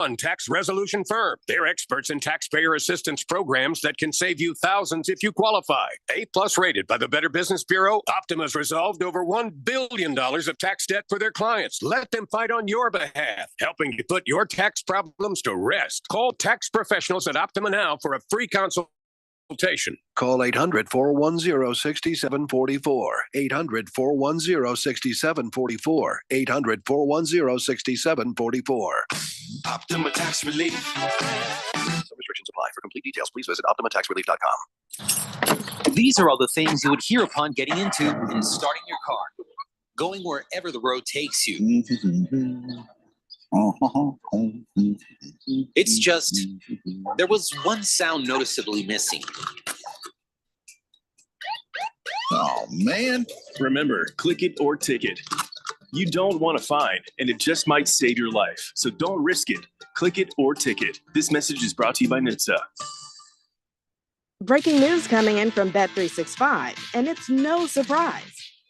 Tax Resolution Firm. They're experts in taxpayer assistance programs that can save you thousands if you qualify. A-plus rated by the Better Business Bureau, Optima's resolved over $1 billion of tax debt for their clients. Let them fight on your behalf, helping you put your tax problems to rest. Call tax professionals at Optima now for a free consultation. Call 800-410-6744. 800-410-6744. 800-410-6744. Optima Tax Relief. Some restrictions apply. For complete details, please visit OptimaTaxRelief.com. These are all the things you would hear upon getting into and starting your car, going wherever the road takes you. It's just, there was one sound noticeably missing. Oh, man. Remember, click it or ticket. You don't want to fine, and it just might save your life. So don't risk it. Click it or ticket. This message is brought to you by NHTSA. Breaking news coming in from Bet365, and it's no surprise.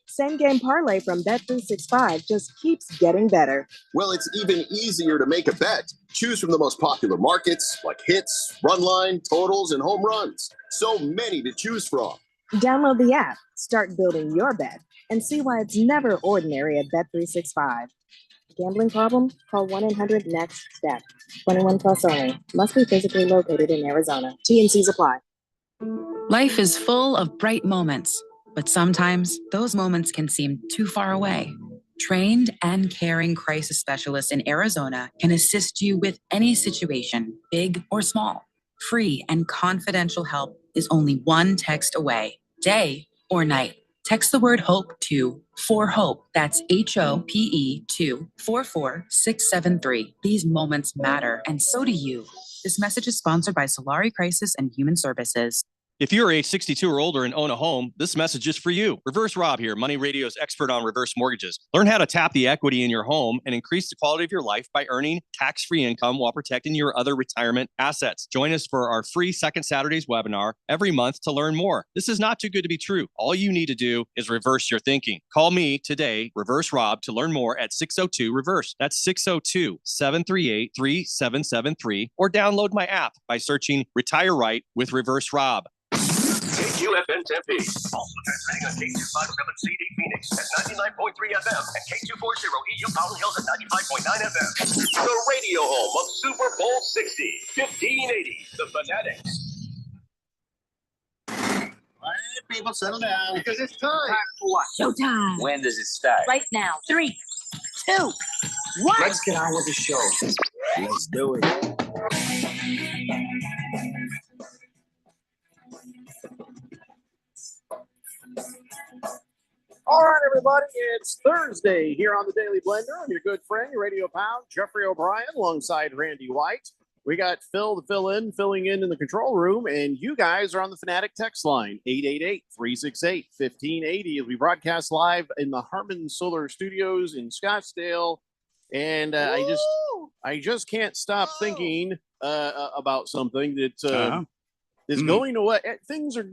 Same game parlay from Bet365 just keeps getting better. Well, it's even easier to make a bet. Choose from the most popular markets like hits, run line, totals, and home runs. So many to choose from. Download the app, start building your bet, and see why it's never ordinary at Bet365. Gambling problem? Call 1-800-NEXT-STEP. 21 plus only. Must be physically located in Arizona. T&Cs apply. Life is full of bright moments, but sometimes those moments can seem too far away. Trained and caring crisis specialists in Arizona can assist you with any situation, big or small. Free and confidential help is only one text away, day or night. Text the word HOPE to 4HOPE. That's HOPE to 44673. These moments matter, and so do you. This message is sponsored by Solari Crisis and Human Services. If you're age 62 or older and own a home, this message is for you. Reverse Rob here, Money Radio's expert on reverse mortgages. Learn how to tap the equity in your home and increase the quality of your life by earning tax-free income while protecting your other retirement assets. Join us for our free Second Saturdays webinar every month to learn more. This is not too good to be true. All you need to do is reverse your thinking. Call me today, Reverse Rob, to learn more at 602-REVERSE. That's 602-738-3773, or download my app by searching Retire Right with Reverse Rob. KQFN Tempe. Also transmitting on K257CD Phoenix at 99.3 FM and K240 EU Powell Hills at 95.9 FM. The radio home of Super Bowl 60, 1580, The Fanatics. All right, people, settle down. Because it's time. Time for what? Showtime. When does it start? Right now. 3, 2, 1. Let's get on with the show. Let's do it. All right, everybody, it's Thursday here on the Daily Blender. I'm your good friend, your radio pal, Jeffrey O'Brien, alongside Randy White. We got Phil filling in the control room, and you guys are on the Fanatic text line, 888-368-1580, as we broadcast live in the Harman Solar Studios in Scottsdale. And I just can't stop thinking about something that is going away. Things are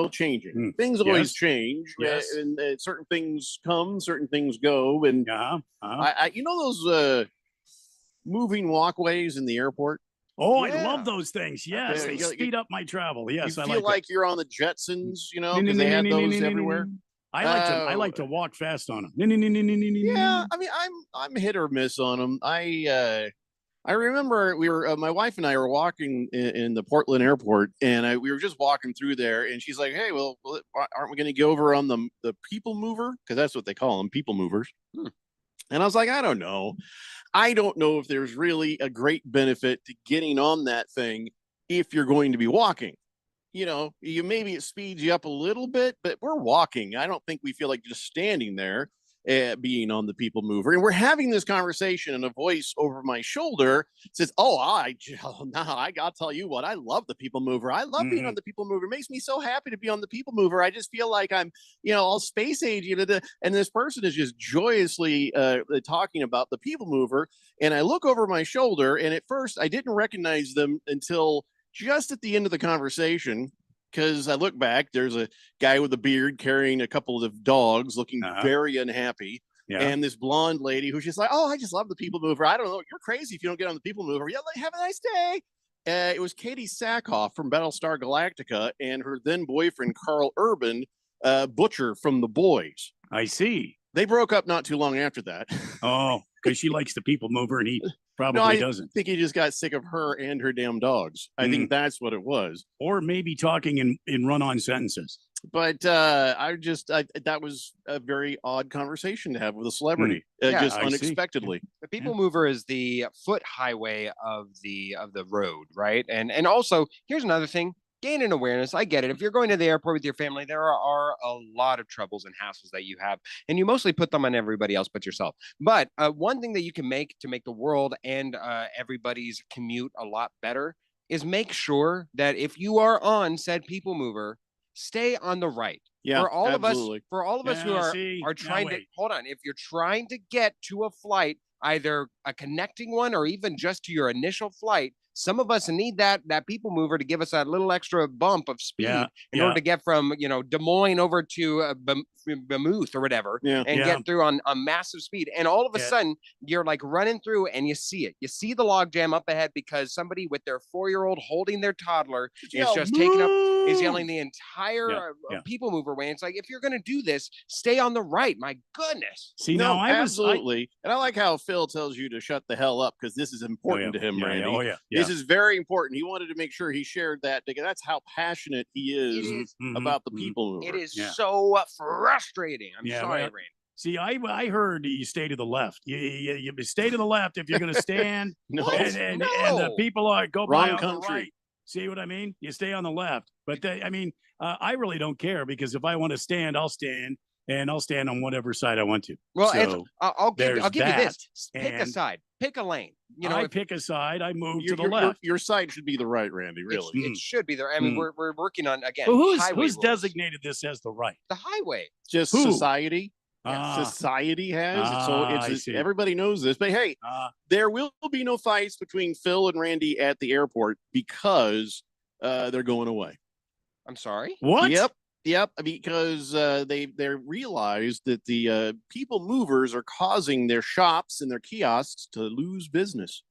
changing. Things always change. Yes. And certain things come, certain things go. And I those moving walkways in the airport. Oh, I love those things. Yes, they Yeah, speed up my travel. Yes, you I feel like you're on the Jetsons, because they had those everywhere. I like to walk fast on them. Yeah, I mean, I'm hit or miss on them. I remember we were my wife and I were walking in the Portland airport, and we were just walking through there, and she's like, "Hey, well, aren't we going to go over on the people mover? Because that's what they call them, people movers." And I was like, I don't know if there's really a great benefit to getting on that thing if you're going to be walking. Maybe it speeds you up a little bit, but we're walking. I don't think we feel like just standing there being on the people mover. And we're having this conversation, and a voice over my shoulder says, I gotta tell you what, I love the people mover. I love being on the people mover. It makes me so happy to be on the people mover. I just feel like I'm, all space age. And this person is just joyously talking about the people mover. And I look over my shoulder, and at first I didn't recognize them until just at the end of the conversation. Because I look back, there's a guy with a beard carrying a couple of dogs looking very unhappy. and this blonde lady who's just like, oh, I just love the People Mover. I don't know, you're crazy if you don't get on the People Mover. Yeah, like, have a nice day. It was Katie Sackhoff from Battlestar Galactica and her then boyfriend Carl Urban, Butcher from The Boys. I see. They broke up not too long after that. Oh, because she likes the People Mover and he probably I doesn't. think he just got sick of her and her damn dogs. I think that's what it was. Or maybe talking in run-on sentences. But that was a very odd conversation to have with a celebrity, just unexpectedly. The People Mover is the foot highway of the road, right? And also, here's another thing: gain an awareness. I get it. If you're going to the airport with your family, there are a lot of troubles and hassles that you have, and you mostly put them on everybody else but yourself. But one thing that you can make to make the world and everybody's commute a lot better is make sure that if you are on said People Mover, stay on the right. Yeah, for all absolutely. of us who are trying to hold on. If you're trying to get to a flight, either a connecting one or even just to your initial flight, some of us need that People Mover to give us that little extra bump of speed in order to get from Des Moines over to Bamuth or whatever, and get through on massive speed. And all of a sudden, you're like running through, and you see it. You see the log jam up ahead because somebody with their 4-year-old holding their toddler is just yelling the entire People Mover way. It's like, if you're going to do this, stay on the right. My goodness. See, no, absolutely. And I like how Phil tells you to shut the hell up because this is important to him, Randy. This is very important. He wanted to make sure he shared that because that's how passionate he is about the People Mover. It is so frustrating. I'm sorry, Randy. See, I heard you stay to the left. You stay to the left if you're going to stand, and the people go by on the right. See what I mean? You stay on the left. But I really don't care because if I want to stand, I'll stand. And I'll stand on whatever side I want to. Well, so I'll give you this. Pick a side. Pick a lane. I pick a side. I move to the left. Your side should be the right, Randy. Really, it should be there. I mean, we're working on again. Well, who's designated this as the right? The highway. Just society. Society has it, so it's everybody knows this. But hey, there will be no fights between Phil and Randy at the airport because they're going away. I'm sorry. What? Yep, because they realized that the People Movers are causing their shops and their kiosks to lose business.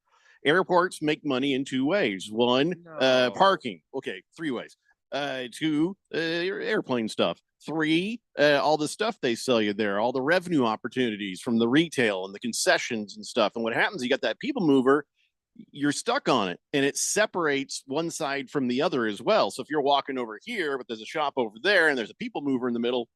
Airports make money in 2 ways. One, parking. Okay, 3 ways. 2, airplane stuff. 3, all the stuff they sell you there, all the revenue opportunities from the retail and the concessions and stuff. And what happens, you got that People Mover, you're stuck on it, and it separates one side from the other as well. So if you're walking over here, but there's a shop over there and there's a People Mover in the middle,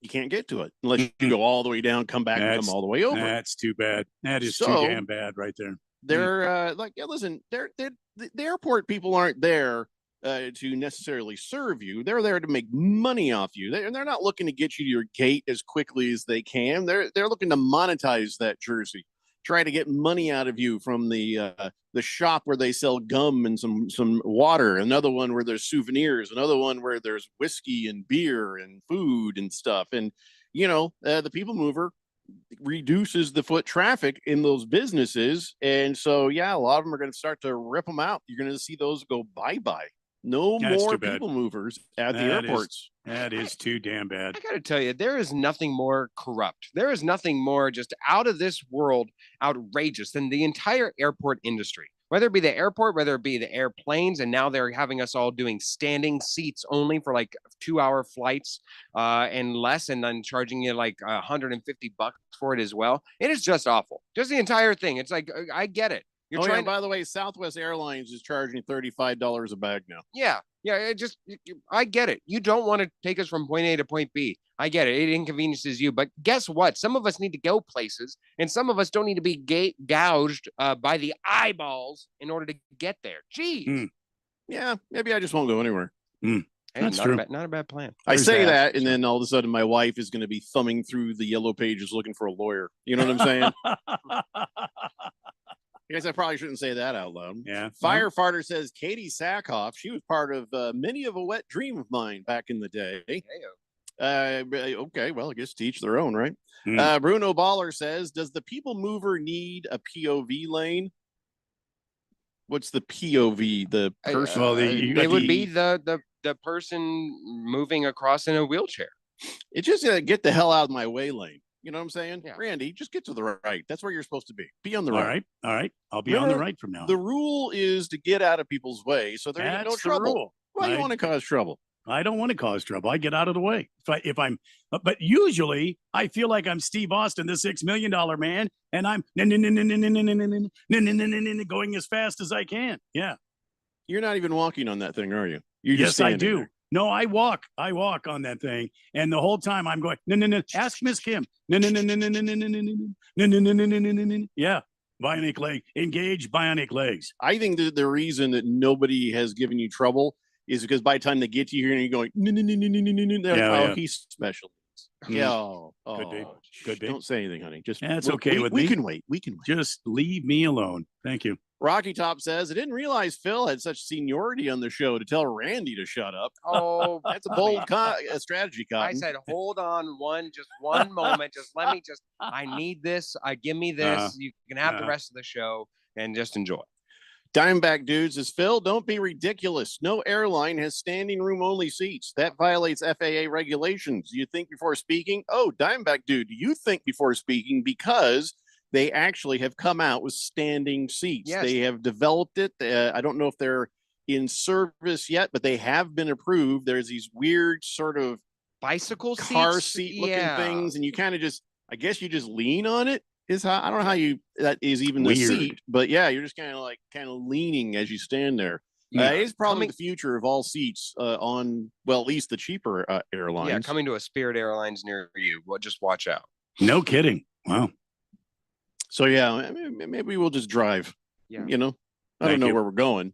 you can't get to it unless you go all the way down, come back, and come all the way over. That's too bad. That is too damn bad right there. They're listen, the airport people aren't there to necessarily serve you. They're there to make money off you. They're not looking to get you to your gate as quickly as they can. They're looking to monetize that jersey. Try to get money out of you from the shop where they sell gum and some water, another one where there's souvenirs, another one where there's whiskey and beer and food and stuff. And the People Mover reduces the foot traffic in those businesses, and so a lot of them are going to start to rip them out. You're going to see those go bye-bye. No more People Movers at the airports. That is too damn bad. I got to tell you, there is nothing more corrupt. There is nothing more just out of this world outrageous than the entire airport industry. Whether it be the airport, whether it be the airplanes, and now they're having us all doing standing seats only for like 2-hour flights and less, and then charging you like $150 for it as well. It is just awful. Just the entire thing. It's like, I get it. You're trying. By the way, Southwest Airlines is charging $35 a bag now. Yeah. I get it. You don't want to take us from point A to point B. I get it. It inconveniences you. But guess what? Some of us need to go places, and some of us don't need to be gouged by the eyeballs in order to get there. Geez. Yeah, maybe I just won't go anywhere. Hey, That's true. Not a bad plan. I say that, and then all of a sudden my wife is going to be thumbing through the yellow pages looking for a lawyer. You know what I'm saying? I guess I probably shouldn't say that out loud. Yeah. Firefighter says Katie Sackhoff, she was part of many of a wet dream of mine back in the day. Okay, well, I guess to each their own, right? Bruno Baller says, does the People Mover need a POV lane? What's the POV? The person? It would be the person moving across in a wheelchair. It's just a get the hell out of my way lane. You know what I'm saying? Yeah. Randy, just get to the right. That's where you're supposed to be. Be on the All right. right. All right. I'll be on the Remember, right from now. The rule is to get out of people's way so there's no That's the trouble. rule. Why do you Right. want to cause trouble? I don't want to cause trouble. I get out of the way. If I'm, but usually I feel like I'm Steve Austin, the $6 million man, and I'm going as fast as I can. Yeah. You're not even walking on that thing, are you? You're just Yes, I standing do. there. No, I walk on that thing, and the whole time I'm going no. Ask Miss Kim. No. Yeah, bionic leg. Engage bionic legs. I think that the reason that nobody has given you trouble is because by the time they get to you here and you're going, they're like, oh, he's special. Yeah. Could be. Could be. Don't say anything, honey. Just That's okay with me. We can wait. We can wait. Just leave me alone. Thank you. Rocky Top says, I didn't realize Phil had such seniority on the show to tell Randy to shut up. Oh, That's a bold strategy, I Cotton. said, hold on just one moment. Just let me I need this. Give me this. You can have the rest of the show and just enjoy. Diamondback Dude says, Phil, don't be ridiculous. No airline has standing room only seats. That violates FAA regulations. You think before speaking? Oh, Diamondback Dude, you think before speaking because they actually have come out with standing seats. Yes. They have developed it. I don't know if they're in service yet, but they have been approved. There's these weird sort of bicycle car seats? seat looking Yeah. things, and you kind of just, I guess you just lean on it. Is how I don't know how that is even the Weird. seat, but yeah, you're just kind of leaning as you stand there. It's probably the future of all seats on, well, at least the cheaper airlines. Yeah, coming to a Spirit Airlines near you. Well, just watch out. No kidding. Wow. So yeah, maybe we'll just drive. Yeah. You know, I Thank don't know you. where we're going.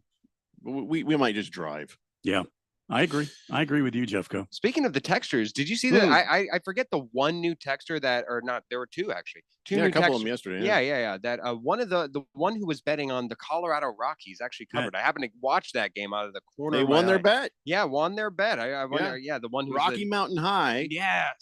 But we might just drive. Yeah, I agree. I agree with you, Jeffco. Speaking of the textures, did you see that? I forget the one new texture that, or not, there were two actually. Two Yeah, new a couple textures. of them yesterday. Yeah. That one of the one who was betting on the Colorado Rockies actually covered. I happened to watch that game out of the corner. They of my won their eye. bet. Yeah, won their bet. I wonder. Yeah, the one who Rocky Mountain High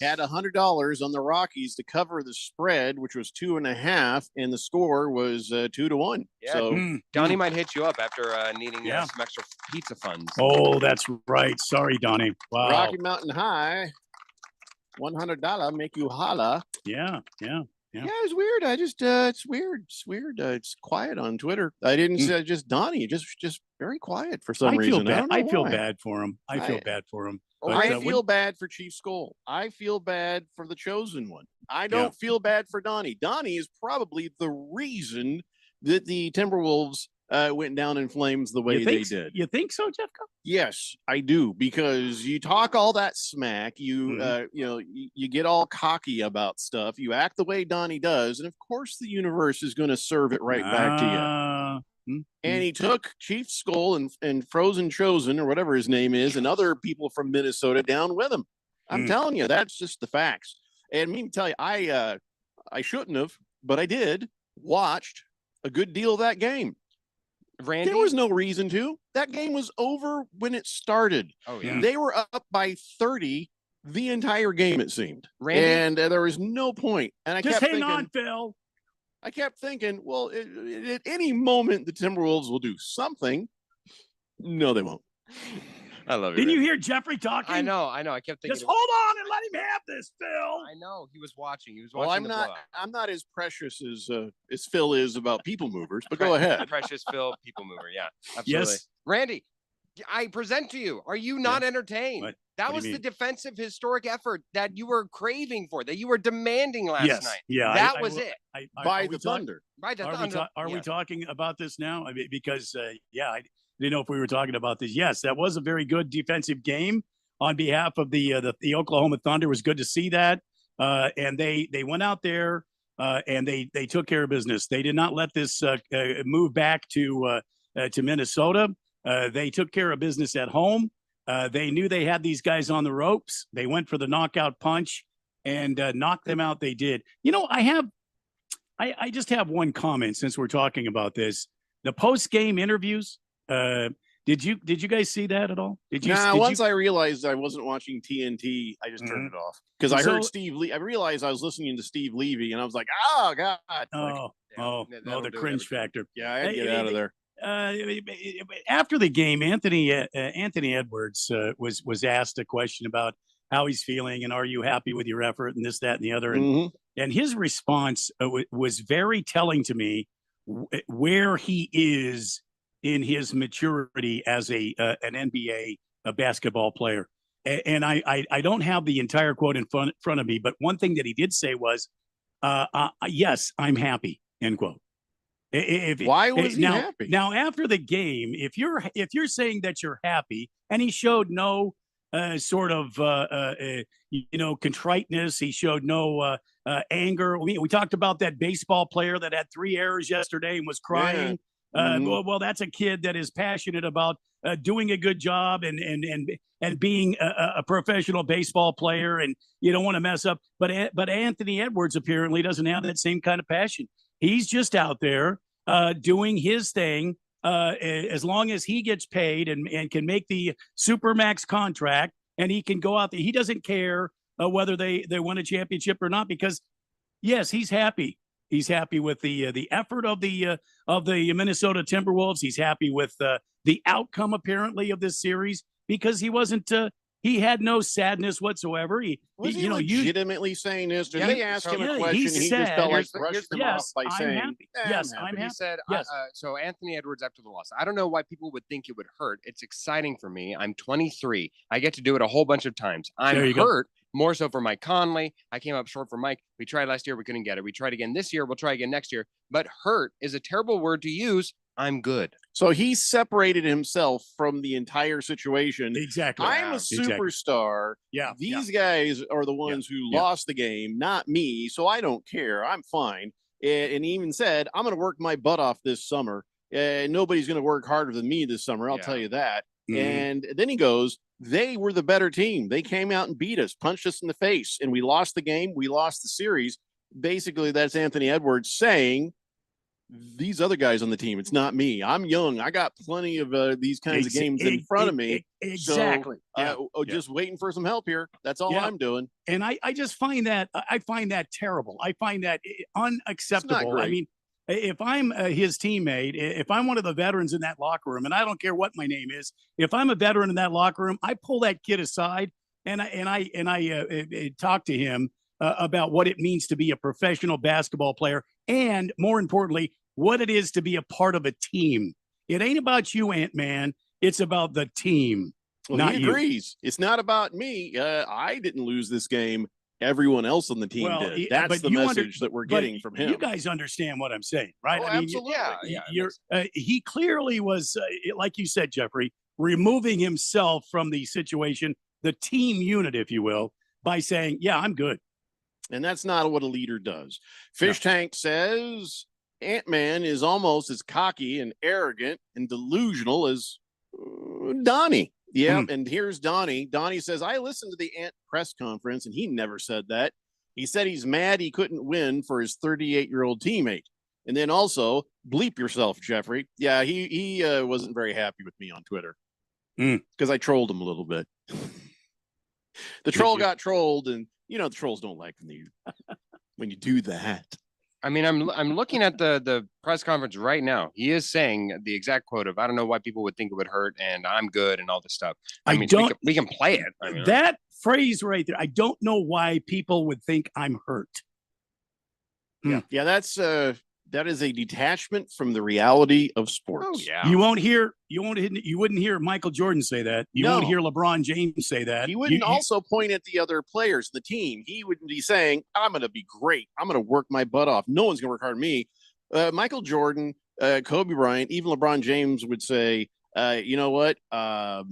had $100 on the Rockies to cover the spread, which was 2.5, and the score was 2-1. Yeah, So Donnie might hit you up after needing Yeah. some extra pizza funds. Oh, that's right. Sorry, Donnie. Wow. Rocky Mountain High, $100 make you holla. Yeah. Yeah, it's weird. I just it's weird. It's weird. It's quiet on Twitter. I didn't say just Donnie. Just very quiet for some I feel reason. bad. I feel why. bad for him. I feel bad for him. I feel bad for Chief Skull. I feel bad for the chosen one. I don't feel bad for Donnie. Donnie is probably the reason that the Timberwolves went down in flames the way they did. You think so, Jeffco? Yes, I do, because you talk all that smack, you you get all cocky about stuff, you act the way Donnie does, and of course the universe is going to serve it right back to you. And he took Chief Skull and Frozen Chosen, or whatever his name is, and other people from Minnesota down with him. I'm telling you, that's just the facts. And me to tell you, I shouldn't have, but I did. Watched a good deal of that game. Randy? There was no reason to. That game was over when it started. Oh, yeah. They were up by 30 the entire game, it seemed. Randy? And there was no point. And I Just kept hang thinking, on, Phil. I kept thinking, well, at any moment the Timberwolves will do something. No, they won't. I love it. Didn't you hear Jeffrey talking? I know. I kept thinking. Just hold on and let him have this, Phil. I know. He was watching. He was watching. Well, I'm the not. blowout. I'm not as precious as Phil is about people movers. But go ahead. Precious Phil, people mover. Yeah, absolutely. Yes. Randy, I present to you. Are you not entertained? What? That What do was you the mean? defensive historic effort that you were craving for, that you were demanding last Yes. night. Yeah. That was it. By the Thunder. By the Are, Thunder. we talking about this now? I mean, because I didn't know if we were talking about this. Yes, that was a very good defensive game on behalf of the Oklahoma Thunder. It was good to see that, and they went out there and they took care of business. They did not let this move back to Minnesota. They took care of business at home. They knew they had these guys on the ropes. They went for the knockout punch and knocked them out. They did. You know, I just have one comment since we're talking about this. The post-game interviews. Did you guys see that at all? Did you? Once I realized I wasn't watching TNT, I just turned it off because I heard Steve. I realized I was listening to Steve Levy, and I was like, "Oh God!" The cringe factor. Yeah, I had to get out of there. After the game, Anthony Edwards was asked a question about how he's feeling and are you happy with your effort and this, that, and the other. And his response was very telling to me where he is in his maturity as an NBA basketball player. And I don't have the entire quote in front of me, but one thing that he did say was, yes, I'm happy, end quote. Why was he happy? Now, after the game, if you're saying that you're happy, and he showed no sort of contriteness, he showed no anger. We talked about that baseball player that had 3 errors yesterday and was crying. Well, that's a kid that is passionate about doing a good job and being a professional baseball player, and you don't want to mess up. But Anthony Edwards apparently doesn't have that same kind of passion. He's just out there doing his thing. As long as he gets paid and can make the Supermax contract, and he can go out there, he doesn't care whether they win a championship or not, because yes, he's happy. He's happy with the effort of the Minnesota Timberwolves. He's happy with the outcome apparently of this series, because he wasn't. He had no sadness whatsoever. Was he legitimately saying this? Did they ask him a question? He just felt like brushed them off by saying, "Yes, I'm happy." He said, yes. So Anthony Edwards after the loss. I don't know why people would think it would hurt. It's exciting for me. I'm 23. I get to do it a whole bunch of times. I'm hurt. More so for Mike Conley. I came up short for Mike. We tried last year. We couldn't get it. We tried again this year. We'll try again next year. But hurt is a terrible word to use. I'm good. So he separated himself from the entire situation. Exactly. I'm a superstar. Yeah. These guys are the ones who lost the game, not me. So I don't care. I'm fine. And he even said, I'm going to work my butt off this summer. Nobody's going to work harder than me this summer. I'll tell you that. And then he goes, they were the better team. They came out and beat us, punched us in the face, and we lost the game. We lost the series. Basically, that's Anthony Edwards saying, these other guys on the team, it's not me. I'm young. I got plenty of these kinds of games in front of me. Exactly. So, just waiting for some help here. That's all I'm doing. And I just find that terrible. I find that unacceptable. I mean, if I'm his teammate, if I'm one of the veterans in that locker room, and I don't care what my name is, if I'm a veteran in that locker room, I pull that kid aside and I talk to him about what it means to be a professional basketball player, and more importantly, what it is to be a part of a team. It ain't about you, Ant-Man. It's about the team. Well, not he agrees. It's not about me. I didn't lose this game. Everyone else on the team did. That's the message that we're getting from him. You guys understand what I'm saying, right? Oh, I mean, absolutely. He clearly was, like you said, Jeffrey, removing himself from the situation, the team unit, if you will, by saying, yeah, I'm good. And that's not what a leader does. Fish Tank says Ant-Man is almost as cocky and arrogant and delusional as Donnie. Yeah, and here's Donnie. Donnie says, I listened to the Ant press conference, and he never said that. He said he's mad he couldn't win for his 38-year-old teammate. And then also, bleep yourself, Jeffrey. Yeah, he wasn't very happy with me on Twitter because I trolled him a little bit. The troll got trolled, and the trolls don't like when you do that. I mean, I'm looking at the press conference right now. He is saying the exact quote of, I don't know why people would think it would hurt, and I'm good, and all this stuff. I mean, we can play it. I mean, that phrase right there, I don't know why people would think I'm hurt. Yeah, that is a detachment from the reality of sports. Oh, yeah. You wouldn't hear Michael Jordan say that. You won't hear LeBron James say that. He wouldn't also point at the other players, the team. He wouldn't be saying, I'm going to be great. I'm going to work my butt off. No one's going to work hard on me. Michael Jordan, Kobe Bryant, even LeBron James would say, you know what?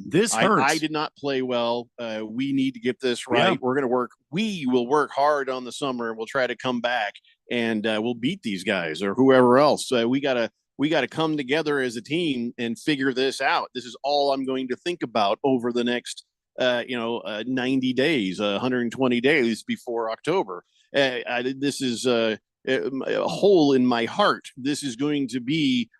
This hurts. I did not play well. We need to get this right. Yeah. We will work hard on the summer, and we'll try to come back, and we'll beat these guys or whoever else. We got to come together as a team and figure this out. This is all I'm going to think about over the next 90 days, 120 days before October. This is a hole in my heart. This is going to be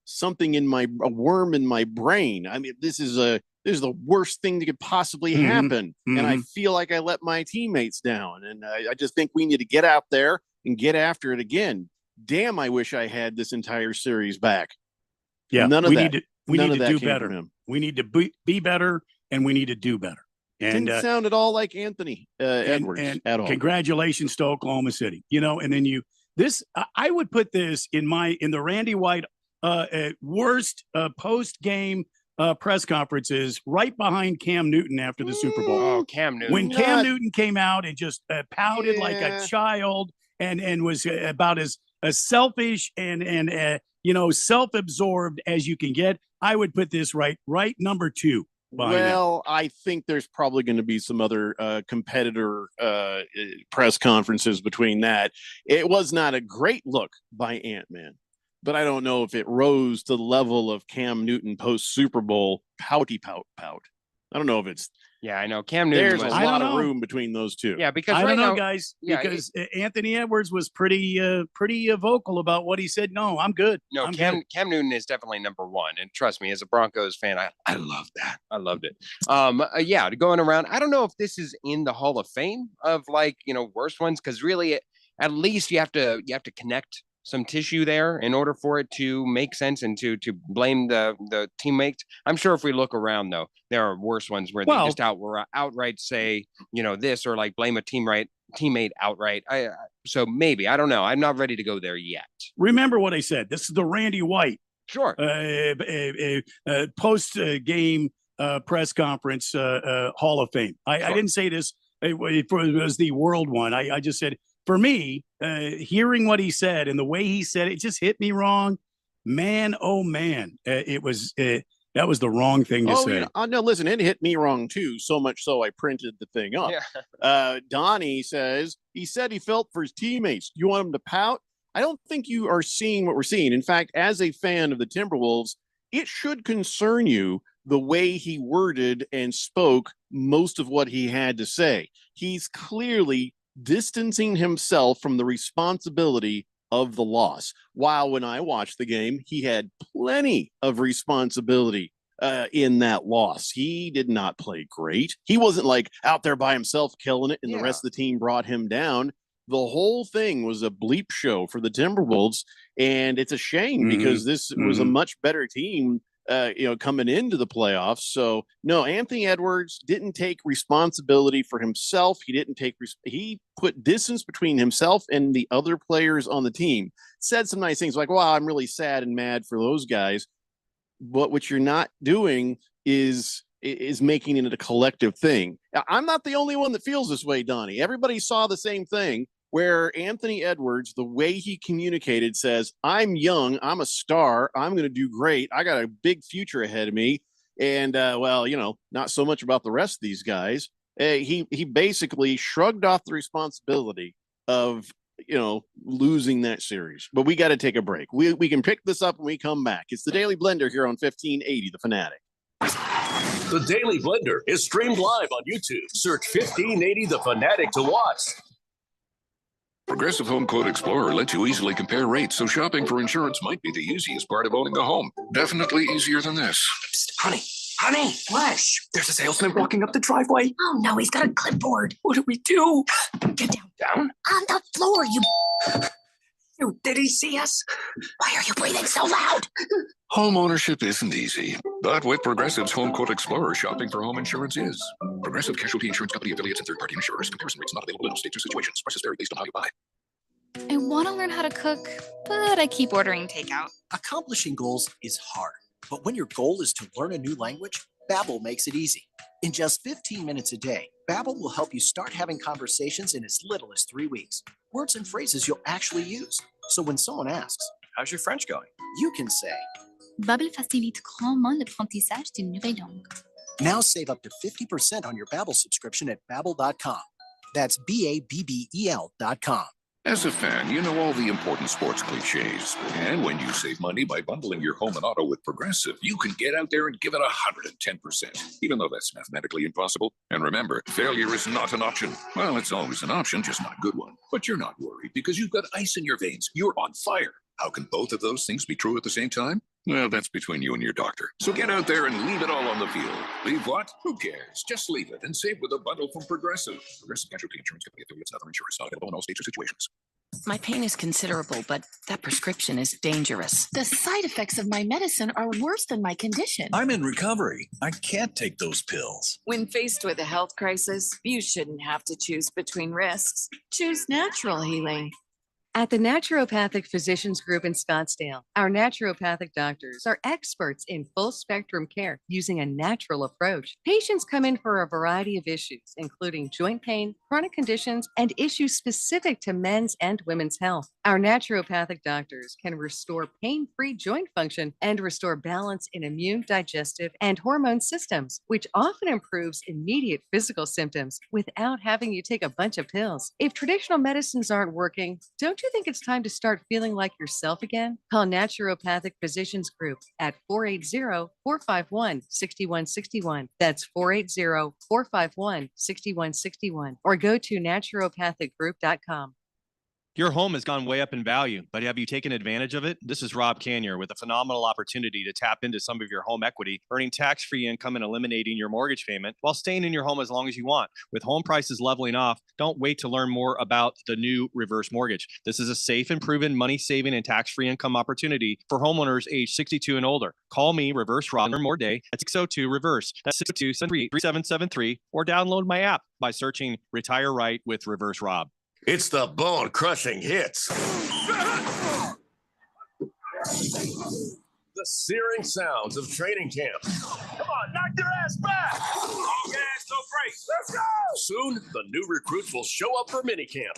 something a worm in my brain. I mean, this is the worst thing that could possibly happen. And I feel like I let my teammates down. And I just think we need to get out there and get after it again. Damn, I wish I had this entire series back. Yeah, none of that. We need to do better. We need to be better, and we need to do better. And Didn't sound at all like Anthony Edwards and at all. congratulations to Oklahoma City. And then I would put this in the Randy White worst post game press conferences, right behind Cam Newton after the Super Bowl. Oh, Cam Newton. When Cam Newton came out and just pouted like a child and was about as selfish and self-absorbed as you can get, I would put this right number 2. Well, I think there's probably going to be some other competitor press conferences between that. It was not a great look by Ant-Man, but I don't know if it rose to the level of Cam Newton post Super Bowl pout. I don't know if it's. Yeah, I know. Cam Newton. There's a lot of room between those two. Yeah, because I right don't know, now, guys, yeah, because Anthony Edwards was pretty vocal about what he said. No, I'm good. No, I'm Cam good. Cam Newton is definitely number 1, and trust me, as a Broncos fan, I love that. I loved it. Yeah, going around. I don't know if this is in the Hall of Fame of worst ones, because really, at least you have to connect some tissue there in order for it to make sense and to blame the teammates. I'm sure if we look around, though, there are worse ones where they just outright say, this, or like blame a teammate outright. So maybe, I don't know. I'm not ready to go there yet. Remember what I said. This is the Randy White sure post game press conference Hall of Fame. I didn't say this. It was the world one. I just said, for me, hearing what he said and the way he said it just hit me wrong. Man, oh man, it was that was the wrong thing to say. Yeah. No, listen, it hit me wrong too. So much so I printed the thing up. Yeah. Donnie says he said he felt for his teammates. You want him to pout? I don't think you are seeing what we're seeing. In fact, as a fan of the Timberwolves, it should concern you the way he worded and spoke most of what he had to say. He's clearly distancing himself from the responsibility of the loss. While when I watched the game, he had plenty of responsibility in that loss. He did not play great. He wasn't like out there by himself killing it and the rest of the team brought him down. The whole thing was a bleep show for the Timberwolves, and it's a shame because this was a much better team coming into the playoffs. So no, Anthony Edwards didn't take responsibility for himself. He put distance between himself and the other players on the team. Said some nice things like, wow, I'm really sad and mad for those guys. But what you're not doing is making it a collective thing. I'm not the only one that feels this way, Donnie. Everybody saw the same thing, where Anthony Edwards, the way he communicated, says, I'm young, I'm a star, I'm going to do great, I got a big future ahead of me. And, not so much about the rest of these guys. He basically shrugged off the responsibility of, losing that series. But we got to take a break. We can pick this up when we come back. It's the Daily Blender here on 1580 The Fanatic. The Daily Blender is streamed live on YouTube. Search 1580 The Fanatic to watch. Progressive Home Quote Explorer lets you easily compare rates, so shopping for insurance might be the easiest part of owning a home. Definitely easier than this. Psst, honey, Flash. There's a salesman walking up the driveway. Oh no, he's got a clipboard. What do we do? Get down. Down? On the floor, you. Did he see us? Why are you breathing so loud? Home ownership isn't easy, but with Progressive's Home Quote Explorer, shopping for home insurance is. Progressive Casualty Insurance Company affiliates and third-party insurers. Comparison rates not available in all states or situations. Prices vary based on how you buy. I want to learn how to cook, but I keep ordering takeout. Accomplishing goals is hard, but when your goal is to learn a new language, Babbel makes it easy. In just 15 minutes a day, Babbel will help you start having conversations in as little as 3 weeks. Words and phrases you'll actually use. So when someone asks, "How's your French going?" you can say, Babbel facilite grandement l'apprentissage d'une nouvelle langue. Now save up to 50% on your Babbel subscription at Babbel.com. That's Babbel.com. As a fan, you know all the important sports cliches. And when you save money by bundling your home and auto with Progressive, you can get out there and give it 110%, even though that's mathematically impossible. And remember, failure is not an option. Well, it's always an option, just not a good one. But you're not worried because you've got ice in your veins. You're on fire. How can both of those things be true at the same time? Well, that's between you and your doctor. So get out there and leave it all on the field. Leave what? Who cares? Just leave it and save with a bundle from Progressive. Progressive Casualty Insurance Company affiliates and other insurers not available in all states or situations. My pain is considerable, but that prescription is dangerous. The side effects of my medicine are worse than my condition. I'm in recovery. I can't take those pills. When faced with a health crisis, you shouldn't have to choose between risks. Choose natural healing. At the Naturopathic Physicians Group in Scottsdale, our naturopathic doctors are experts in full spectrum care using a natural approach. Patients come in for a variety of issues, including joint pain, chronic conditions, and issues specific to men's and women's health. Our naturopathic doctors can restore pain-free joint function and restore balance in immune, digestive, and hormone systems, which often improves immediate physical symptoms without having you take a bunch of pills. If traditional medicines aren't working, don't you think it's time to start feeling like yourself again? Call Naturopathic Physicians Group at 480-451-6161. That's 480-451-6161. Or go to naturopathicgroup.com. Your home has gone way up in value, but have you taken advantage of it? This is Rob Canier with a phenomenal opportunity to tap into some of your home equity, earning tax-free income and eliminating your mortgage payment while staying in your home as long as you want. With home prices leveling off, don't wait to learn more about the new reverse mortgage. This is a safe and proven money-saving and tax-free income opportunity for homeowners age 62 and older. Call me, Reverse Rob, or more day at 602-REVERSE. That's 602-738-3773, or download my app by searching Retire Right with Reverse Rob. It's the bone-crushing hits. The searing sounds of training camp. Come on, knock your ass back. All gas, no brakes. Let's go. Soon, the new recruits will show up for minicamp.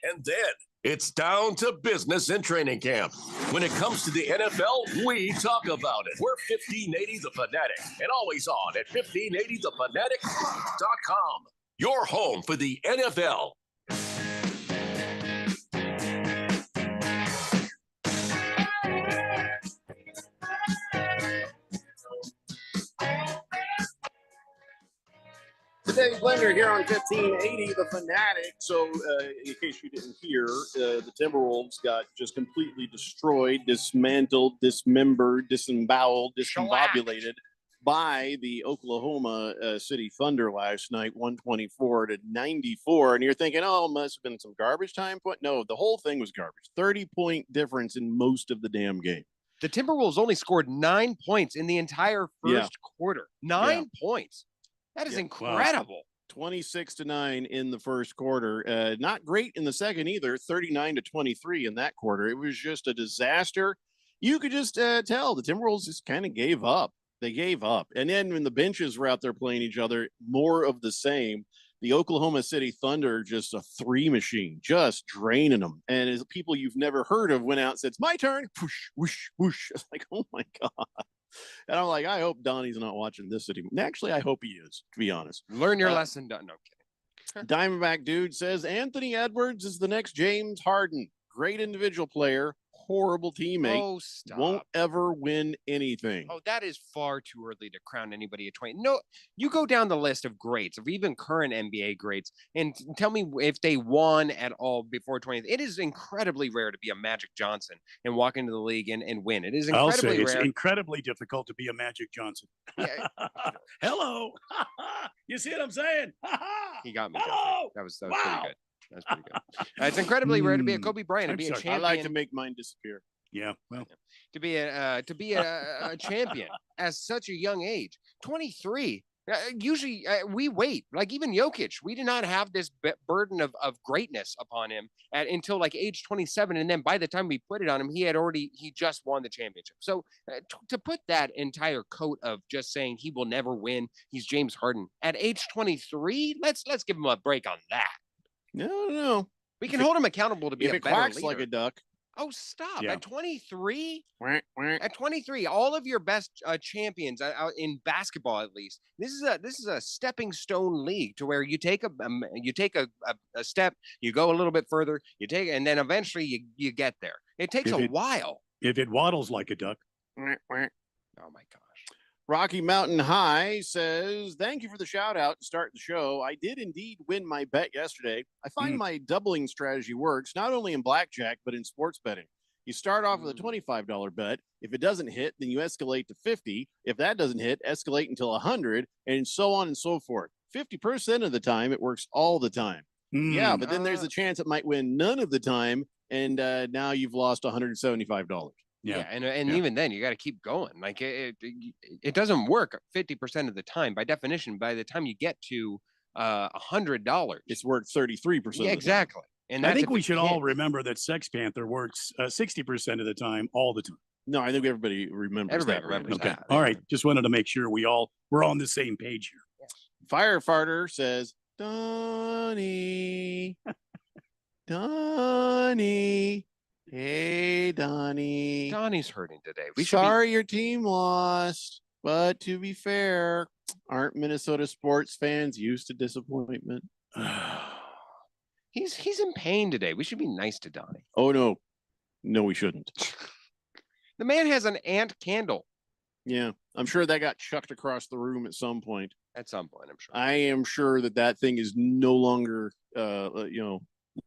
And then it's down to business in training camp. When it comes to the NFL, we talk about it. We're 1580 The Fanatic and always on at 1580thefanatic.com. Your home for the NFL. Today, Blender here on 1580 The Fanatic. So, in case you didn't hear, the Timberwolves got just completely destroyed, dismantled, dismembered, disemboweled, discombobulated by the Oklahoma City Thunder last night, 124-94. And you're thinking, oh, it must have been some garbage time point. No, the whole thing was garbage. 30-point difference in most of the damn game. The Timberwolves only scored 9 points in the entire first quarter. 9 points. That is incredible. 26-9 in the first quarter. Not great in the second either. 39-23 in that quarter. It was just a disaster. You could just tell the Timberwolves just kind of gave up. They gave up. And then when the benches were out there playing each other, more of the same. The Oklahoma City Thunder, just a three machine, just draining them. And as people you've never heard of went out and said, it's my turn. Whoosh, whoosh, whoosh. It's like, oh my God. And I'm like, I hope Donnie's not watching this anymore. Actually, I hope he is, to be honest. Learn your lesson. No, I'm kidding. Diamondback Dude says Anthony Edwards is the next James Harden. Great individual player, horrible teammate. Oh, stop. Won't ever win anything. Oh, that is far too early to crown anybody a 20. No, you go down the list of greats, of even current NBA greats, and tell me if they won at all before 20. It is incredibly rare to be a Magic Johnson and walk into the league and win. It is incredibly rare. It's incredibly difficult to be a Magic Johnson. Yeah. Hello. You see what I'm saying? He got me. That was pretty good. That's pretty good. It's incredibly rare to be a Kobe Bryant and be a champion. I like to make mine disappear. Yeah, well, to be a champion at such a young age, 23. Usually we wait. Like even Jokic, we did not have this burden of greatness upon him until like age 27, and then by the time we put it on him, he just won the championship. So to put that entire coat of just saying he will never win, he's James Harden at age 23. Let's give him a break on that. No. We can hold him accountable to be a better quacks leader. like a duck. Oh, stop. Yeah. At 23? Quack, quack. At 23, all of your best champions in basketball, at least. This is a stepping stone league to where you take a step, you go a little bit further, and then eventually you get there. It takes a while. If it waddles like a duck. Quack, quack. Oh my gosh. Rocky Mountain High says, thank you for the shout out to start the show. I did indeed win my bet yesterday. I find my doubling strategy works not only in blackjack, but in sports betting. You start off with a $25 bet. If it doesn't hit, then you escalate to 50. If that doesn't hit, escalate until 100, and so on and so forth. 50% of the time, it works all the time. Yeah, but then there's a chance it might win none of the time, and now you've lost $175. Yeah, and even then you got to keep going. Like it doesn't work 50% of the time. By definition, by the time you get to $100, it's worth 33%. Yeah, exactly. And I that's think if we it should all hit. remember that Sex Panther works 60% of the time, all the time. No, I think everybody remembers Everybody that. remembers Okay. that. All right. Just wanted to make sure we're on the same page here. Firefighter says, Donnie, Donnie, hey, Donnie. Donnie's hurting today. Sorry your team lost, but to be fair, aren't Minnesota sports fans used to disappointment? He's in pain today. We should be nice to Donnie. Oh, no. No, we shouldn't. The man has an ant candle. Yeah, I'm sure that got chucked across the room at some point. At some point, I'm sure. I am sure that thing is no longer,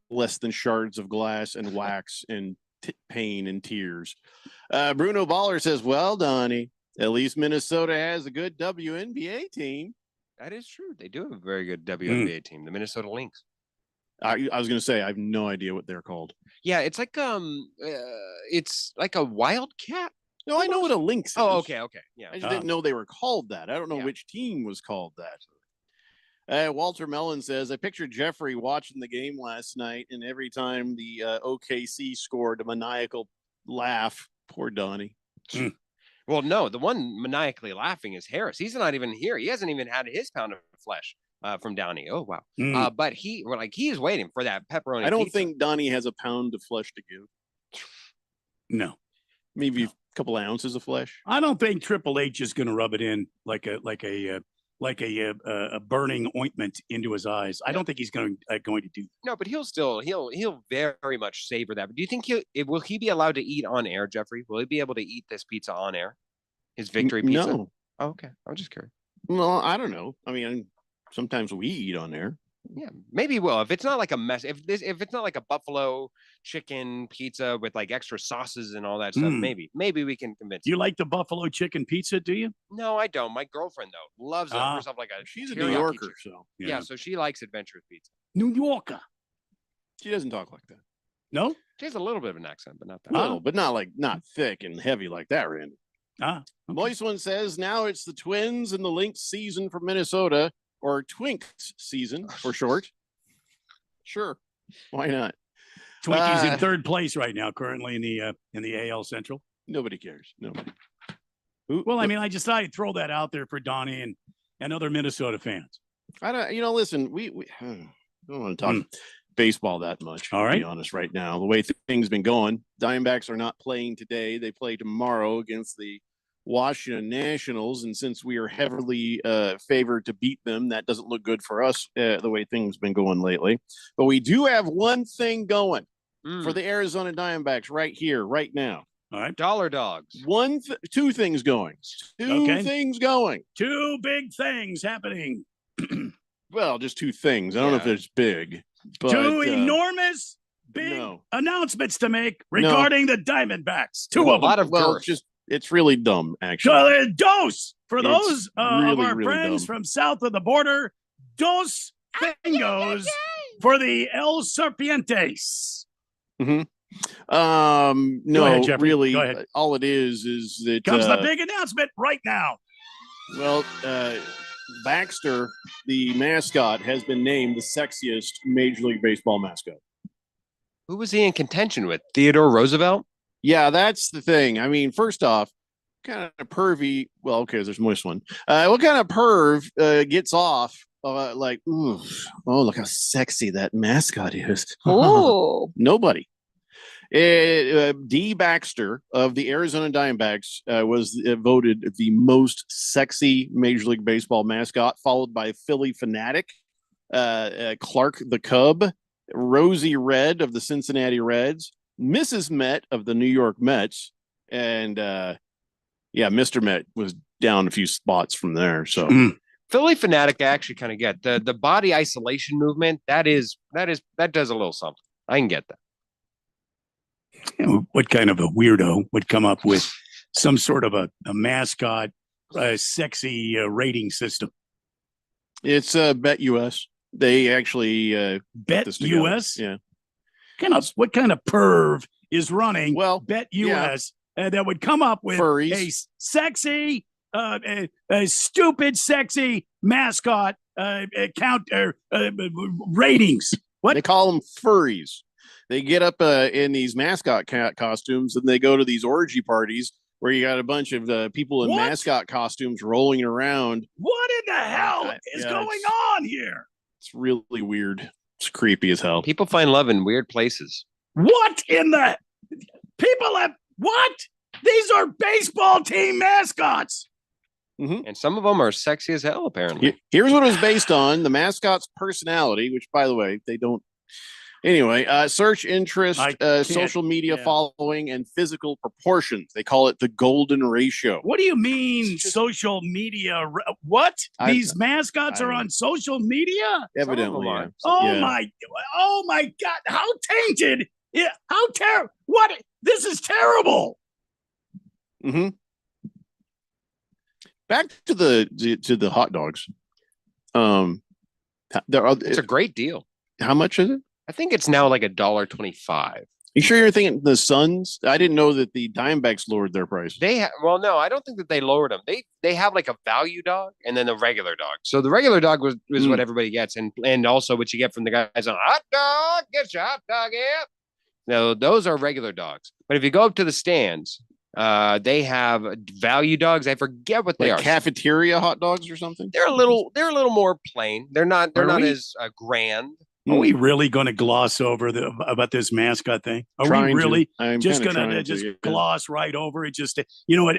less than shards of glass and wax and pain and tears. Bruno Baller says, well, Donnie, at least Minnesota has a good WNBA team. That is true. They do have a very good WNBA team, the Minnesota Lynx. I was going to say, I have no idea what they're called. Yeah, it's like a wildcat. No, I know what a lynx is. Oh, okay. Yeah. I just didn't know they were called that. I don't know which team was called that. Walter Mellon says, I pictured Jeffrey watching the game last night, and every time the OKC scored, a maniacal laugh. Poor Donnie. Well, no, the one maniacally laughing is Harris. He's not even here. He hasn't even had his pound of flesh from Downey. Oh, wow. But he's waiting for that pepperoni. I don't pizza. think Donnie has a pound of flesh to give. No. Maybe a couple of ounces of flesh. I don't think Triple H is going to rub it in like a burning ointment into his eyes. I don't think he's going to do that. No, but he'll very much savor that. But do you think will he be allowed to eat on air, Jeffrey? Will he be able to eat this pizza on air? His victory pizza? No. Oh, okay. I'm just curious. Well, I don't know. I mean, sometimes we eat on there. Yeah, maybe will. If it's not like a mess, if it's not like a buffalo chicken pizza with like extra sauces and all that stuff, maybe we can convince. Do you like the buffalo chicken pizza? Do you? No, I don't. My girlfriend though loves it herself. Like she's a New Yorker, so yeah. So she likes adventurous pizza. New Yorker. She doesn't talk like that. No, she has a little bit of an accent, but not that. Little, but not thick and heavy like that, Randy. Okay. Moist One says now it's the Twins and the Lynx season for Minnesota, or Twinks season for short. Sure, why not? Twinkies in third place right now, currently in the AL Central. Nobody cares. Nobody. Well, I mean, I just thought I'd throw that out there for Donnie and other Minnesota fans. I don't. Listen, we don't want to talk baseball that much. All right. To be honest, right now, the way things been going, Diamondbacks are not playing today. They play tomorrow against the Washington Nationals, and since we are heavily favored to beat them, that doesn't look good for us the way things been going lately. But we do have one thing going for the Arizona Diamondbacks right here, right now. All right, Dollar Dogs. Two things going. Two things going. Two big things happening. Well, just two things. I don't know if it's big. But, two enormous big announcements to make regarding the Diamondbacks. Two of them. A lot of it's really dumb, actually. Dos for those of really, our really friends dumb. from south of the border. Dos fingos for the El Serpientes. Mm-hmm. Go No, ahead, Jeffrey. really, Go ahead. all it is that Comes the big announcement right now. Well, Baxter, the mascot, has been named the sexiest Major League Baseball mascot. Who was he in contention with? Theodore Roosevelt? Yeah, that's the thing. I mean, first off, kind of pervy. Well, okay, there's Moist One. What kind of perv gets off like, ooh, oh, look how sexy that mascot is. Oh, Nobody. D. Baxter of the Arizona Diamondbacks was voted the most sexy Major League Baseball mascot, followed by Philly Fanatic, Clark the Cub, Rosie Red of the Cincinnati Reds, Mrs. Met of the New York Mets, and Mr. Met was down a few spots from there. So Philly Fanatic, I actually kind of get the body isolation movement. That does a little something. I can get that. What kind of a weirdo would come up with some sort of a mascot, sexy rating system? It's Bet US. They actually Bet this together. US. Yeah. What kind of perv is running? Well, Bet yeah. US that would come up with Furries. a sexy, a stupid, sexy mascot count ratings. What They call them furries. They get up in these mascot costumes and they go to these orgy parties where you got a bunch of people in What? mascot costumes rolling around. What in the hell is yeah, going it's- on here? It's really weird. It's creepy as hell. People find love in weird places. What in the people have what? These are baseball team mascots. And some of them are sexy as hell, apparently. Here's what it was based on: the mascot's personality, which, by the way, they don't. Anyway, search interest, social media following, and physical proportions. They call it the golden ratio. What do you mean social media? What? I- These mascots I are don't on social media? Evidently, yeah. Oh Yeah. my God. How tainted. Yeah. How terrible. What? This is terrible. Mm-hmm. Back to the hot dogs. It's a great deal. How much is it? I think it's now like $1.25. You sure you're thinking the Suns? I didn't know that the Diamondbacks lowered their price. Well, no, I don't think that they lowered them. They have like a value dog and then a regular dog. So the regular dog was what everybody gets, and also what you get from the guys on hot dog. Get your hot dog in. No, those are regular dogs. But if you go up to the stands, they have value dogs. I forget what they Like are. cafeteria hot dogs or something? They're a little more plain. They're not Are we- as grand. Are we really going to gloss over about this mascot thing? Are Trying we to. really I'm just kinda going to trying to, just yeah. gloss right over it? Just, at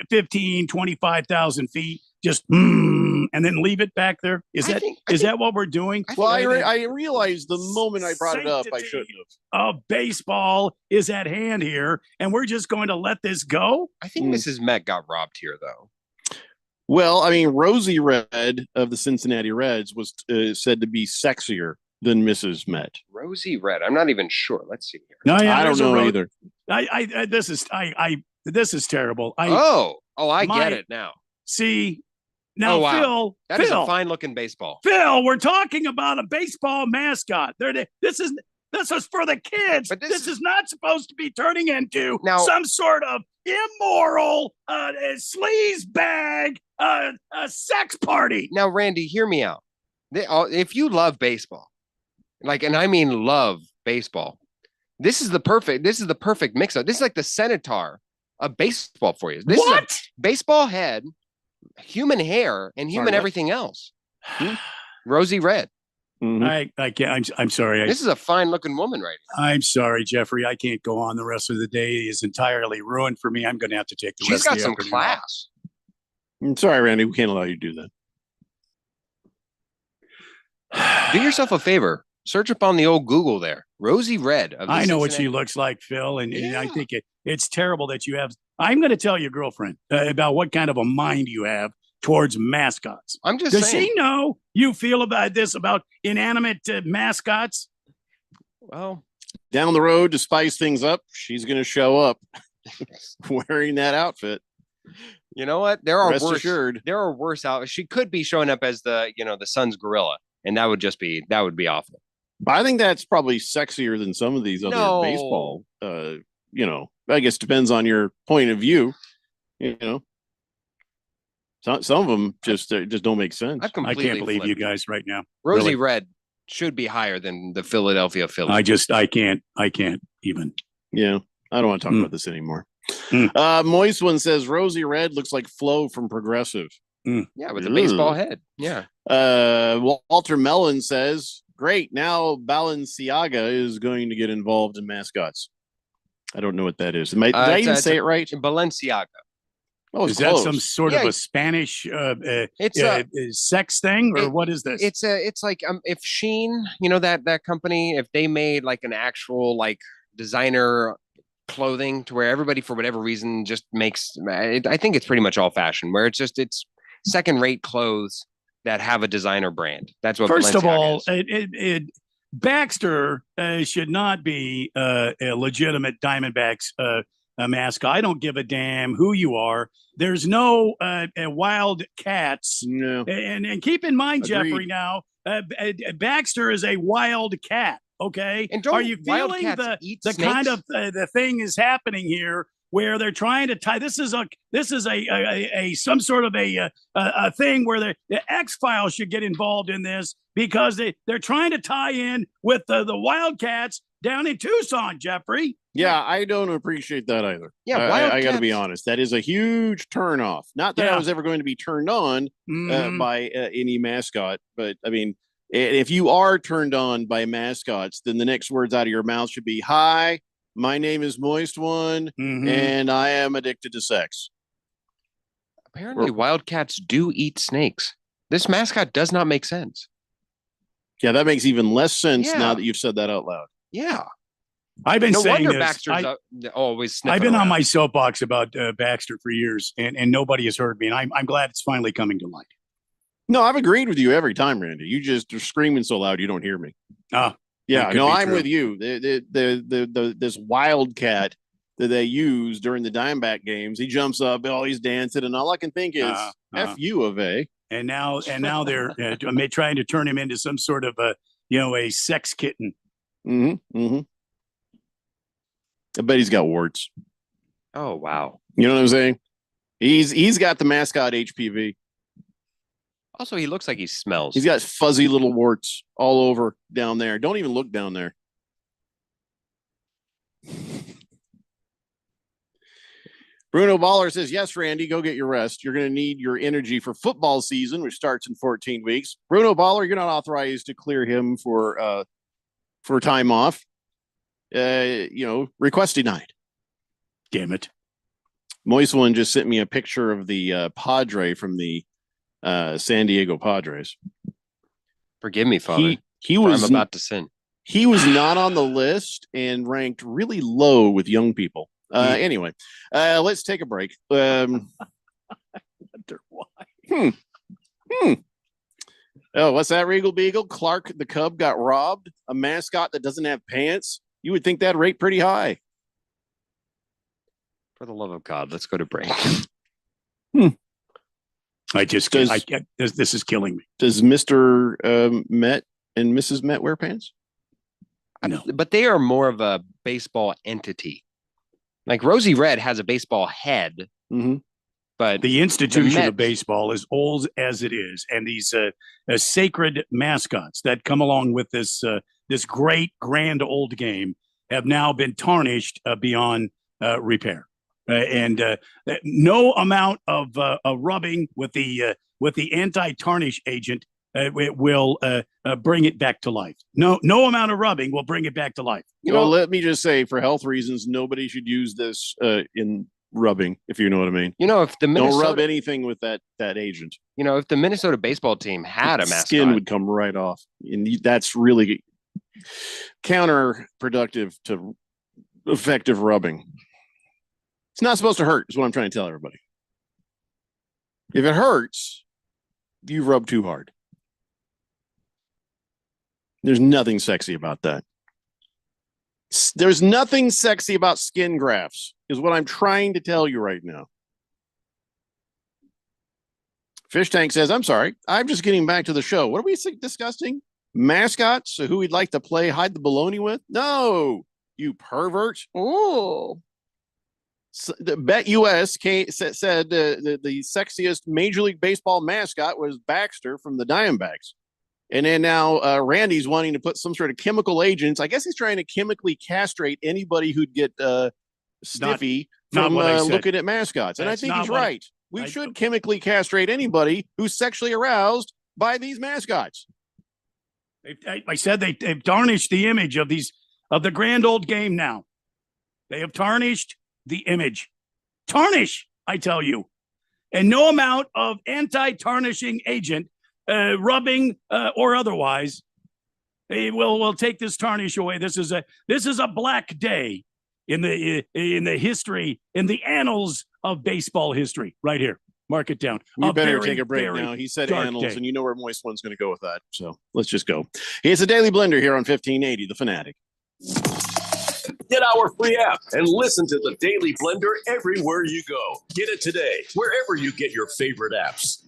15, 25,000 feet, just, and then leave it back there? Is that what we're doing? Well, I realized the moment I brought it up, I shouldn't have. Of baseball is at hand here, and we're just going to let this go? I think Mrs. Met got robbed here, though. Well, I mean, Rosie Red of the Cincinnati Reds was said to be sexier than Mrs. Met. Rosie Red. I'm not even sure. Let's see here. No, yeah, I don't there's a know road- either. This is terrible. I get it now. See, now Oh, wow. Phil, That is Phil, a fine looking baseball. Phil, we're talking about a baseball mascot. This is for the kids. But this is not supposed to be turning into some sort of immoral sleaze bag sex party. Now, Randy, hear me out. If you love baseball, and I mean love baseball, this is the perfect mix up. This is like the Centaur of baseball for you. This is a baseball head, human hair, and human what? everything else. Rosie Red. I can't. I'm sorry. This is a fine looking woman right here. I'm sorry, Jeffrey. I can't go on. The rest of the day is entirely ruined for me. I'm going to have to take the She's rest got of the some afternoon class. I'm sorry, Randy. We can't allow you to do that. Do yourself a favor. Search up on the old Google there. Rosie Red. Of the I know what she Cincinnati- looks like, Phil, and I think it's terrible that you have. I'm going to tell your girlfriend about what kind of a mind you have towards mascots. I'm just Does saying. she know you feel about this about inanimate mascots? Well, Down the road to spice things up, she's going to show up wearing that outfit. You know what? There are Rest worse. assured. There are worse out. She could be showing up as the Sun's gorilla, and that would be awful. I think that's probably sexier than some of these other No. baseball. I guess depends on your point of view. Some of them just don't make sense. I can't believe you guys right now. Rosie Really. Red should be higher than the Philadelphia Phillies. I can't even. Yeah, I don't want to talk about this anymore. Moist one says Rosie Red looks like Flo from Progressive. Yeah, with the baseball head. Yeah. Walter Mellon says, great. Now Balenciaga is going to get involved in mascots. I don't know what that is. Did I even say it right? Balenciaga. Oh, Is that some sort of a Spanish sex thing, or what is this? It's like if Shein, that company, if they made like an actual like designer clothing to where everybody for whatever reason just makes I think it's pretty much all fashion where it's second rate clothes that have a designer brand. That's what First of Balenciaga all, Baxter should not be a legitimate Diamondbacks mascot. I don't give a damn who you are. There's no wild cats. No. And keep in mind, Agreed. Jeffrey, now, Baxter is a wild cat. Okay. And don't are you feeling wildcats eat the snakes? kind of the thing is happening here where they're trying to tie? This is a some sort of a thing where the X-Files should get involved in this because they're trying to tie in with the Wildcats down in Tucson, Jeffrey. Yeah, I don't appreciate that either. Yeah, I got to be Wildcats- honest. That is a huge turnoff. Not that I Yeah. was ever going to be turned on Mhm. by any mascot, but I mean, if you are turned on by mascots, then the next words out of your mouth should be, "Hi, my name is Moist One, Mhm. and I am addicted to sex." Apparently, wildcats do eat snakes. This mascot does not make sense. Yeah, that makes even less sense Yeah. now that you've said that out loud. Yeah. I've been No saying wonder this. Baxter's always sniffing I've been on around. my soapbox about Baxter for years, and nobody has heard me, and I'm glad it's finally coming to light. No, I've agreed with you every time, Randy. You just are screaming so loud you don't hear me. Ah, Yeah, that could no, be I'm true. with you. This wildcat that they use during the Diamondback games, he jumps up, he's dancing, and all I can think is "F you, of a." And now they're trying to turn him into some sort of a sex kitten. Mm-hmm. Mm-hmm. I bet he's got warts. Oh wow. You know what I'm saying? He's got the mascot HPV. Also, he looks like he smells. He's got fuzzy little warts all over down there. Don't even look down there. Bruno Baller says, "Yes, Randy, go get your rest. You're going to need your energy for football season, which starts in 14 weeks. Bruno Baller, you're not authorized to clear him for time off. Request denied." Damn it. Moist One just sent me a picture of the Padre from the San Diego Padres. Forgive me, Father. He for was I'm about to sin. He was not on the list and ranked really low with young people. Anyway, let's take a break. Wonder why. Oh, what's that, Regal Beagle? Clark the Cub got robbed. A mascot that doesn't have pants. You would think that'd rate pretty high. For the love of God, let's go to break. I just this is killing me. Does Mr. Met and Mrs. Met wear pants? No, but they are more of a baseball entity. Like Rosie Red has a baseball head, but the institution Mets- of baseball, as old as it is, and these sacred mascots that come along with this great grand old game have now been tarnished beyond repair. And no amount of rubbing with the anti-tarnish agent it will bring it back to life. No amount of rubbing will bring it back to life. Let me just say, for health reasons, nobody should use this in rubbing, if you know what I mean. If the don't rub Minnesota, anything with that agent. if the Minnesota baseball team had a mascot, Skin would come right off, and that's really counterproductive to effective rubbing. It's not supposed to hurt, is what I'm trying to tell everybody. If it hurts, you rub too hard. There's nothing sexy about that. There's nothing sexy about skin grafts, is what I'm trying to tell you right now. Fish Tank says, "I'm sorry. I'm just getting back to the show. What are we discussing? Mascots? Who we'd like to play hide the baloney with? No, you pervert." Ooh. So, the Bet US said the sexiest Major League Baseball mascot was Baxter from the Diamondbacks. And then now Randy's wanting to put some sort of chemical agents. I guess he's trying to chemically castrate anybody who'd get stiffy not from what I said. looking at mascots. And I That's think not he's what I- right. We should chemically castrate anybody who's sexually aroused by these mascots. I said they've tarnished the image of the grand old game now. They have tarnished the image. Tarnish, I tell you. And no amount of anti-tarnishing agent, rubbing or otherwise, will take this tarnish away. This is a black day in the history, in the annals of baseball history. Right here, mark it down. We better take a break now. He said annals, and you know where Moist One's going to go with that. So let's just go. It's a Daily Blender here on 1580, The Fanatic. Get our free app and listen to the Daily Blender everywhere you go. Get it today, wherever you get your favorite apps.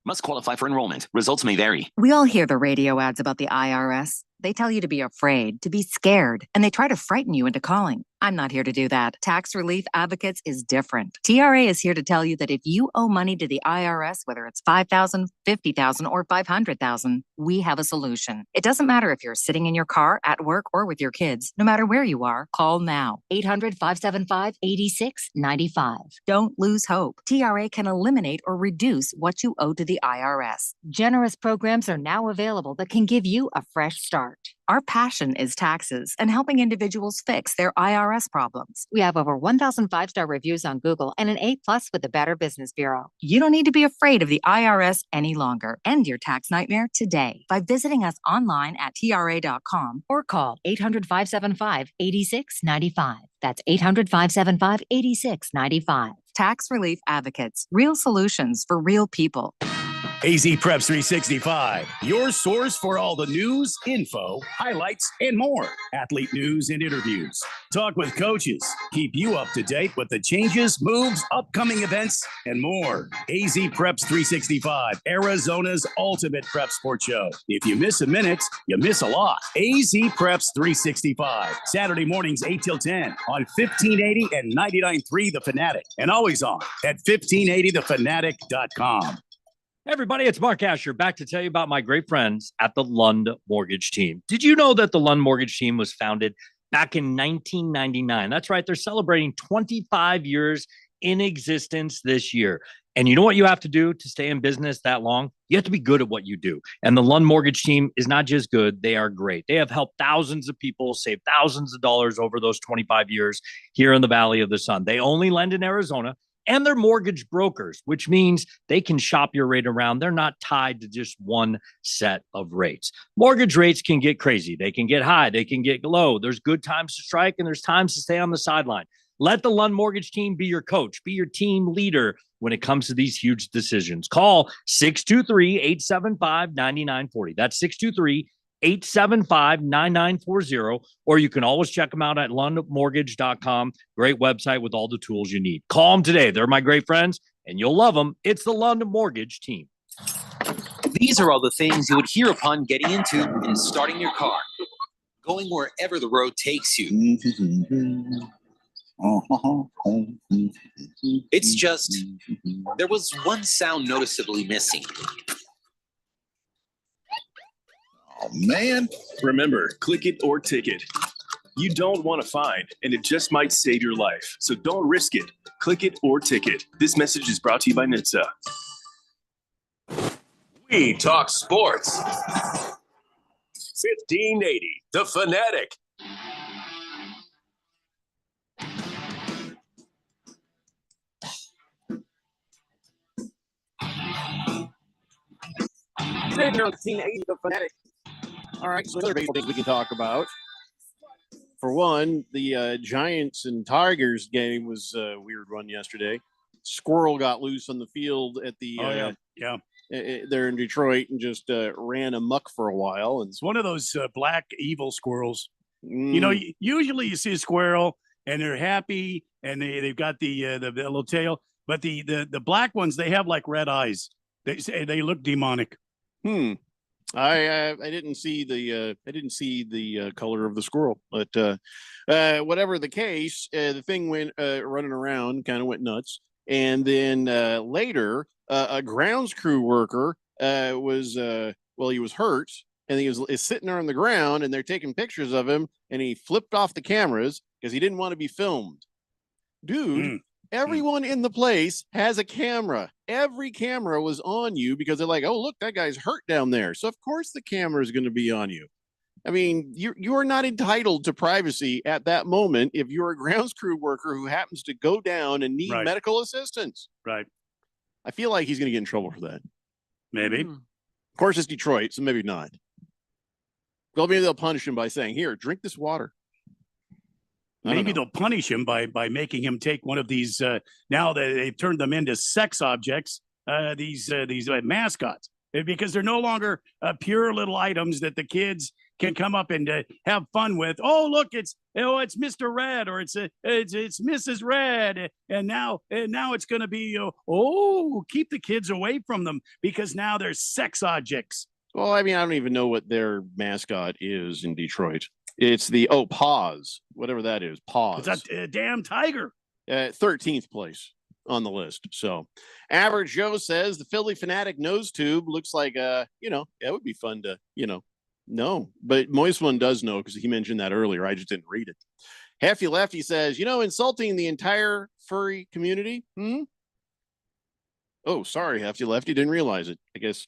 Must qualify for enrollment. Results may vary. We all hear the radio ads about the IRS. They tell you to be afraid, to be scared, and they try to frighten you into calling. I'm not here to do that. Tax Relief Advocates is different. TRA is here to tell you that if you owe money to the IRS, whether it's $5,000, $50,000, or $500,000, we have a solution. It doesn't matter if you're sitting in your car, at work, or with your kids. No matter where you are, call now. 800-575-8695. Don't lose hope. TRA can eliminate or reduce what you owe to the IRS. Generous programs are now available that can give you a fresh start. Our passion is taxes and helping individuals fix their IRS problems. We have over 1,000 five-star reviews on Google and an A+ with the Better Business Bureau. You don't need to be afraid of the IRS any longer. End your tax nightmare today by visiting us online at TRA.com or call 800-575-8695. That's 800-575-8695. Tax Relief Advocates. Real solutions for real people. AZ Preps 365, your source for all the news, info, highlights, and more. Athlete news and interviews. Talk with coaches. Keep you up to date with the changes, moves, upcoming events, and more. AZ Preps 365, Arizona's ultimate prep sports show. If you miss a minute, you miss a lot. AZ Preps 365, Saturday mornings 8 till 10 on 1580 and 99.3 The Fanatic, and always on at 1580thefanatic.com. Everybody, it's Mark Asher back to tell you about my great friends at the Lund Mortgage Team. Did you know that the Lund Mortgage Team was founded back in 1999? That's right. They're celebrating 25 years in existence this year. And you know what you have to do to stay in business that long? You have to be good at what you do. And the Lund Mortgage Team is not just good, they are great. They have helped thousands of people save thousands of dollars over those 25 years here in the Valley of the Sun. They only lend in Arizona. And they're mortgage brokers, which means they can shop your rate around. They're not tied to just one set of rates. Mortgage rates can get crazy. They can get high. They can get low. There's good times to strike and there's times to stay on the sideline. Let the Lund Mortgage Team be your coach, be your team leader when it comes to these huge decisions. Call 623-875-9940. That's 623-875-9940, or you can always check them out at lundmortgage.com. Great website with all the tools you need. Call them today. They're my great friends, and you'll love them. It's the Lund Mortgage Team. These are all the things you would hear upon getting into and starting your car, going wherever the road takes you. It's just, there was one sound noticeably missing. Oh, man. Remember, click it or ticket. You don't want to fine, and it just might save your life. So don't risk it. Click it or ticket. This message is brought to you by NHTSA. We talk sports. 1580, The Fanatic. The Fanatic. All right, so other baseball things we can talk about. For one, the Giants and Tigers game was a weird one yesterday. Squirrel got loose on the field at the there in Detroit and just ran amok for a while. And it's one of those black evil squirrels. You know, usually you see a squirrel and they're happy and they've got the little tail, but the black ones, they have like red eyes. They look demonic. I didn't see the color of the squirrel, but whatever the case, the thing went running around, kind of went nuts, and then later a grounds crew worker he was hurt, and he is sitting there on the ground, and they're taking pictures of him, and he flipped off the cameras because he didn't want to be filmed. Dude, everyone in the place has a camera. Every camera was on you because they're like, oh, look, that guy's hurt down there. So, of course, the camera is going to be on you. I mean, you are not entitled to privacy at that moment if you're a grounds crew worker who happens to go down and need medical assistance. Right. I feel like he's going to get in trouble for that. Maybe. Of course, it's Detroit, so maybe not. Well, maybe they'll punish him by saying, here, drink this water. Maybe they'll punish him by making him take one of these. Now they've turned them into sex objects. These mascots, because they're no longer pure little items that the kids can come up and have fun with. Oh, look, it's Mr. Red, or it's Mrs. Red, and now it's going to be keep the kids away from them because now they're sex objects. Well, I mean, I don't even know what their mascot is in Detroit. It's the Paws, whatever that is. Paws. It's a damn tiger. 13th place on the list. So, Average Joe says the Philly Fanatic nose tube looks like it would be fun to know. But Moist One does know because he mentioned that earlier. I just didn't read it. Hefty Lefty says, insulting the entire furry community. Oh, sorry, Hefty Lefty, didn't realize it. I guess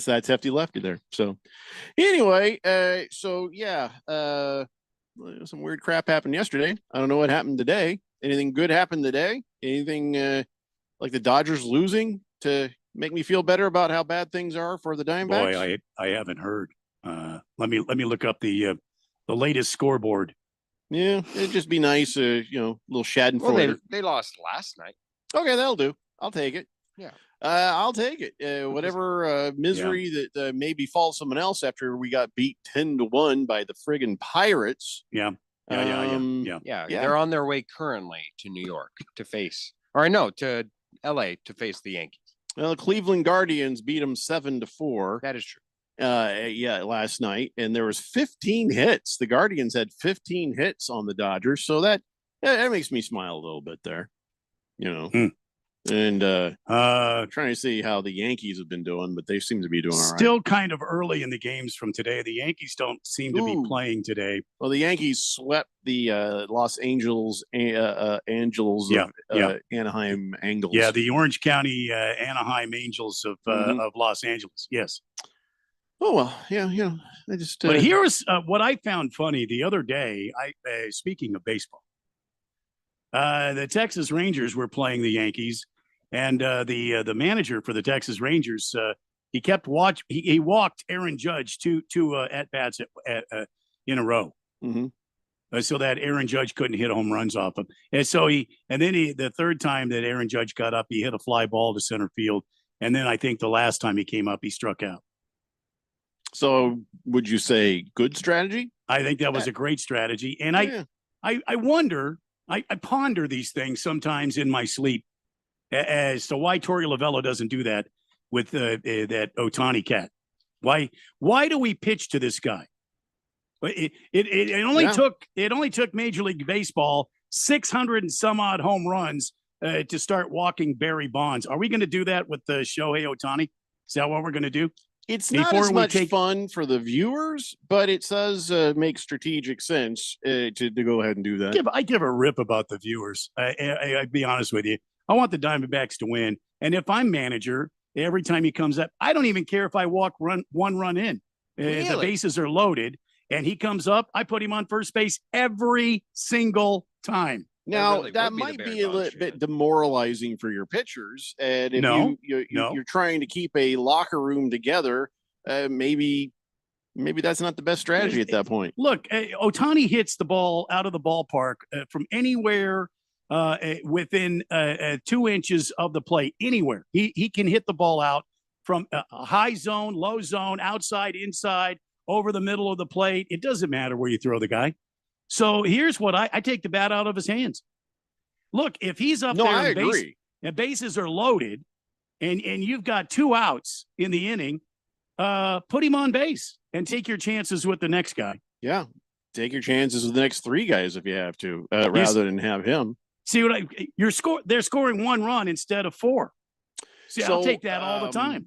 that's Hefty Lefty there. So anyway, some weird crap happened yesterday. I don't know what happened today. Anything good happened today? Anything like the Dodgers losing to make me feel better about how bad things are for the Diamondbacks? Boy, I haven't heard. Let me look up the latest scoreboard. Yeah, it'd just be nice, little Schadenfreude. Well, they lost last night. Okay, that'll do. I'll take it. Yeah. I'll take it. Whatever misery that may befall someone else after we got beat 10-1 by the friggin' Pirates. Yeah. Yeah. They're on their way currently to New York to LA to face the Yankees. Well, the Cleveland Guardians beat them 7-4. That is true. Last night, and there was 15 hits. The Guardians had 15 hits on the Dodgers, so that makes me smile a little bit there. And trying to see how the Yankees have been doing, but they seem to be doing all right. Still kind of early in the games from today. The Yankees don't seem to be playing today. Well, the Yankees swept the Los Angeles Angels of Anaheim Angles. Yeah, the Orange County Anaheim Angels of Los Angeles. Yes. Oh well, yeah. I just. But here's what I found funny the other day. Speaking of baseball, the Texas Rangers were playing the Yankees. And the manager for the Texas Rangers, he kept he walked Aaron Judge two at bats in a row, so that Aaron Judge couldn't hit home runs off him. And so the third time that Aaron Judge got up, he hit a fly ball to center field. And then I think the last time he came up, he struck out. So would you say good strategy? I think that was a great strategy. And I wonder, I ponder these things sometimes in my sleep. As to why Torey Lovello doesn't do that with that Ohtani cat. Why do we pitch to this guy? It only took Major League Baseball 600 and some odd home runs to start walking Barry Bonds. Are we going to do that with Shohei Ohtani? Is that what we're going to do? It's not as much fun for the viewers, but it does make strategic sense to go ahead and do that. I give a rip about the viewers. I'd be honest with you. I want the Diamondbacks to win. And if I'm manager, every time he comes up, I don't even care if I walk one run in. Really? The bases are loaded and he comes up, I put him on first base every single time. Now, that might be a little bit demoralizing for your pitchers. And if you're trying to keep a locker room together, maybe that's not the best strategy at that point. Look, Ohtani hits the ball out of the ballpark from anywhere within 2 inches of the plate, anywhere. He can hit the ball out from a high zone, low zone, outside, inside, over the middle of the plate. It doesn't matter where you throw the guy. So here's what I take the bat out of his hands. Look, if he's up there and bases are loaded and you've got 2 outs in the inning, put him on base and take your chances with the next guy. Yeah. Take your chances with the next 3 guys if you have to, rather than have him. See what they're scoring 1 run instead of 4. See, I'll take that all the time.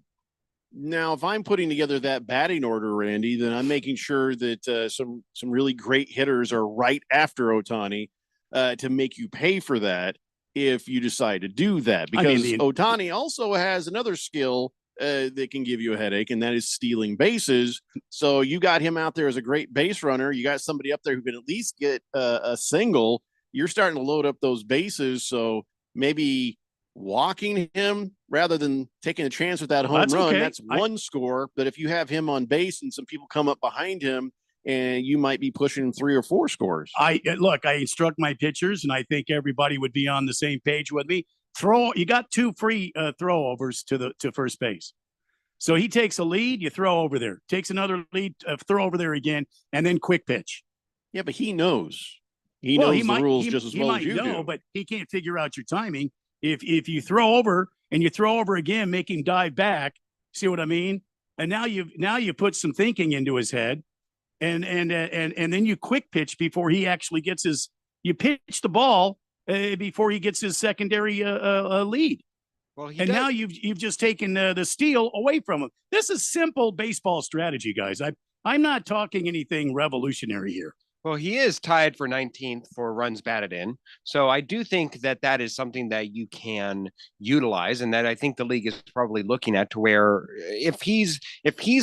Now, if I'm putting together that batting order, Randy, then I'm making sure that some really great hitters are right after Ohtani to make you pay for that if you decide to do that. Because Ohtani also has another skill that can give you a headache, and that is stealing bases. So you got him out there as a great base runner. You got somebody up there who can at least get a single. You're starting to load up those bases. So maybe walking him rather than taking a chance with that home run. Okay. That's one score. But if you have him on base and some people come up behind him, and you might be pushing 3 or 4 scores. I instruct my pitchers, and I think everybody would be on the same page with me. You got 2 free throwovers to first base. So he takes a lead, you throw over there. Takes another lead, throw over there again, and then quick pitch. Yeah, but he knows. He knows the rules just as well as you do. But he can't figure out your timing. If you throw over and you throw over again, make him dive back. See what I mean? And now you put some thinking into his head, and then you quick pitch before he actually gets his. You pitch the ball before he gets his secondary lead. Well, now you've just taken the steal away from him. This is simple baseball strategy, guys. I'm not talking anything revolutionary here. Well, he is tied for 19th for runs batted in. So I do think that is something that you can utilize, and that I think the league is probably looking at, to where if he's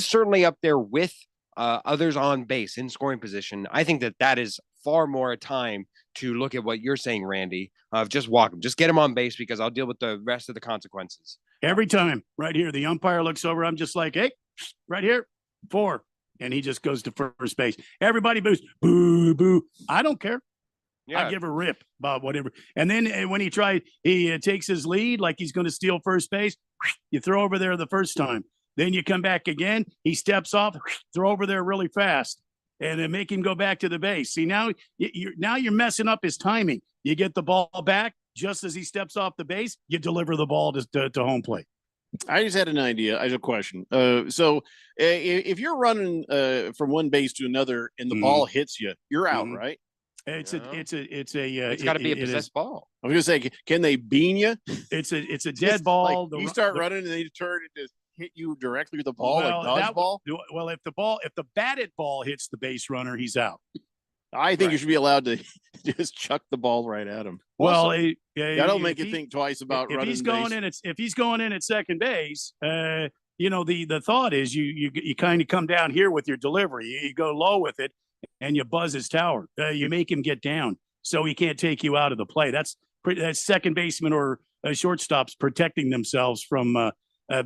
certainly up there with others on base in scoring position, I think that is far more a time to look at what you're saying, Randy, of just walk him, just get him on base, because I'll deal with the rest of the consequences. Every time right here, the umpire looks over. I'm just like, hey, right here, 4. And he just goes to first base. Everybody boos, boo, boo. I don't care. Yeah. I give a rip about whatever. And then when he takes his lead like he's going to steal first base. You throw over there the first time. Then you come back again. He steps off, throw over there really fast, and then make him go back to the base. See, now you're messing up his timing. You get the ball back just as he steps off the base. You deliver the ball to home plate. I just had an idea. I have a question. So if you're running from one base to another and the ball hits you, you're out, right? It's got to be a possessed ball. I was gonna say, can they bean you? It's a dead ball. Like you start running and they turn it to hit you directly with the ball, like dodgeball. Well, if the batted ball hits the base runner, he's out. I think you should be allowed to just chuck the ball right at him. Well, that'll make you think twice about running. If he's going in at second base, the thought is you kind of come down here with your delivery. You go low with it, and you buzz his tower. You make him get down so he can't take you out of the play. That's second baseman or shortstops protecting themselves from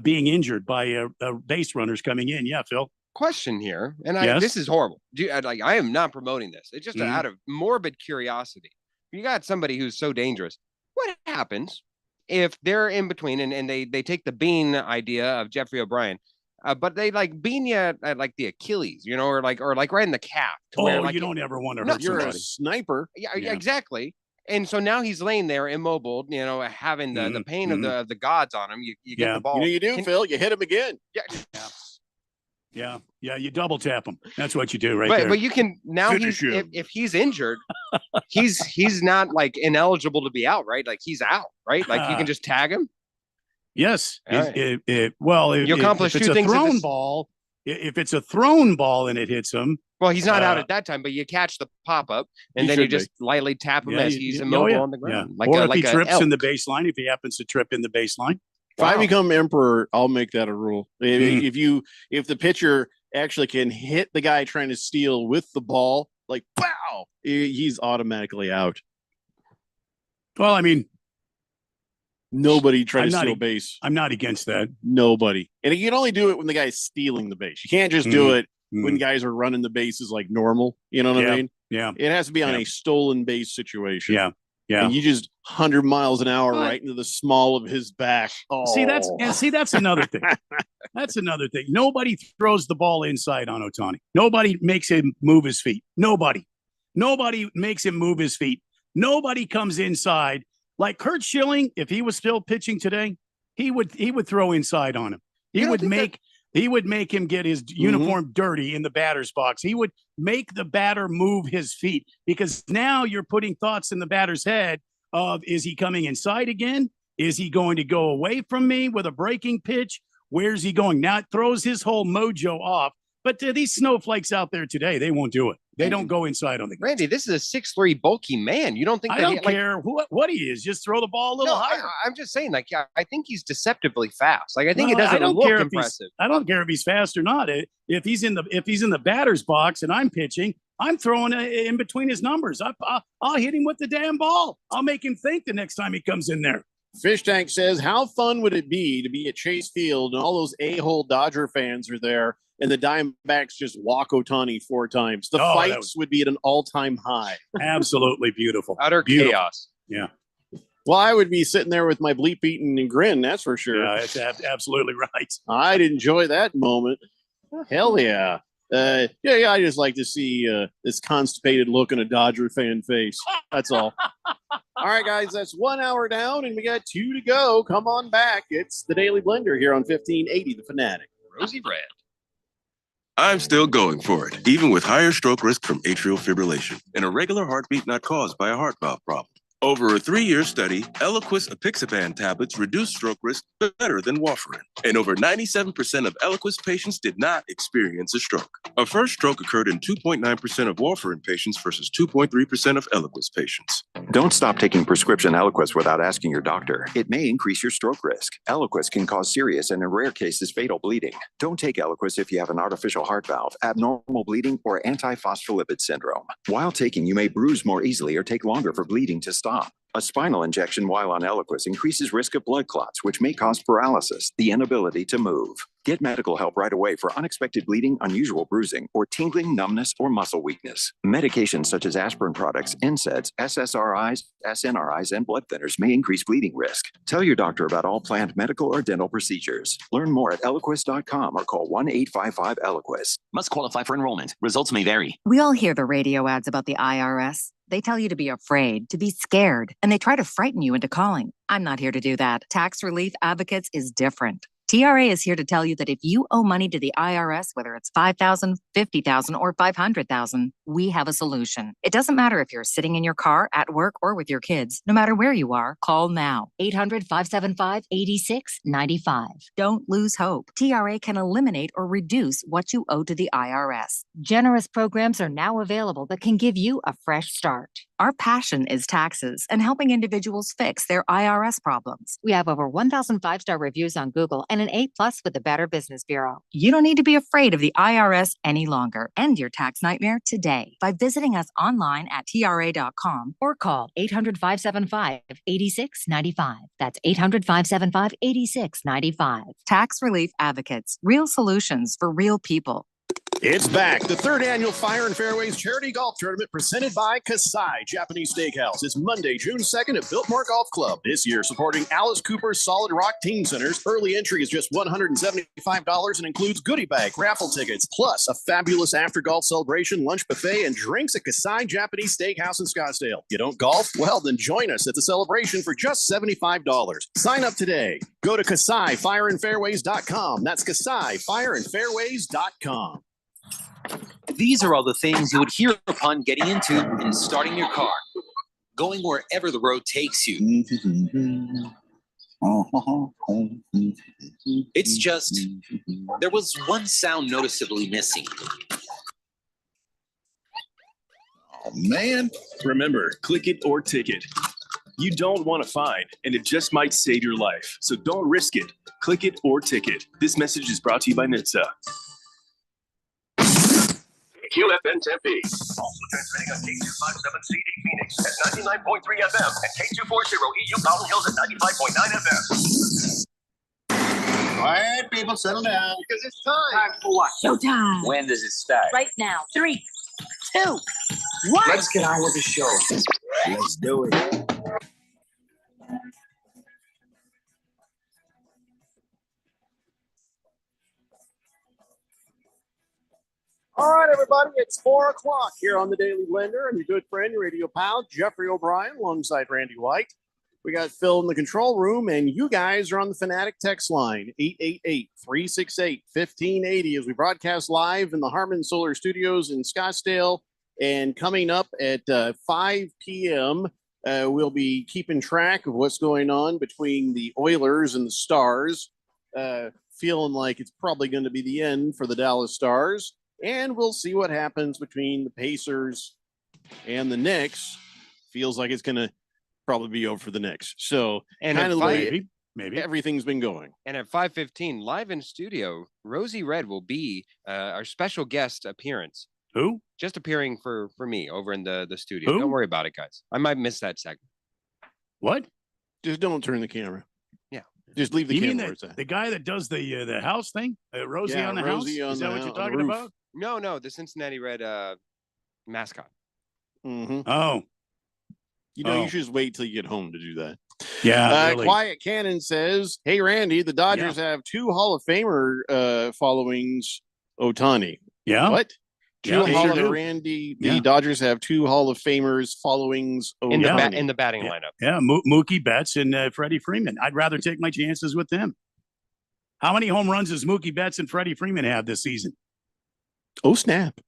being injured by base runners coming in. Yeah, Phil. Question here, and Yes? this is horrible. I am not promoting this. It's just out of morbid curiosity. You got somebody who's so dangerous. What happens if they're in between and they take the bean idea of Jeffrey O'Brien, but they like bean you at like the Achilles, or like right in the calf? You don't ever want to hurt You're somebody. a sniper. Yeah, exactly. And so now he's laying there immobile, having the pain of the gods on him. You get the ball. You do, Phil. You hit him again. Yeah. You double tap him. That's what you do right there. But you can now. If he's injured, he's not like ineligible to be out, right? Like he's out, right? Like you can just tag him. Yes. Right. You accomplish if it's two a things. thrown ball, if it's a thrown ball and it hits him. Well, he's not out at that time, but you catch the pop up and then you just lightly tap him as he's immobile on the ground. Yeah. Or if he trips in the baseline, if he happens to trip in the baseline. If I become emperor, I'll make that a rule. If the pitcher actually can hit the guy trying to steal with the ball, like pow, he's automatically out. Well, I mean, nobody try to steal base. I'm not against that. Nobody, and you can only do it when the guy's stealing the base. You can't just do it when guys are running the bases like normal. You know what I mean? Yeah. It has to be on a stolen base situation. Yeah. Yeah. And you just 100 miles an hour right into the small of his back. Oh. See, that's another thing. That's another thing. Nobody throws the ball inside on Ohtani. Nobody makes him move his feet. Nobody makes him move his feet. Nobody comes inside. Like Curt Schilling, if he was still pitching today, he would throw inside on him. He would make him get his uniform dirty in the batter's box. He would make the batter move his feet, because now you're putting thoughts in the batter's head of, is he coming inside again? Is he going to go away from me with a breaking pitch? Where's he going? Now it throws his whole mojo off. But these snowflakes out there today, they won't do it. They don't go inside on the guys. Randy, this is a 6'3" bulky man. You don't think I don't care what he is. Just throw the ball a little higher. I'm just saying, I think he's deceptively fast. Like I think it doesn't look impressive. I don't care if he's fast or not. If he's in the batter's box and I'm pitching, I'm throwing in between his numbers. I'll hit him with the damn ball. I'll make him think the next time he comes in there. Fish Tank says, how fun would it be to be at Chase Field and all those a-hole Dodger fans are there and the Diamondbacks just walk Ohtani 4 times? The fights would be at an all-time high. Absolutely beautiful. Utter chaos. Yeah. Well, I would be sitting there with my bleep eating and grin, that's for sure. Yeah, it's absolutely right. I'd enjoy that moment. Hell yeah. I just like to see this constipated look in a Dodger fan face. That's all. All right, guys, that's 1 hour down, and we got 2 to go. Come on back. It's the Daily Blender here on 1580 The Fanatic. Rosie Red. I'm still going for it, even with higher stroke risk from atrial fibrillation, an irregular heartbeat not caused by a heart valve problem. Over a 3-year study, Eliquis apixaban tablets reduced stroke risk better than warfarin, and over 97% of Eliquis patients did not experience a stroke. A first stroke occurred in 2.9% of warfarin patients versus 2.3% of Eliquis patients. Don't stop taking prescription Eliquis without asking your doctor. It may increase your stroke risk. Eliquis can cause serious and in rare cases fatal bleeding. Don't take Eliquis if you have an artificial heart valve, abnormal bleeding, or antiphospholipid syndrome. While taking, you may bruise more easily or take longer for bleeding to stop. A spinal injection while on Eliquis increases risk of blood clots, which may cause paralysis, the inability to move. Get medical help right away for unexpected bleeding, unusual bruising, or tingling, numbness, or muscle weakness. Medications such as aspirin products, NSAIDs, SSRIs, SNRIs, and blood thinners may increase bleeding risk. Tell your doctor about all planned medical or dental procedures. Learn more at Eliquis.com or call 1-855-ELIQUIS. Must qualify for enrollment. Results may vary. We all hear the radio ads about the IRS. They tell you to be afraid, to be scared, and they try to frighten you into calling. I'm not here to do that. Tax Relief Advocates is different. TRA is here to tell you that if you owe money to the IRS, whether it's $5,000, $50,000, or $500,000, we have a solution. It doesn't matter if you're sitting in your car, at work, or with your kids. No matter where you are, call now. 800-575-8695. Don't lose hope. TRA can eliminate or reduce what you owe to the IRS. Generous programs are now available that can give you a fresh start. Our passion is taxes and helping individuals fix their IRS problems. We have over 1,000 5-star reviews on Google and an A+ with the Better Business Bureau. You don't need to be afraid of the IRS any longer. End your tax nightmare today by visiting us online at TRA.com or call 800-575-8695. That's 800-575-8695. Tax Relief Advocates. Real solutions for real people. It's back. The 3rd annual Fire and Fairways Charity Golf Tournament presented by Kasai Japanese Steakhouse is Monday, June 2nd at Biltmore Golf Club. This year, supporting Alice Cooper's Solid Rock Teen Centers. Early entry is just $175 and includes goodie bag, raffle tickets, plus a fabulous after-golf celebration, lunch buffet, and drinks at Kasai Japanese Steakhouse in Scottsdale. You don't golf? Well, then join us at the celebration for just $75. Sign up today. Go to KasaiFireandFairways.com. That's KasaiFireandFairways.com. These are all the things you would hear upon getting into and starting your car, going wherever the road takes you. It's just, there was one sound noticeably missing. Oh, man. Remember, click it or ticket. You don't want a fine, and it just might save your life. So don't risk it. Click it or ticket. This message is brought to you by NHTSA. QFN Tempe. Also transmitting on K257CD Phoenix at 99.3 FM and K240 EU Mountain Hills at 95.9 FM. Quiet, people, settle down. Because it's time. Time for what? Showtime. When does it start? Right now. 3, 2, 1. Let's get on with the show. Let's do it. All right, everybody, it's 4 o'clock here on the Daily Blender. I'm your good friend, your radio pal, Jeffrey O'Brien, alongside Randy White. We got Phil in the control room, and you guys are on the Fanatic text line, 888-368-1580, as we broadcast live in the Harman Solar Studios in Scottsdale. And coming up at 5 p.m., we'll be keeping track of what's going on between the Oilers and the Stars, feeling like it's probably going to be the end for the Dallas Stars. And we'll see what happens between the Pacers and the Knicks. Feels like it's going to probably be over for the Knicks. So, and kind of the way maybe everything's been going. And at 5:15, live in studio, Rosie Red will be our special guest appearance. Who? Just appearing for me over in the studio. Who? Don't worry about it, guys. I might miss that segment. What? Just don't turn the camera. Yeah. Just leave the You mean camera where it's at. the guy that does the house thing? Rosie Yeah, on the Rosie house? on Is that the what you're on the talking roof. about? No, the Cincinnati Red mascot. Mm-hmm. Oh. You know, Oh. you should just wait till you get home to do that. Yeah. Really. Quiet Cannon says, "Hey Randy, the Dodgers have 2 Hall of Famer followings Otani." Yeah. What? Yeah, they sure do. Randy, the Dodgers have 2 Hall of Famers followings Otani. in the batting lineup. Yeah, Mookie Betts and Freddie Freeman. I'd rather take my chances with them. How many home runs does Mookie Betts and Freddie Freeman have this season? Oh, snap.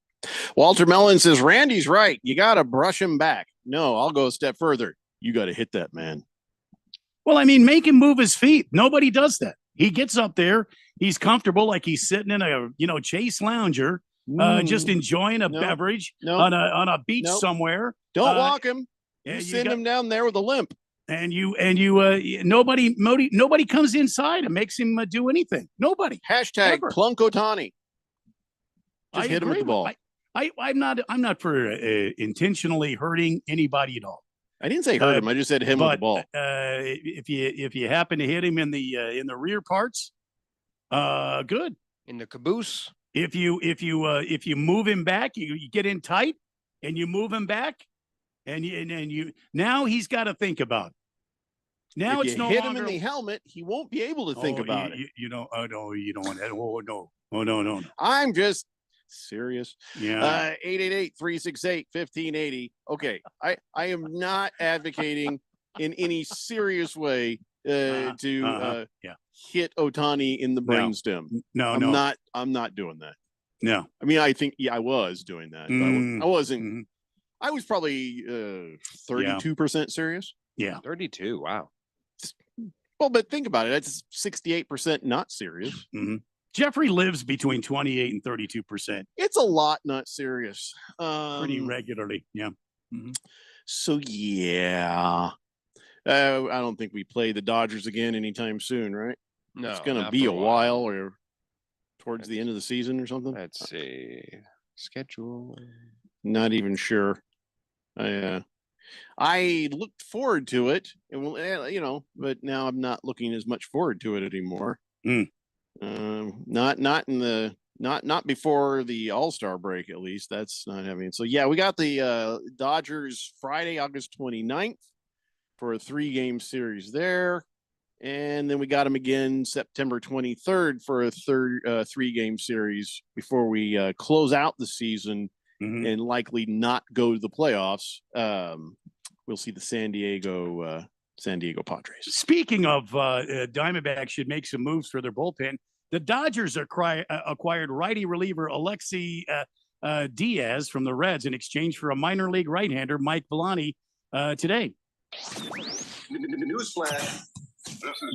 Walter Mellon says, Randy's right. You got to brush him back. No, I'll go a step further. You got to hit that man. Well, I mean, make him move his feet. Nobody does that. He gets up there. He's comfortable like he's sitting in a, Chase Lounger, just enjoying a beverage on a beach somewhere. Don't walk him. You send him down there with a limp. And nobody comes inside and makes him do anything. Nobody. Hashtag Plunk Otani. Just hit him with the ball. I'm not for intentionally hurting anybody at all. I didn't say hurt him. I just said him with the ball. If you happen to hit him in the rear parts, good. In the caboose. If you move him back, you get in tight and you move him back, and you now he's got to think about it. Now if it's you no hit longer him in the helmet, he won't be able to think about it. You don't want that. Oh no. I'm just serious. Yeah. 888-368-1580. Okay. I am not advocating in any serious way to hit Otani in the brainstem. No. I'm not doing that. No. I mean, I think I was doing that. But I wasn't. I was probably 32% serious. Yeah. 32. Wow. Well, but think about it. That's 68% not serious. Mm-hmm. Jeffrey lives between 28 and 32%. It's a lot not serious. Pretty regularly. Yeah. Mm-hmm. So, yeah. I don't think we play the Dodgers again anytime soon, right? No. It's going to be a while or towards the end of the season or something. Let's see. Schedule. Not even sure. I looked forward to it, and but now I'm not looking as much forward to it anymore. Not before the All-Star break, at least. That's not happening. So yeah, we got the Dodgers Friday, August 29th for a 3-game series there, and then we got them again September 23rd for a 3-game series before we close out the season. And likely not go to the playoffs. We'll see the San Diego Padres. Speaking of Diamondbacks should make some moves for their bullpen. The Dodgers acquired righty reliever Alexi Diaz from the Reds in exchange for a minor league right-hander, Mike Villani, today. Newsflash.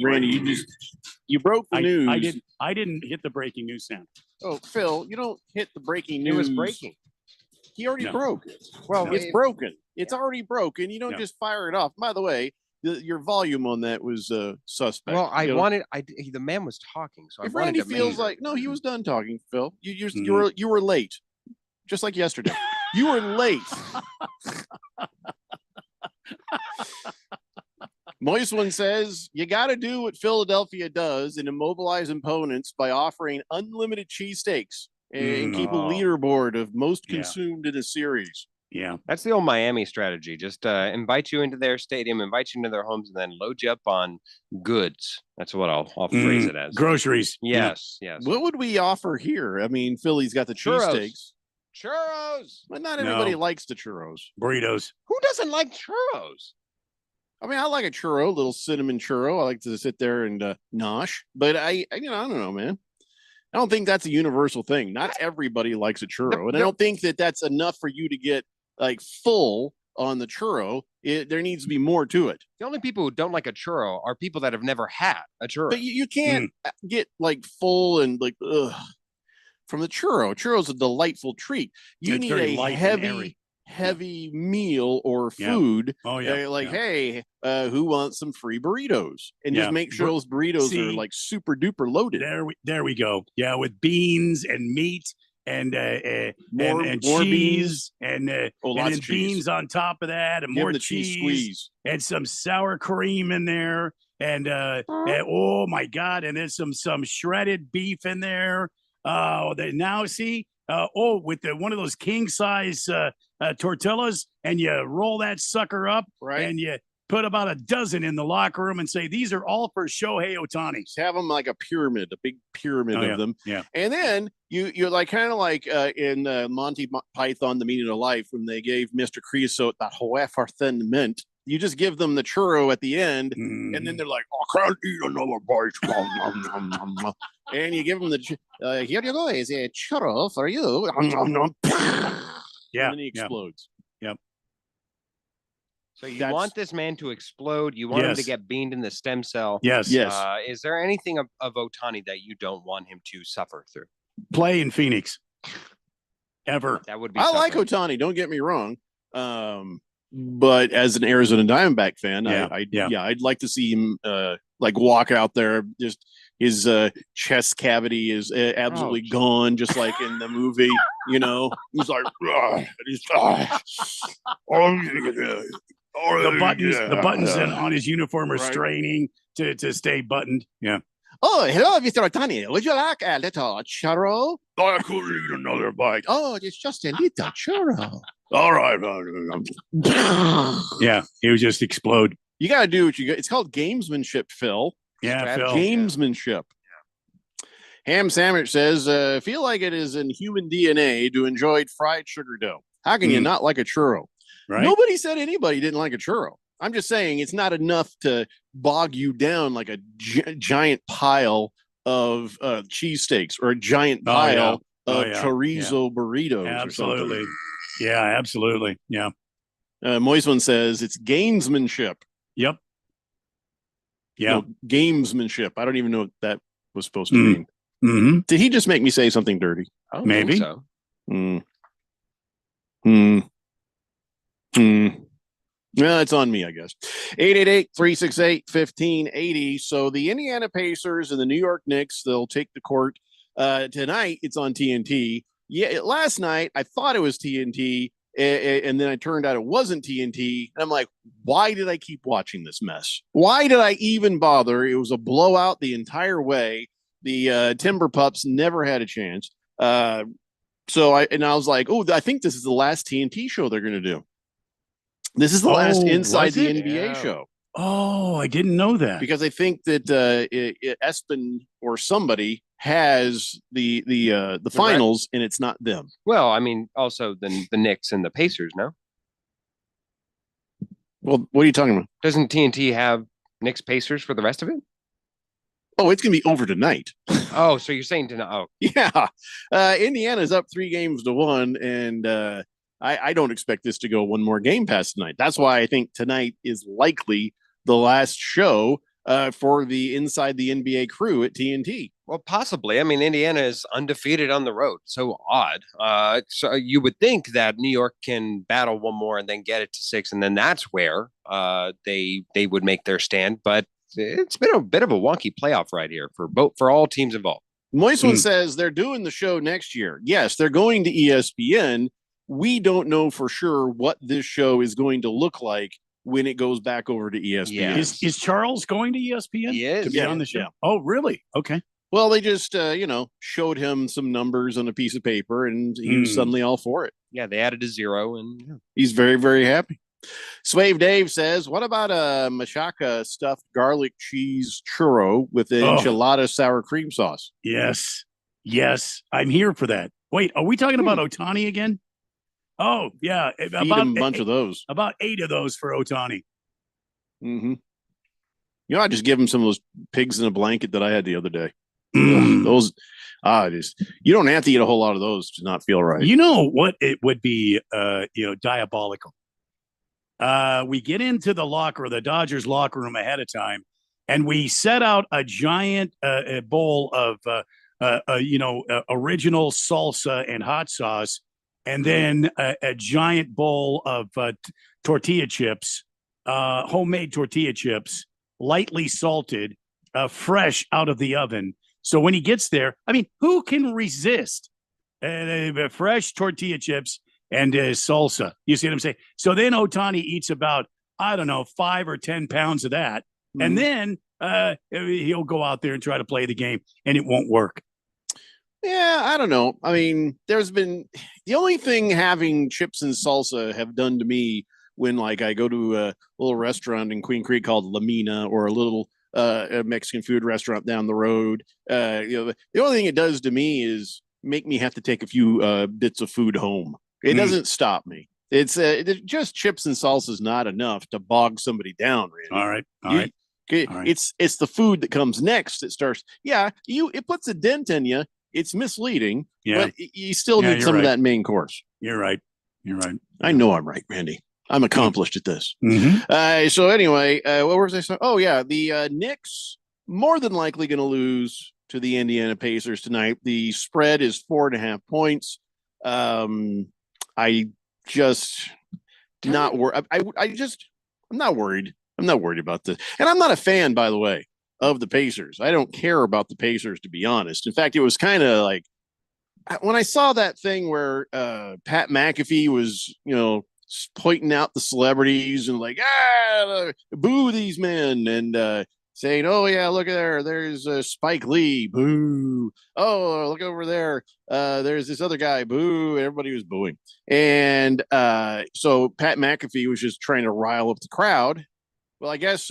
Randy, you broke the news. I didn't hit the breaking news sound. Oh, Phil, you don't hit the breaking news. It was breaking. He already broke it. Well, it's broken. It's already broken. You don't just fire it off. By the way, your volume on that was suspect. Well, the man was talking, so if I wanted Randy to feels like he was done talking, Phil. You were late, just like yesterday. You were late. Moist One says, you got to do what Philadelphia does and immobilize opponents by offering unlimited cheesesteaks and keep a leaderboard of most consumed in a series. Yeah. That's the old Miami strategy. Just invite you into their stadium, invite you into their homes, and then load you up on goods. That's what I'll phrase it as. Groceries. Yes. What would we offer here? I mean, Philly's got the cheesesteaks. Churros. But not everybody likes the churros. Burritos. Who doesn't like churros? I mean, I like a churro, a little cinnamon churro. I like to sit there and nosh. But I don't know, man. I don't think that's a universal thing. Not everybody likes a churro. And I don't think that that's enough for you to get like full on the churro. There needs to be more to it. The only people who don't like a churro are people that have never had a churro. But you can't get like full and like, from the churro. Churro's a delightful treat. You need a heavy meal or food. Hey, who wants some free burritos? And just make sure those burritos are like super duper loaded. There we go. Yeah, with beans and meat and more cheese and lots of beans cheese on top of that and more cheese squeeze and some sour cream in there and oh my God, and there's some shredded beef in there. Now see. With one of those king size tortillas, and you roll that sucker up, and you put about a dozen in the locker room and say, these are all for Shohei Ohtani. Have them like a pyramid, a big pyramid of them. Yeah. And then you're like kind of like in Monty Python, The Meaning of Life, when they gave Mr. Creosote that wafer thin mint. You just give them the churro at the end, and then they're like, I can't eat another bite. And you give them the, here you go, is a churro for you. Yeah. And then he explodes. Yep. So you want this man to explode. You want him to get beamed in the stem cell. Yes. Is there anything of Ohtani that you don't want him to suffer through? Play in Phoenix. Ever. That would be. I like Ohtani. Don't get me wrong. But as an Arizona Diamondback fan, I'd like to see him like walk out there. Just his chest cavity is absolutely gone, just like in the movie. You know, he's like, the buttons on his uniform are straining to stay buttoned. Yeah. Oh, hello, Mr. Ohtani. Would you like a little churro? I could eat another bite. Oh, it's just a little churro. All right. Yeah, he would just explode. You got to do what you got. It's called gamesmanship, Phil. Yeah, Phil. Gamesmanship. Ham Sandwich says, feel like it is in human DNA to enjoy fried sugar dough. How can you not like a churro? Right? Nobody said anybody didn't like a churro. I'm just saying it's not enough to bog you down like a giant pile of cheesesteaks or a giant pile of chorizo burritos. Absolutely. Yeah, absolutely. Yeah. Moisman says it's gamesmanship. Yep. Yeah. No, gamesmanship. I don't even know what that was supposed to mean. Mm-hmm. Did he just make me say something dirty? I don't think so. Well, it's on me, I guess. 888-368-1580. So the Indiana Pacers and the New York Knicks, they'll take the court. Tonight, it's on TNT. Yeah, last night, I thought it was TNT, and then it turned out it wasn't TNT. And I'm like, why did I keep watching this mess? Why did I even bother? It was a blowout the entire way. The Timber Pups never had a chance. So I was like, oh, I think this is the last TNT show they're going to do. This is the last Inside the NBA show. Oh, I didn't know that. Because I think that Espen or somebody has the finals, and it's not them. Well, I mean, also the Knicks and the Pacers, no? Well, what are you talking about? Doesn't TNT have Knicks Pacers for the rest of it? Oh, it's going to be over tonight. Oh, so you're saying tonight? Oh, yeah. Indiana's up 3-1, and I don't expect this to go one more game past tonight. That's why I think tonight is likely the last show for the Inside the NBA crew at TNT. Well, possibly. I mean, Indiana is undefeated on the road. So odd. So you would think that New York can battle one more and then get it to 6, and then that's where they would make their stand. But it's been a bit of a wonky playoff right here for all teams involved. Moisman says they're doing the show next year. Yes, they're going to ESPN. We don't know for sure what this show is going to look like when it goes back over to ESPN. Yeah. Is Charles going to ESPN? He is. To be on the show? Yeah. Oh, really? Okay. Well, they just, showed him some numbers on a piece of paper, and he was suddenly all for it. Yeah, they added a 0, and he's very, very happy. Swave Dave says, what about a machaca stuffed garlic cheese churro with an enchilada sour cream sauce? Yes. I'm here for that. Wait, are we talking about Ohtani again? Oh, yeah. Feed him a bunch of those. About 8 of those for Ohtani. Mm-hmm. I just give him some of those pigs in a blanket that I had the other day. Those, you don't have to eat a whole lot of those to not feel right. You know what? It would be, diabolical. We get into the Dodgers locker room ahead of time, and we set out a giant bowl of, original salsa and hot sauce, and then a giant bowl of tortilla chips, homemade tortilla chips, lightly salted, fresh out of the oven. So when he gets there, I mean, who can resist fresh tortilla chips and salsa? You see what I'm saying? So then Ohtani eats about, 5 or 10 pounds of that. And then he'll go out there and try to play the game, and it won't work. Yeah, I don't know. I mean, there's been the only thing having chips and salsa have done to me when like I go to a little restaurant in Queen Creek called La Mina, or a little a Mexican food restaurant down the road. The only thing it does to me is make me have to take a few bits of food home. It doesn't stop me. It's just chips and salsa is not enough to bog somebody down, Randy. All right. All right. It's the food that comes next that starts. Yeah, it puts a dent in you. It's misleading. Yeah. But you still need some of that main course. You're right. You're right. I know I'm right, Randy. I'm accomplished at this. Mm-hmm. So anyway, what was I saying? Oh yeah, the Knicks more than likely going to lose to the Indiana Pacers tonight. The spread is 4.5 points. I just not worried. I'm not worried. I'm not worried about this. And I'm not a fan, by the way, of the Pacers. I don't care about the Pacers, to be honest. In fact, it was kind of like when I saw that thing where Pat McAfee was, pointing out the celebrities and like, boo these men, and saying, oh yeah, look at there's Spike Lee, boo. Oh, look over there, there's this other guy, boo. Everybody was booing. And so Pat McAfee was just trying to rile up the crowd. Well, I guess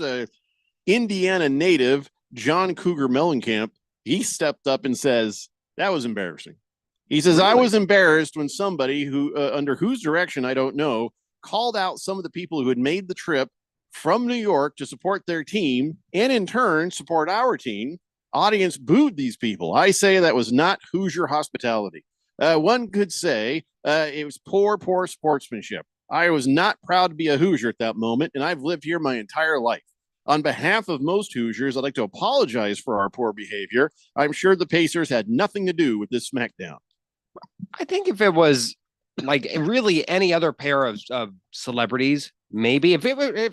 Indiana native John Cougar Mellencamp, he stepped up and says, that was embarrassing. He says, I was embarrassed when somebody who, under whose direction I don't know, called out some of the people who had made the trip from New York to support their team and in turn support our team. Audience booed these people. I say that was not Hoosier hospitality. One could say it was poor sportsmanship. I was not proud to be a Hoosier at that moment, and I've lived here my entire life. On behalf of most Hoosiers, I'd like to apologize for our poor behavior. I'm sure the Pacers had nothing to do with this smackdown. I think if it was like really any other pair of celebrities, maybe if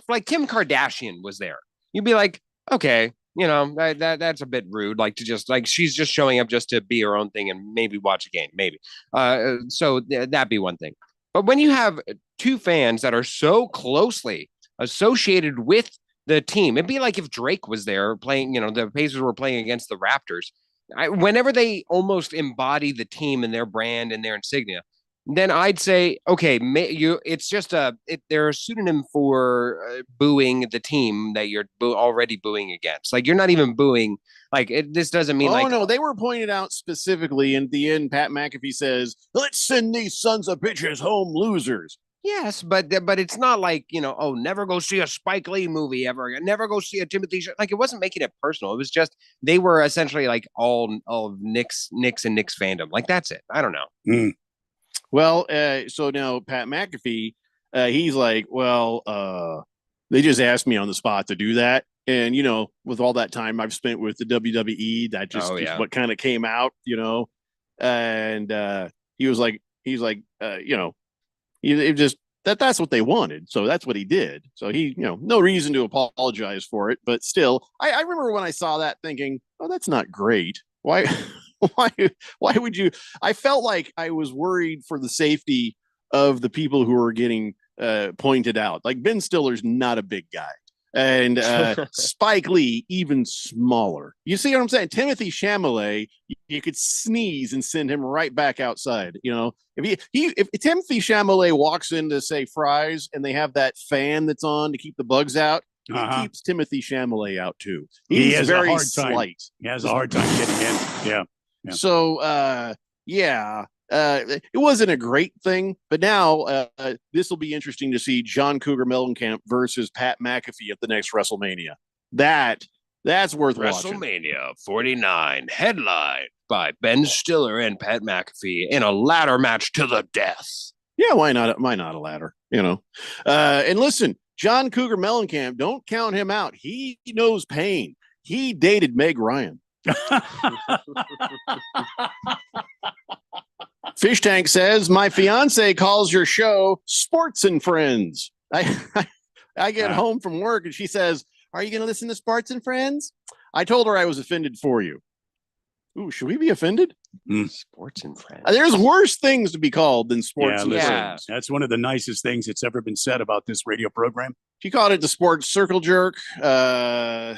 like Kim Kardashian was there, you'd be like, okay, that's a bit rude. Like to just like she's just showing up just to be her own thing and maybe watch a game, maybe. So that'd be one thing. But when you have two fans that are so closely associated with the team, it'd be like if Drake was there playing. The Pacers were playing against the Raptors. Whenever they almost embody the team and their brand and their insignia, then I'd say, okay, it's just they're a pseudonym for booing the team that you're already booing against. Like you're not even booing. Like this doesn't mean no, they were pointed out specifically. And at the end, Pat McAfee says, let's send these sons of bitches home losers. Yes, but it's not like, never go see a Spike Lee movie ever again. Never go see a Timothy. Like it wasn't making it personal. It was just they were essentially like all of Knicks and Knicks fandom. Like that's it. I don't know. Well, so now Pat McAfee, he's like, well, they just asked me on the spot to do that. And, with all that time I've spent with the WWE, that just is what kind of came out, and he was like, it just that's what they wanted. So that's what he did. So he, no reason to apologize for it. But still, I remember when I saw that thinking, oh, that's not great. Why would you? I felt like I was worried for the safety of the people who were getting pointed out. Like Ben Stiller's not a big guy. And Spike Lee, even smaller. You see what I'm saying? Timothy Chalamet, you could sneeze and send him right back outside. If Timothy Chalamet walks into, say, Fry's, and they have that fan that's on to keep the bugs out, it keeps Timothy Chalamet out too. He has very a hard slight. Time. He has a hard time getting in. Yeah. So, it wasn't a great thing, but now this will be interesting to see John Cougar Mellencamp versus Pat McAfee at the next WrestleMania. That's worth watching. WrestleMania 49, headlined by Ben Stiller and Pat McAfee in a ladder match to the death. Yeah, why not? Why not a ladder? And listen, John Cougar Mellencamp, don't count him out. He knows pain. He dated Meg Ryan. Fish Tank says, my fiance calls your show Sports and Friends. I get home from work and she says, are you going to listen to Sports and Friends? I told her I was offended for you. Ooh, should we be offended? Sports and Friends. There's worse things to be called than Sports and Friends. That's one of the nicest things that's ever been said about this radio program. She called it the Sports Circle Jerk. Yeah.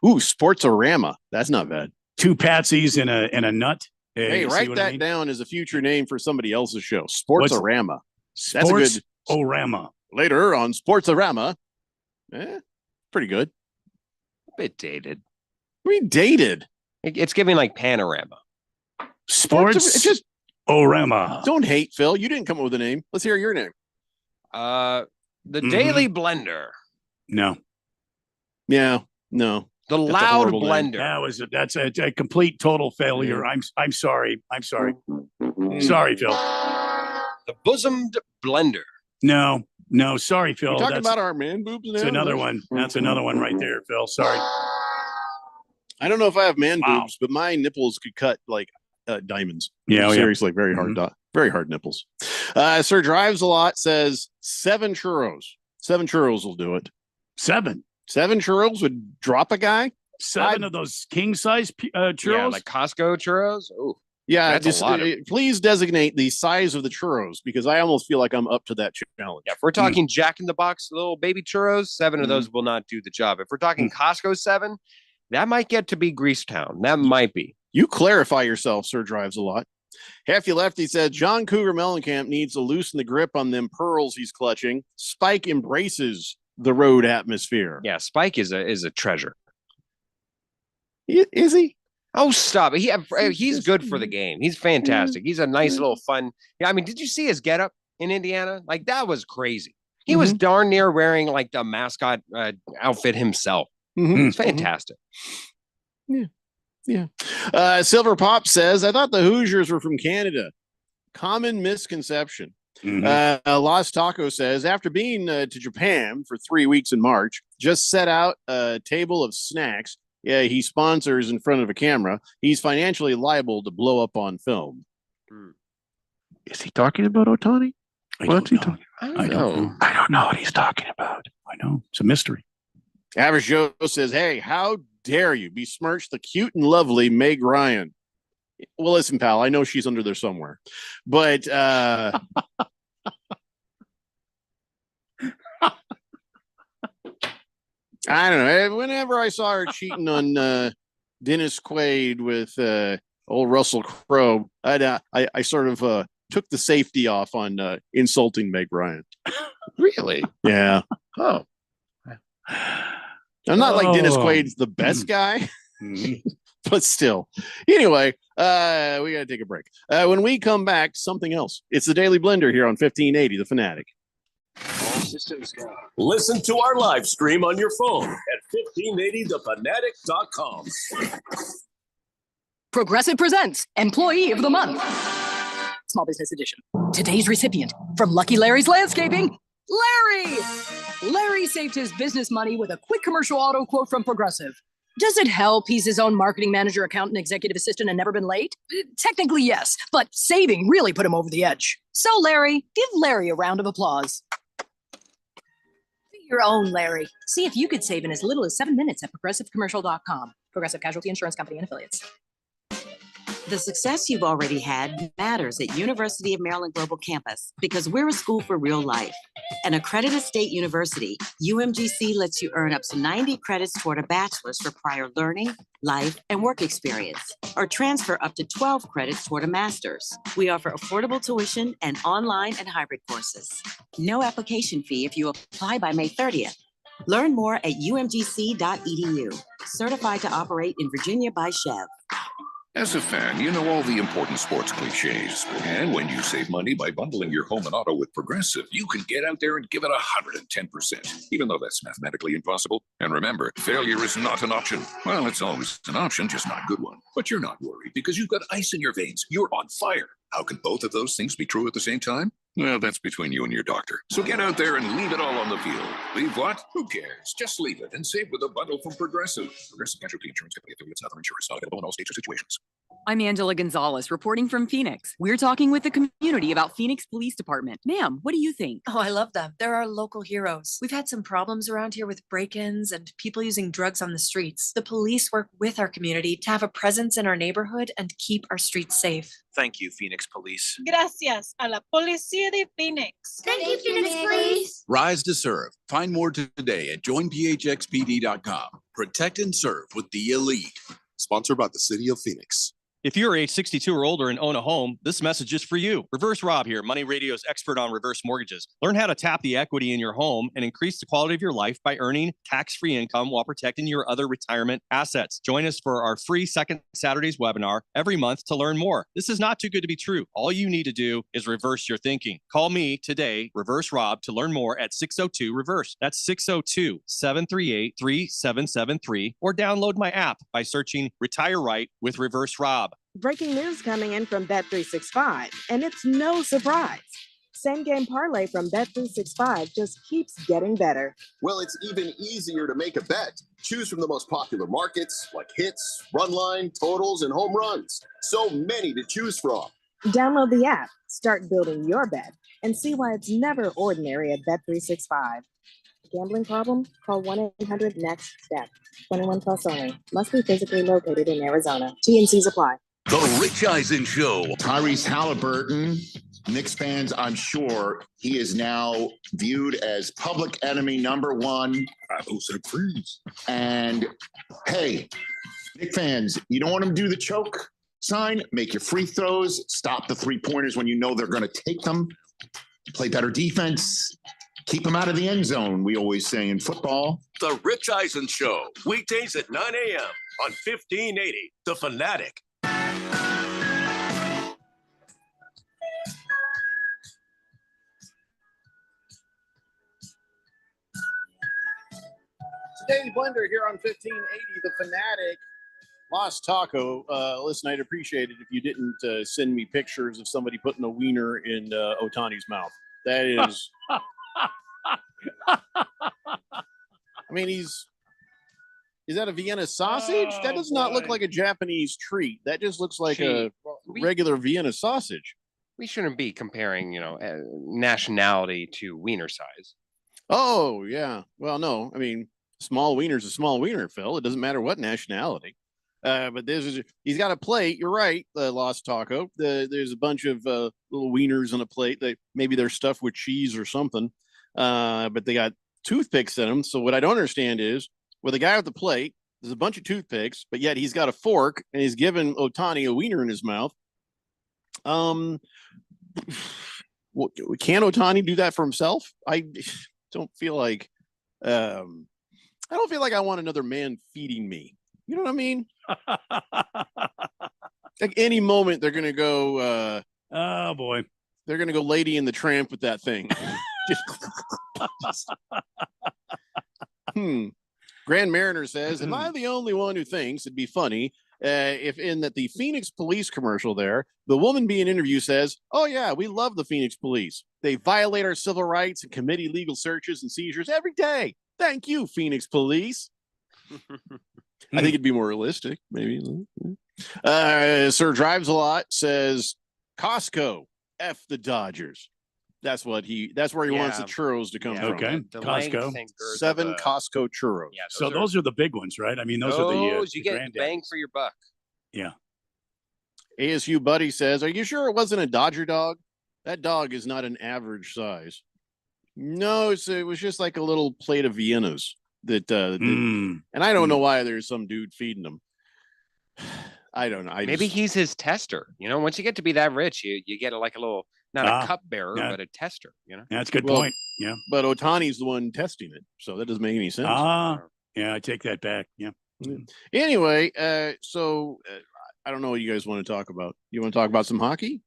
Ooh, Sportsorama. That's not bad. Two Patsies and a nut. Hey, write that down as a future name for somebody else's show. Sportsorama. That's a good Orama. Later on Sportsorama. Pretty good. A bit dated. We dated. It's giving like Panorama. Sports. It's just Orama. Don't hate, Phil. You didn't come up with a name. Let's hear your name. The Daily Blender. No. Yeah. No. The That's a Loud horrible name. Blender. That's a complete total failure. I'm sorry. I'm sorry. Sorry, Phil. The Bosomed Blender. No. Sorry, Phil. You talking about our man boobs now? That's another one. That's another one right there, Phil. Sorry. I don't know if I have man boobs, but my nipples could cut like diamonds. Yeah, seriously, very hard nipples. Sir Drives a Lot says 7 churros. 7 churros will do it. 7 churros would drop a guy. 7 of those king size churros. Yeah, like Costco churros. Oh, yeah. that's Just a lot of- please designate the size of the churros because I almost feel like I'm up to that challenge. Yeah, if we're talking Jack in the Box little baby churros, 7 of those will not do the job. If we're talking Costco 7, that might get to be Greasetown. That might be. You clarify yourself, Sir Drives a Lot. Hefty Lefty said John Cougar Mellencamp needs to loosen the grip on them pearls he's clutching. Spike embraces the road atmosphere. Yeah, Spike is a treasure. Is he? Oh, stop it. He's good for the game. He's fantastic. He's a nice little fun. Yeah, I mean, did you see his getup in Indiana? Like, that was crazy. He was darn near wearing like the mascot outfit himself. It's fantastic. Yeah. Silver Pop says, I thought the Hoosiers were from Canada. Common misconception. Lost Taco says, after being to Japan for 3 weeks in March, just set out a table of snacks. Yeah, he sponsors in front of a camera. He's financially liable to blow up on film. Is he talking about Ohtani? What's he talking about? I don't know what he's talking about. I know. It's a mystery. Average Joe says, hey, how dare you besmirch the cute and lovely Meg Ryan? Well, listen, pal, I know she's under there somewhere. But I don't know. Whenever I saw her cheating on Dennis Quaid with old Russell Crowe, I sort of took the safety off on insulting Meg Ryan. Really? Yeah. Oh. I'm not like Dennis Quaid's the best guy, but still. Anyway, we got to take a break. When we come back, something else. It's the Daily Blender here on 1580, The Fanatic. All systems go. Listen to our live stream on your phone at 1580thefanatic.com. Progressive presents Employee of the Month. Small Business Edition. Today's recipient from Lucky Larry's Landscaping, Larry! Larry saved his business money with a quick commercial auto quote from Progressive. Does it help he's his own marketing manager, accountant, executive assistant, and never been late? Technically, yes, but saving really put him over the edge. So, Larry, give Larry a round of applause. Be your own Larry. See if you could save in as little as 7 minutes at progressivecommercial.com. Progressive Casualty Insurance Company and Affiliates. The success you've already had matters at University of Maryland Global Campus because we're a school for real life. An accredited state university, UMGC lets you earn up to 90 credits toward a bachelor's for prior learning, life, and work experience, or transfer up to 12 credits toward a master's. We offer affordable tuition and online and hybrid courses. No application fee if you apply by May 30th. Learn more at umgc.edu. Certified to operate in Virginia by Chev. As a fan, you know all the important sports cliches. And when you save money by bundling your home and auto with Progressive, you can get out there and give it 110%, even though that's mathematically impossible. And remember, failure is not an option. Well, it's always an option, just not a good one. But you're not worried because you've got ice in your veins. You're on fire. How can both of those things be true at the same time? Well, that's between you and your doctor. So get out there and leave it all on the field. Leave what? Who cares? Just leave it and save with a bundle from Progressive. Progressive Casualty Insurance Company affiliates and other insurers. Not available in all states or situations. I'm Angela Gonzalez, reporting from Phoenix. We're talking with the community about Phoenix Police Department. Ma'am, what do you think? Oh, I love them. They're our local heroes. We've had some problems around here with break-ins and people using drugs on the streets. The police work with our community to have a presence in our neighborhood and keep our streets safe. Thank you, Phoenix Police. Gracias a la Policía de Phoenix. Thank you, Phoenix Police. Rise to serve. Find more today at joinphxpd.com. Protect and serve with the elite. Sponsored by the City of Phoenix. If you're age 62 or older and own a home, this message is for you. Reverse Rob here, Money Radio's expert on reverse mortgages. Learn how to tap the equity in your home and increase the quality of your life by earning tax-free income while protecting your other retirement assets. Join us for our free Second Saturdays webinar every month to learn more. This is not too good to be true. All you need to do is reverse your thinking. Call me today, Reverse Rob, to learn more at 602-REVERSE. That's 602-738-3773, or download my app by searching Retire Right with Reverse Rob. Breaking news coming in from Bet365, and it's no surprise. Same game parlay from Bet365 just keeps getting better. Well, it's even easier to make a bet. Choose from the most popular markets like hits, run line, totals, and home runs. So many to choose from. Download the app, start building your bet, and see why it's never ordinary at Bet365. Gambling problem? Call 1-800-NEXT-STEP. 21 plus only. Must be physically located in Arizona. T&Cs apply. The Rich Eisen Show. Tyrese Halliburton, Knicks fans, I'm sure he is now viewed as public enemy number one. And hey, Knicks fans, you don't want him to do the choke sign. Make your free throws. Stop the three-pointers when you know they're going to take them. Play better defense. Keep them out of the end zone, we always say in football. The Rich Eisen Show, weekdays at 9 a.m. on 1580, The Fanatic. Daily Blender here on 1580, The Fanatic. Lost Taco. Listen, I'd appreciate it if you didn't send me pictures of somebody putting a wiener in Otani's mouth. That is... I mean, is that a Vienna sausage? That does not look like a Japanese treat. That just looks like a regular Vienna sausage. We shouldn't be comparing, nationality to wiener size. Oh, yeah. Well, no. I mean, small wiener's a small wiener, Phil. It doesn't matter what nationality. But he's got a plate. You're right, Lost Taco. There's a bunch of little wieners on a plate. Maybe they're stuffed with cheese or something. But they got toothpicks in them. So what I don't understand is, with the guy with the plate, there's a bunch of toothpicks, but yet he's got a fork and he's giving Otani a wiener in his mouth. Can Otani do that for himself? I don't feel like I want another man feeding me. You know what I mean? Like any moment they're gonna go oh boy. They're gonna go Lady in the Tramp with that thing. Grand Mariner says, am I the only one who thinks it'd be funny if in that the Phoenix Police commercial there, the woman being interviewed says, oh yeah, we love the Phoenix Police. They violate our civil rights and commit illegal searches and seizures every day. Thank you, Phoenix Police. I think it'd be more realistic, maybe. Sir Drives a Lot says, Costco, F the Dodgers. That's where he wants the churros to come from. Okay, Costco. 7 Costco churros. Yeah, So those are the big ones, right? I mean, those are the you get bang for your buck. Yeah. ASU Buddy says, are you sure it wasn't a Dodger dog? That dog is not an average size. No, it was just like a little plate of Viennas and I don't know why there's some dude feeding them. I don't know. Maybe he's his tester. Once you get to be that rich, you get a little, not a cupbearer, but a tester. That's a good point. Yeah. But Otani's the one testing it, so that doesn't make any sense. Yeah, I take that back. Yeah. Anyway, so I don't know what you guys want to talk about. You want to talk about some hockey?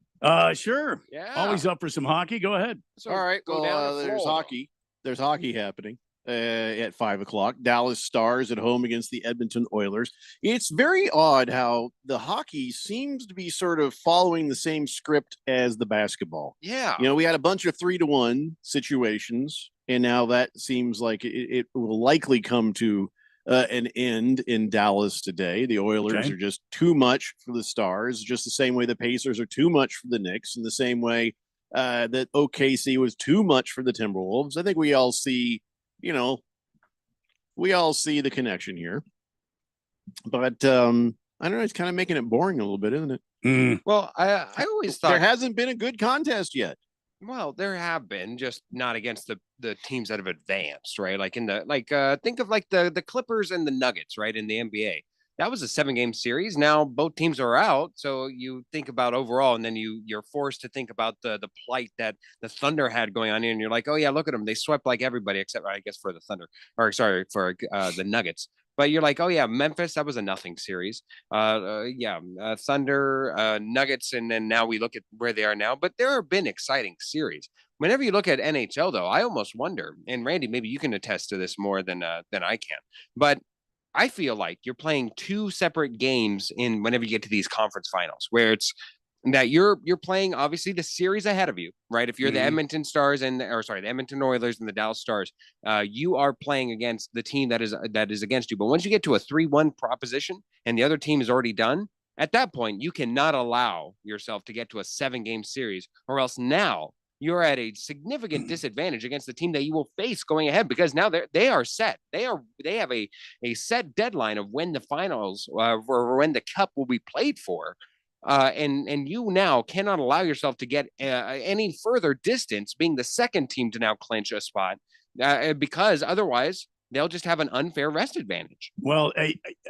Sure. Yeah. Always up for some hockey. Go ahead. All right. Well, there's hockey. There's hockey happening at 5:00. Dallas Stars at home against the Edmonton Oilers. It's very odd how the hockey seems to be sort of following the same script as the basketball. Yeah. We had a bunch of 3-1 situations, and now that seems like it will likely come to an end in Dallas today. The Oilers are just too much for the Stars, just the same way the Pacers are too much for the Knicks, in the same way that OKC was too much for the Timberwolves. I think we all see the connection here. But I don't know, it's kind of making it boring a little bit, isn't it? Well, I always thought there hasn't been a good contest yet. Well, there have been, just not against the teams that have advanced, right? Like think of like the Clippers and the Nuggets, right? In the NBA. that was a 7-game series. Now both teams are out. So you think about overall, and then you're forced to think about the plight that the Thunder had going on. And you're like, oh yeah, look at them. They swept like everybody except, I guess, for the Thunder, or sorry, for the Nuggets. But you're like, oh yeah, Memphis, that was a nothing series. Thunder, Nuggets, and then now we look at where they are now. But there have been exciting series. Whenever you look at NHL, though, I almost wonder, and Randy, maybe you can attest to this more than I can, but I feel like you're playing two separate games in whenever you get to these conference finals, where it's that you're playing obviously the series ahead of you, right? If you're the Edmonton Stars the Edmonton Oilers and the Dallas Stars, you are playing against the team that is against you. But once you get to a 3-1 proposition and the other team is already done, at that point you cannot allow yourself to get to a 7-game series, or else now you're at a significant disadvantage against the team that you will face going ahead, because now they are set. They have a set deadline of when the finals or when the cup will be played for. And you now cannot allow yourself to get any further distance, being the second team to now clinch a spot, because otherwise they'll just have an unfair rest advantage. Well,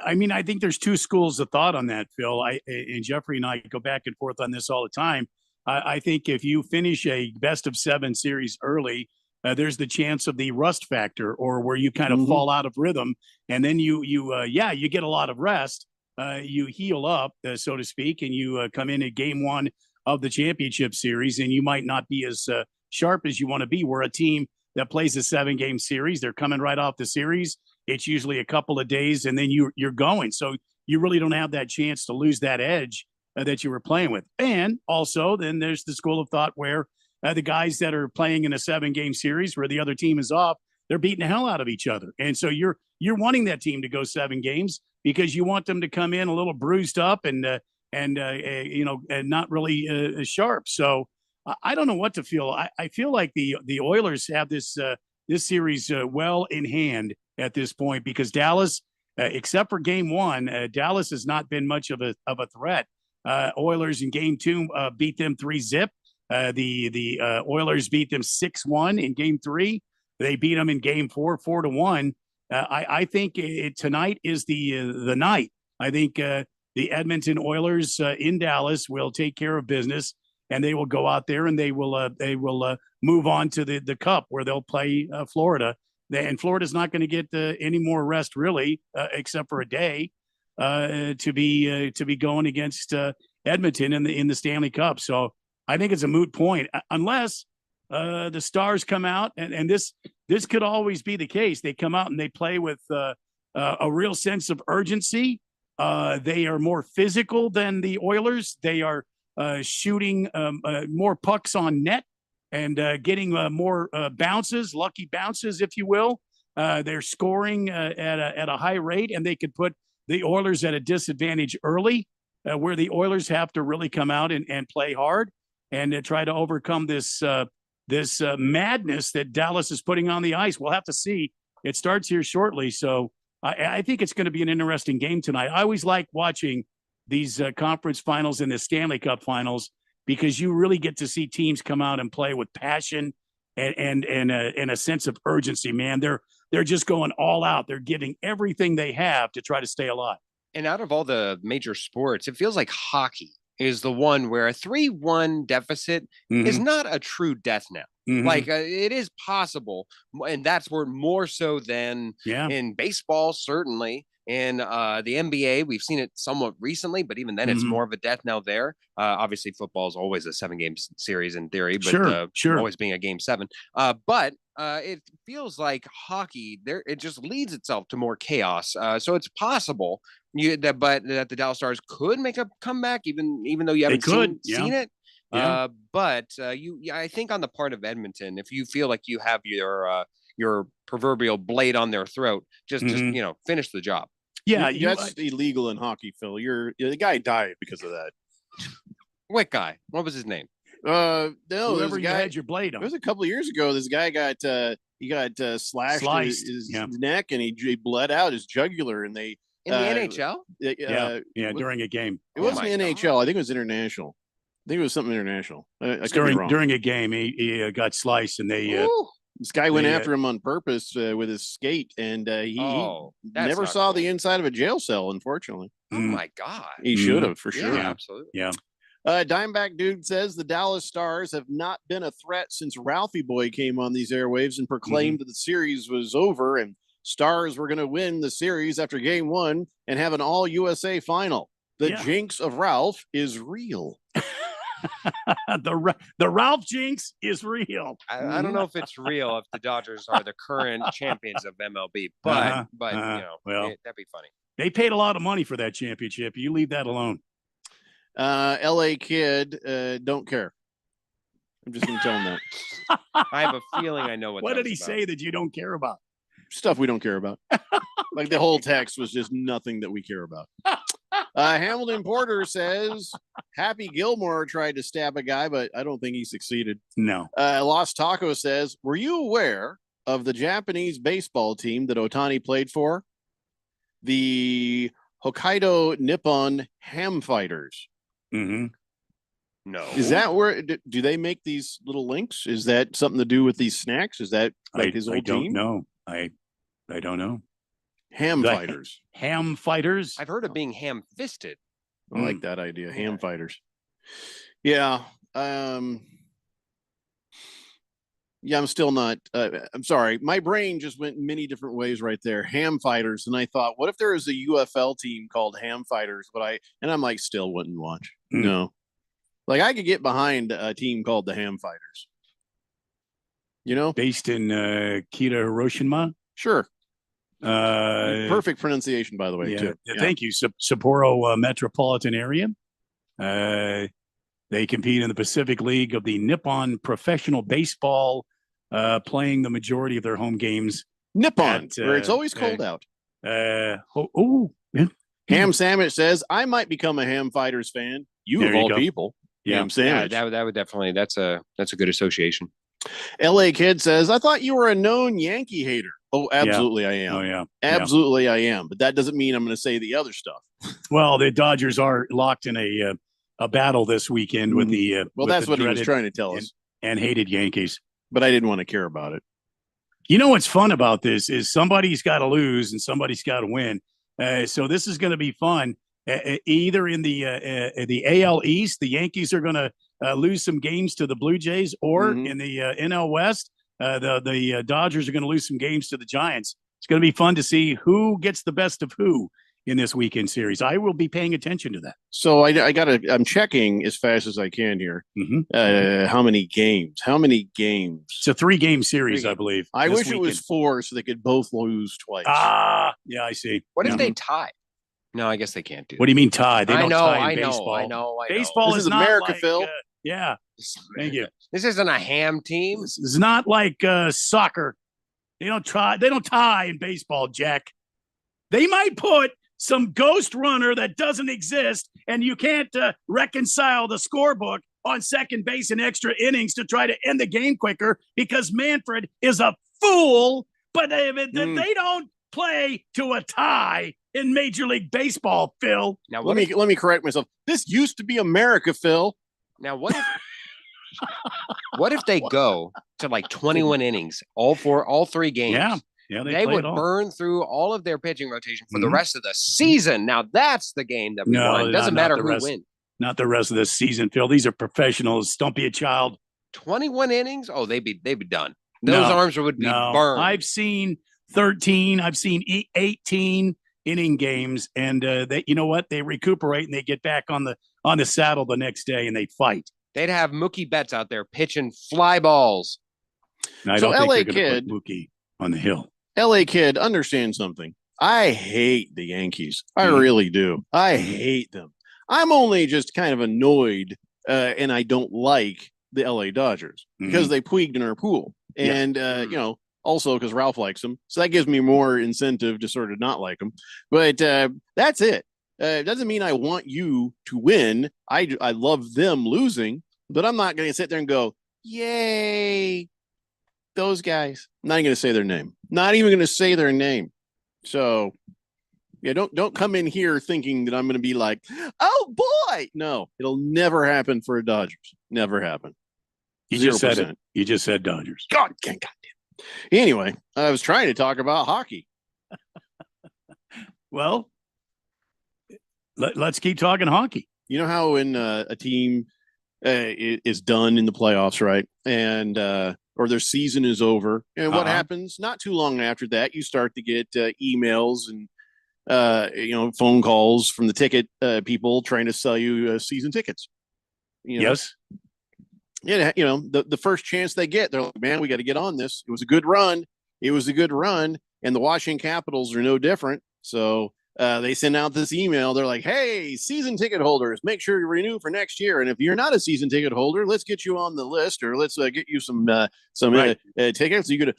I mean, I think there's two schools of thought on that, Phil. And Jeffrey and I go back and forth on this all the time. I think if you finish a best of 7 series early, there's the chance of the rust factor, or where you kind of fall out of rhythm, and then you get a lot of rest. You heal up, so to speak, and you come in at game 1 of the championship series, and you might not be as sharp as you want to be. We're a team that plays a 7-game series. They're coming right off the series. It's usually a couple of days, and then you're going. So you really don't have that chance to lose that edge that you were playing with. And also, then there's the school of thought where the guys that are playing in a 7-game series where the other team is off, they're beating the hell out of each other. And so you're wanting that team to go 7 games because you want them to come in a little bruised up and not really sharp. So I don't know what to feel. I feel like the Oilers have this series well in hand at this point, because Dallas, except for game 1, Dallas has not been much of a threat. Oilers in game 2 beat them 3-0. The Oilers beat them 6-1 in game 3. They beat them in game 4, 4-1. I think tonight is the night. I think the Edmonton Oilers in Dallas will take care of business, and they will go out there and they will move on to the Cup, where they'll play Florida. And Florida's not going to get any more rest, really, except for a day. To be going against Edmonton in the Stanley Cup. So I think it's a moot point, unless the Stars come out, and this could always be the case. They come out and they play with a real sense of urgency. They are more physical than the Oilers. They are shooting more pucks on net and getting more bounces, lucky bounces, if you will. They're scoring at a high rate, and they could put the Oilers at a disadvantage early, where the Oilers have to really come out and play hard and try to overcome this madness that Dallas is putting on the ice. We'll have to see. It starts here shortly. So I think it's going to be an interesting game tonight. I always like watching these conference finals and the Stanley Cup finals, because you really get to see teams come out and play with passion and a sense of urgency, man. They're just going all out. They're giving everything they have to try to stay alive. And out of all the major sports, it feels like hockey is the one where a 3-1 deficit is not a true death knell. Like it is possible. And that's where more so than in baseball, certainly. In the NBA, we've seen it somewhat recently, but even then it's more of a death knell there. Obviously, football is always a 7-game series in theory, but always being a game 7. But it feels like hockey there, it just leads itself to more chaos. So it's possible that the Dallas Stars could make a comeback, even though you haven't seen it. But I think on the part of Edmonton, if you feel like you have your proverbial blade on their throat, just finish the job. Yeah, that's illegal in hockey, Phil. The guy died because of that. What guy? What was his name? No, whoever you had your blade on. It was a couple of years ago. This guy got slashed his neck, and he bled out his jugular, and they in the NHL. During a game. It wasn't the NHL. I think it was international. I think it was something international. I could be wrong. During a game, he got sliced, and they This guy went after him on purpose with his skate, and he never saw the inside of a jail cell, unfortunately. Oh, my God. He should have, for sure. Yeah, absolutely. Yeah. Dimeback Dude says the Dallas Stars have not been a threat since Ralphie Boy came on these airwaves and proclaimed that the series was over and Stars were going to win the series after game 1 and have an all-USA final. The jinx of Ralph is real. The Ralph jinx is real. I don't know if it's real if the Dodgers are the current champions of MLB, but well, that'd be funny. They paid a lot of money for that championship. You leave that alone. LA Kid, don't care. I'm just going to tell him that. I have a feeling I know what did he say that you don't care about? Stuff we don't care about. Like the whole text was just nothing that we care about. Hamilton Porter says Happy Gilmore tried to stab a guy, but I don't think he succeeded. No. Lost Taco says, were you aware of the Japanese baseball team that Otani played for? The Hokkaido Nippon Ham Fighters. Mm-hmm. No. Is that where do they make these little links? Is that something to do with these snacks? Is that like his old team? No, I don't know. Ham Fighters. Ham Fighters. I've heard of being ham-fisted. I like that idea. Ham Fighters. Yeah. Yeah, I'm still not. I'm sorry. My brain just went many different ways right there. Ham Fighters, and I thought, what if there was a UFL team called Ham Fighters? And I'm like, still wouldn't watch. No, like I could get behind a team called the Ham Fighters. You know, based in Kita, Hiroshima. Sure. Perfect pronunciation, by the way. Too. Thank you, Sapporo metropolitan area. They compete in the Pacific League of the Nippon Professional Baseball, playing the majority of their home games. Nippon, where it's always cold out. Ham Sandwich says, I might become a Ham Fighters fan. You of all people. Ham Sandwich. Yeah, that would definitely, that's a good association. LA Kid says, I thought you were a known Yankee hater. Oh, absolutely I am. Oh, yeah. Absolutely I am. But that doesn't mean I'm going to say the other stuff. Well, the Dodgers are locked in a battle this weekend with the that's what he was trying to tell us. And hated Yankees. But I didn't want to care about it. You know what's fun about this is somebody's got to lose and somebody's got to win. So this is going to be fun. Either in the AL East, the Yankees are going to lose some games to the Blue Jays, or in the NL West, the Dodgers are going to lose some games to the Giants. It's going to be fun to see who gets the best of who in this weekend series. I will be paying attention to that. So I'm checking as fast as I can here. How many games? It's a 3-game series, I believe. I wish it was 4 so they could both lose twice. Yeah, I see. What if they tie? No, I guess they can't do that. What do you mean tie? They don't tie in I baseball. know. Baseball this is not America, like, Phil. Yeah. Thank you. This isn't a ham team. This is not like soccer. They don't tie in baseball, Jack. They might put some ghost runner that doesn't exist, and you can't reconcile the scorebook on second base in extra innings to try to end the game quicker because Manfred is a fool. But they don't play to a tie in Major League Baseball, Phil. Now let me correct myself. This used to be America, Phil. Now what if they go to like 21 innings, all 3 games? Yeah, they would burn through all of their pitching rotation for the rest of the season. Now that's the game that we won. It doesn't matter who wins. Not the rest of the season, Phil. These are professionals. Don't be a child. 21 innings? Oh, they'd be done. Those arms would be burned. I've seen 13. I've seen 18 inning games, and you know what? They recuperate and they get back on the saddle the next day and they fight. They'd have Mookie Betts out there pitching fly balls. I don't think they're going to put Mookie on the hill. LA Kid, understand something. I hate the Yankees. I really do. I hate them. I'm only just kind of annoyed, and I don't like the LA Dodgers because they puiged in our pool. And, also because Ralph likes them. So that gives me more incentive to sort of not like them. But that's it. It doesn't mean I want you to win. I love them losing, but I'm not going to sit there and go, yay, those guys. I'm not even going to say their name. Not even going to say their name. So, yeah, don't come in here thinking that I'm going to be like, oh, boy. No, it'll never happen for a Dodgers. Never happen. You just said it. You just said Dodgers. God damn. Anyway, I was trying to talk about hockey. Well, let's keep talking hockey. You know how when a team is done in the playoffs, right? And or their season is over. And what happens? Not too long after that, you start to get emails and phone calls from the ticket people trying to sell you season tickets. Yes. Yeah, the first chance they get, they're like, man, we got to get on this. It was a good run. And the Washington Capitals are no different. So they send out this email. They're like, hey, season ticket holders, make sure you renew for next year. And if you're not a season ticket holder, let's get you on the list, or let's get you some tickets. You could,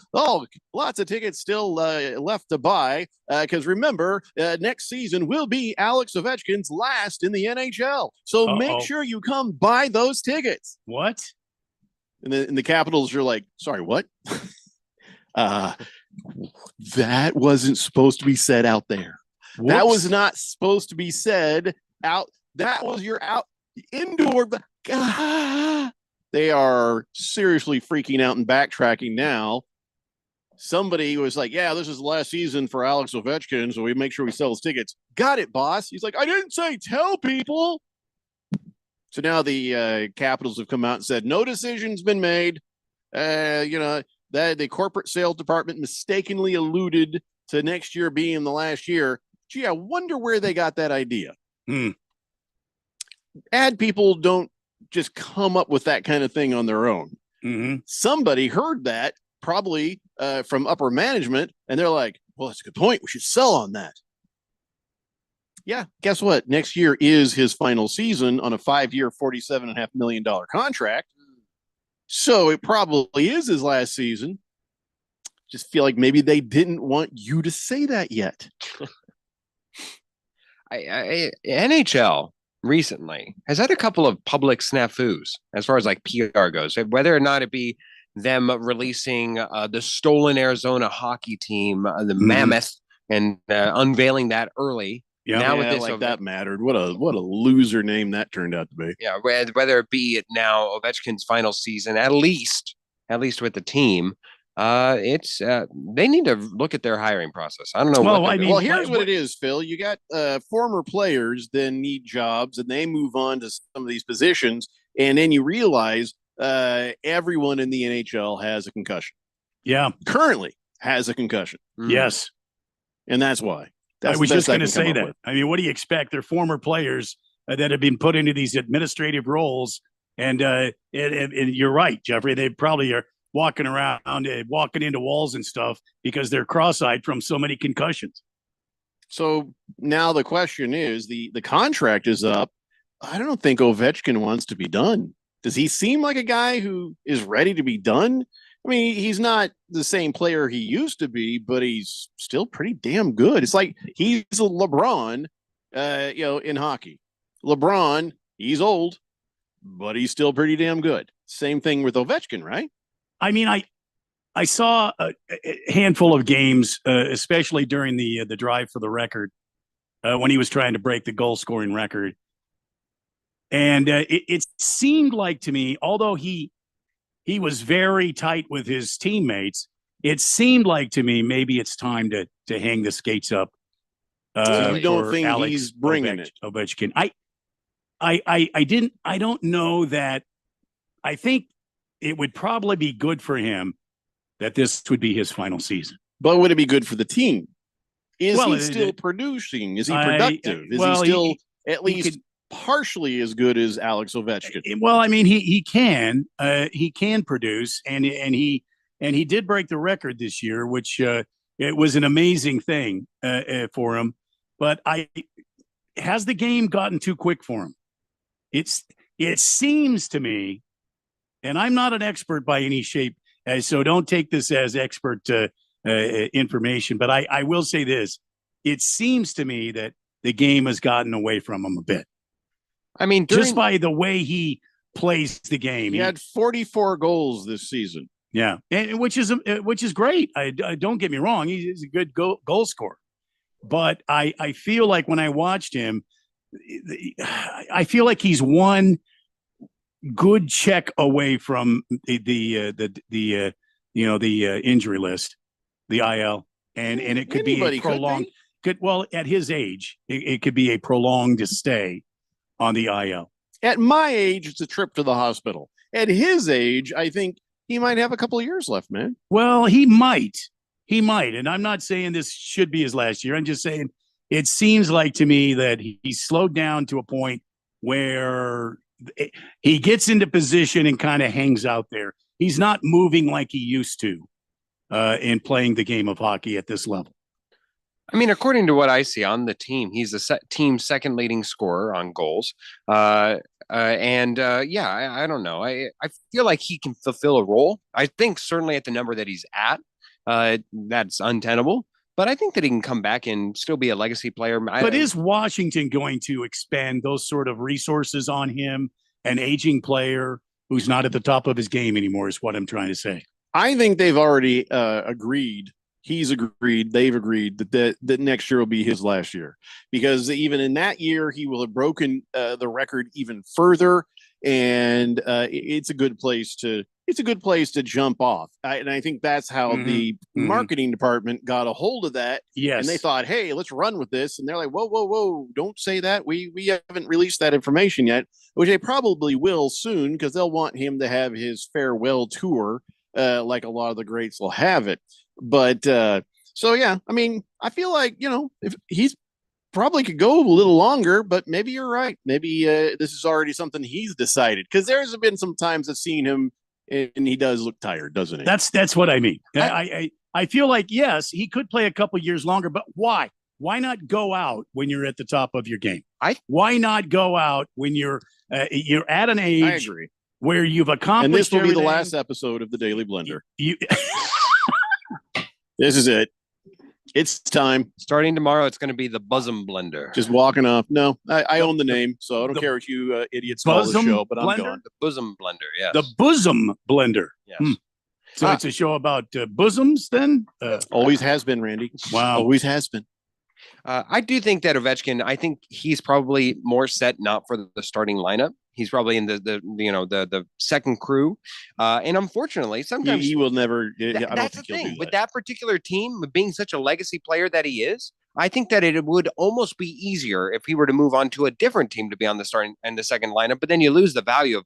lots of tickets still left to buy. Because remember, next season will be Alex Ovechkin's last in the NHL. So make sure you come buy those tickets. What? And the Capitals are like, sorry, what? That wasn't supposed to be said out there. Whoops. That was not supposed to be said out. That was your indoor. They are seriously freaking out and backtracking now. Somebody was like, yeah, this is the last season for Alex Ovechkin, so we make sure we sell his tickets. Got it, boss. He's like, I didn't say tell people. So now the Capitals have come out and said, no decision's been made. That the corporate sales department mistakenly alluded to next year being the last year. Gee, I wonder where they got that idea. Ad people don't just come up with that kind of thing on their own. Mm-hmm. Somebody heard that probably from upper management, and they're like, well, that's a good point. We should sell on that. Yeah, guess what? Next year is his final season on a 5-year, $47.5 million contract. So it probably is his last season. Just feel like maybe they didn't want you to say that yet. NHL recently has had a couple of public snafus as far as like PR goes, whether or not it be them releasing the stolen Arizona hockey team, the Mammoth, and unveiling that early. Yeah, now with this, that mattered. What a loser name that turned out to be. Yeah, whether it be now Ovechkin's final season, at least with the team, it's they need to look at their hiring process. I don't know. Well, here's what it is, Phil. You got former players then need jobs, and they move on to some of these positions, and then you realize everyone in the NHL has a concussion. Yeah, currently has a concussion. Yes, and that's why. I was just going to say that. I mean, what do you expect? They're former players that have been put into these administrative roles, and you're right, Jeffrey. They probably are walking around, walking into walls and stuff because they're cross-eyed from so many concussions. So now the question is, the contract is up. I don't think Ovechkin wants to be done. Does he seem like a guy who is ready to be done? I mean, he's not the same player he used to be, but he's still pretty damn good. It's like he's a LeBron, in hockey. LeBron, he's old, but he's still pretty damn good. Same thing with Ovechkin, right? I mean, I saw a handful of games, especially during the drive for the record, when he was trying to break the goal scoring record. And it seemed like to me, although he was very tight with his teammates, it seemed like to me maybe it's time to hang the skates up. You don't think Alex he's bringing Ovechkin. I don't know that. I think it would probably be good for him that this would be his final season. But would it be good for the team? Is he still producing? Is he productive? Is he still at least partially as good as Alex Ovechkin? Well, I mean, he can produce, and he did break the record this year, which it was an amazing thing for him. But has the game gotten too quick for him? It seems to me, and I'm not an expert by any shape, so don't take this as expert information. But I will say this: it seems to me that the game has gotten away from him a bit. I mean, just by the way he plays the game, he had 44 goals this season. Yeah, and which is great. I don't get me wrong; he's a good goal scorer. But I feel like when I watched him, I feel like he's one good check away from the the injury list, the IL, and it could be a prolonged. At his age, it could be a prolonged stay on the IL. At my age, it's a trip to the hospital. At his age, I think he might have a couple of years left, man. Well, he might, and I'm not saying this should be his last year. I'm just saying it seems like to me that he's slowed down to a point where he gets into position and kind of hangs out there. He's not moving like he used to in playing the game of hockey at this level. I mean, according to what I see on the team, he's the team's second leading scorer on goals. I don't know. I feel like he can fulfill a role. I think certainly at the number that he's at, that's untenable. But I think that he can come back and still be a legacy player. But is Washington going to expend those sort of resources on him, an aging player who's not at the top of his game anymore, is what I'm trying to say. I think they've already agreed. He's agreed. They've agreed that next year will be his last year, because even in that year, he will have broken the record even further. And it's a good place to jump off. And I think that's how the marketing department got a hold of that. Yes. And they thought, hey, let's run with this. And they're like, whoa, don't say that. We haven't released that information yet, which they probably will soon, because they'll want him to have his farewell tour, like a lot of the greats will have it. But so, yeah, I mean, I feel like, if he's probably could go a little longer, but maybe you're right. Maybe this is already something he's decided, because there's been some times I've seen him and he does look tired, doesn't he? That's what I mean. I feel like, yes, he could play a couple years longer, but why? Why not go out when you're at the top of your game? Why not go out when you're at an age where you've accomplished and this will everything? Be the last episode of the Daily Blender. This is it. It's time. Starting tomorrow, it's going to be the Bosom Blender. Just walking off. No, I own the name, so I don't care what you idiots call the show, but I'm gone. The Bosom Blender, yes. The Bosom Blender. Yes. So it's a show about bosoms then? Always has been, Randy. Wow. Always has been. I do think that Ovechkin, I think he's probably more set not for the starting lineup. He's probably in the second crew, and unfortunately, sometimes he will never. That's the thing with that particular team, being such a legacy player that he is. I think that it would almost be easier if he were to move on to a different team to be on the starting and the second lineup. But then you lose the value of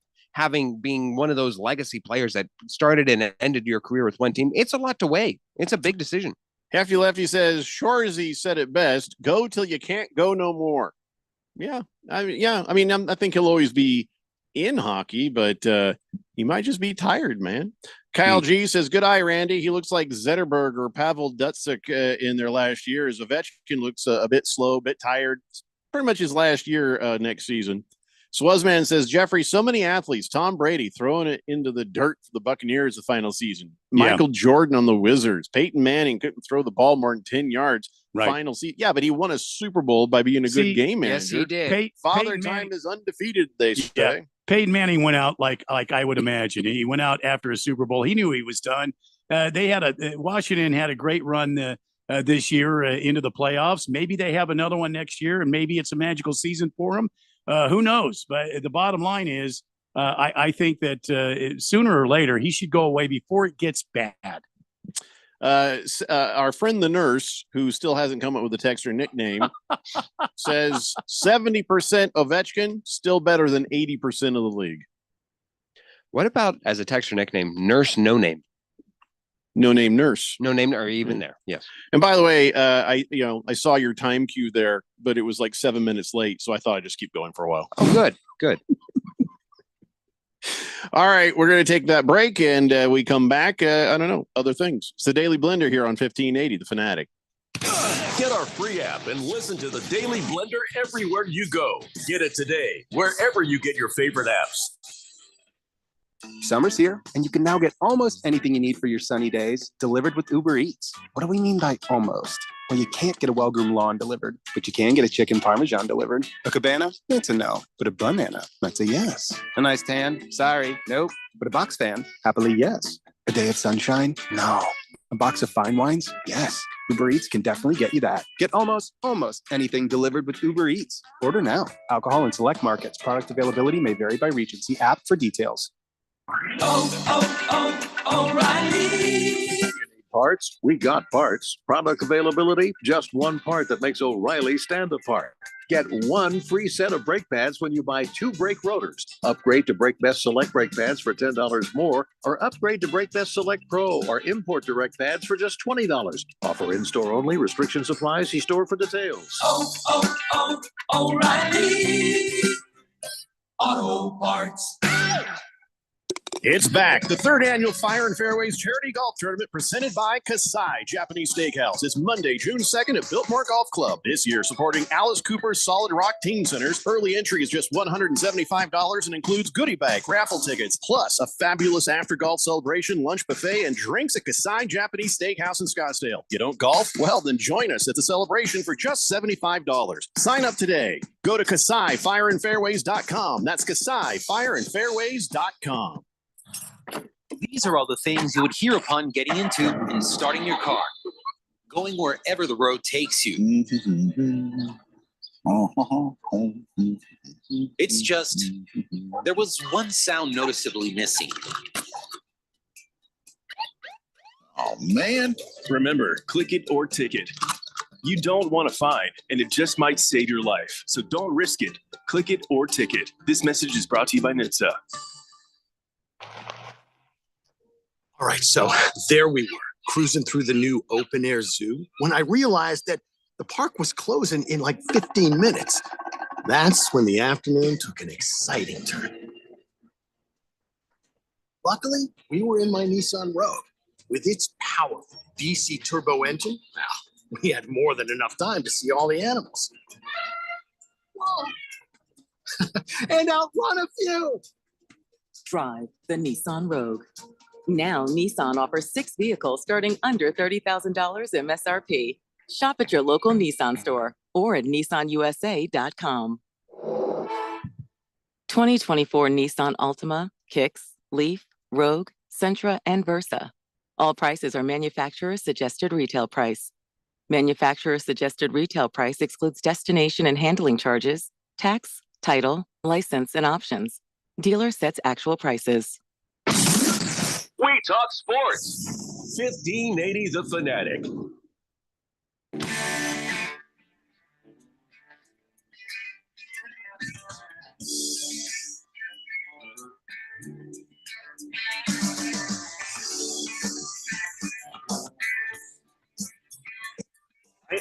being one of those legacy players that started and ended your career with one team. It's a lot to weigh. It's a big decision. Hefty Lefty says, Shorzy said it best, go till you can't go no more. Yeah. I think he'll always be in hockey, but he might just be tired, man. Kyle G says, good eye, Randy. He looks like Zetterberg or Pavel Datsyuk in their last years. Ovechkin looks a bit slow, a bit tired. Pretty much his last year next season. Swazman says, Jeffrey, so many athletes. Tom Brady throwing it into the dirt for the Buccaneers the final season. Michael Jordan on the Wizards. Peyton Manning couldn't throw the ball more than 10 yards. Right. Final season. Yeah, but he won a Super Bowl by being a good game manager. Yes, he did. Father Peyton time Manning is undefeated, they say. Yeah. Peyton Manning went out like I would imagine. He went out after a Super Bowl. He knew he was done. Washington had a great run this year into the playoffs. Maybe they have another one next year, and maybe it's a magical season for them. Who knows? But the bottom line is, I think that sooner or later he should go away before it gets bad. Our friend the nurse, who still hasn't come up with a text or nickname, says 70% Ovechkin, still better than 80% of the league. What about as a text or nickname, Nurse No Name? No Name Nurse. No Name, or even there. Yes. And by the way, I saw your time cue there, but it was like 7 minutes late, so I thought I'd just keep going for a while. Oh, good. All right, we're going to take that break, and we come back. I don't know, other things. It's the Daily Blender here on 1580, The Fanatic. Get our free app and listen to the Daily Blender everywhere you go. Get it today, wherever you get your favorite apps. Summer's here, and you can now get almost anything you need for your sunny days delivered with Uber Eats. What do we mean by almost? Well, you can't get a well-groomed lawn delivered, but you can get a chicken parmesan delivered. A cabana? That's a no. But a banana? That's a yes. A nice tan? Sorry, nope. But a box fan? Happily, yes. A day of sunshine? No. A box of fine wines? Yes. Uber Eats can definitely get you that. Get almost anything delivered with Uber Eats. Order now. Alcohol in select markets. Product availability may vary by region. See app for details. O'Reilly. Parts? We got parts. Product availability? Just one part that makes O'Reilly stand apart. Get one free set of brake pads when you buy 2 brake rotors. Upgrade to Brake Best Select brake pads for $10 more, or upgrade to Brake Best Select Pro or Import Direct pads for just $20. Offer in-store only. Restrictions apply. See store for details. O'Reilly Auto Parts. It's back. The 3rd annual Fire and Fairways Charity Golf Tournament presented by Kasai Japanese Steakhouse is Monday, June 2nd at Biltmore Golf Club. This year, supporting Alice Cooper's Solid Rock Teen Centers. Early entry is just $175 and includes goodie bag, raffle tickets, plus a fabulous after-golf celebration, lunch buffet, and drinks at Kasai Japanese Steakhouse in Scottsdale. You don't golf? Well, then join us at the celebration for just $75. Sign up today. Go to KasaiFireandFairways.com. That's KasaiFireandFairways.com. These are all the things you would hear upon getting into and starting your car, going wherever the road takes you. It's just, there was one sound noticeably missing. Oh, man. Remember, click it or ticket. You don't want a fine, and it just might save your life. So don't risk it. Click it or ticket. This message is brought to you by NHTSA. All right, so there we were, cruising through the new open-air zoo, when I realized that the park was closing in like 15 minutes. That's when the afternoon took an exciting turn. Luckily, we were in my Nissan Rogue. With its powerful DC turbo engine, well, we had more than enough time to see all the animals. Whoa. And outrun a few. Drive the Nissan Rogue. Now, Nissan offers 6 vehicles starting under $30,000 MSRP. Shop at your local Nissan store or at nissanusa.com. 2024 Nissan Altima, Kicks, Leaf, Rogue, Sentra, and Versa. All prices are manufacturer suggested retail price. Manufacturer suggested retail price excludes destination and handling charges, tax, title, license, and options. Dealer sets actual prices. We talk sports. 1580 The Fanatic.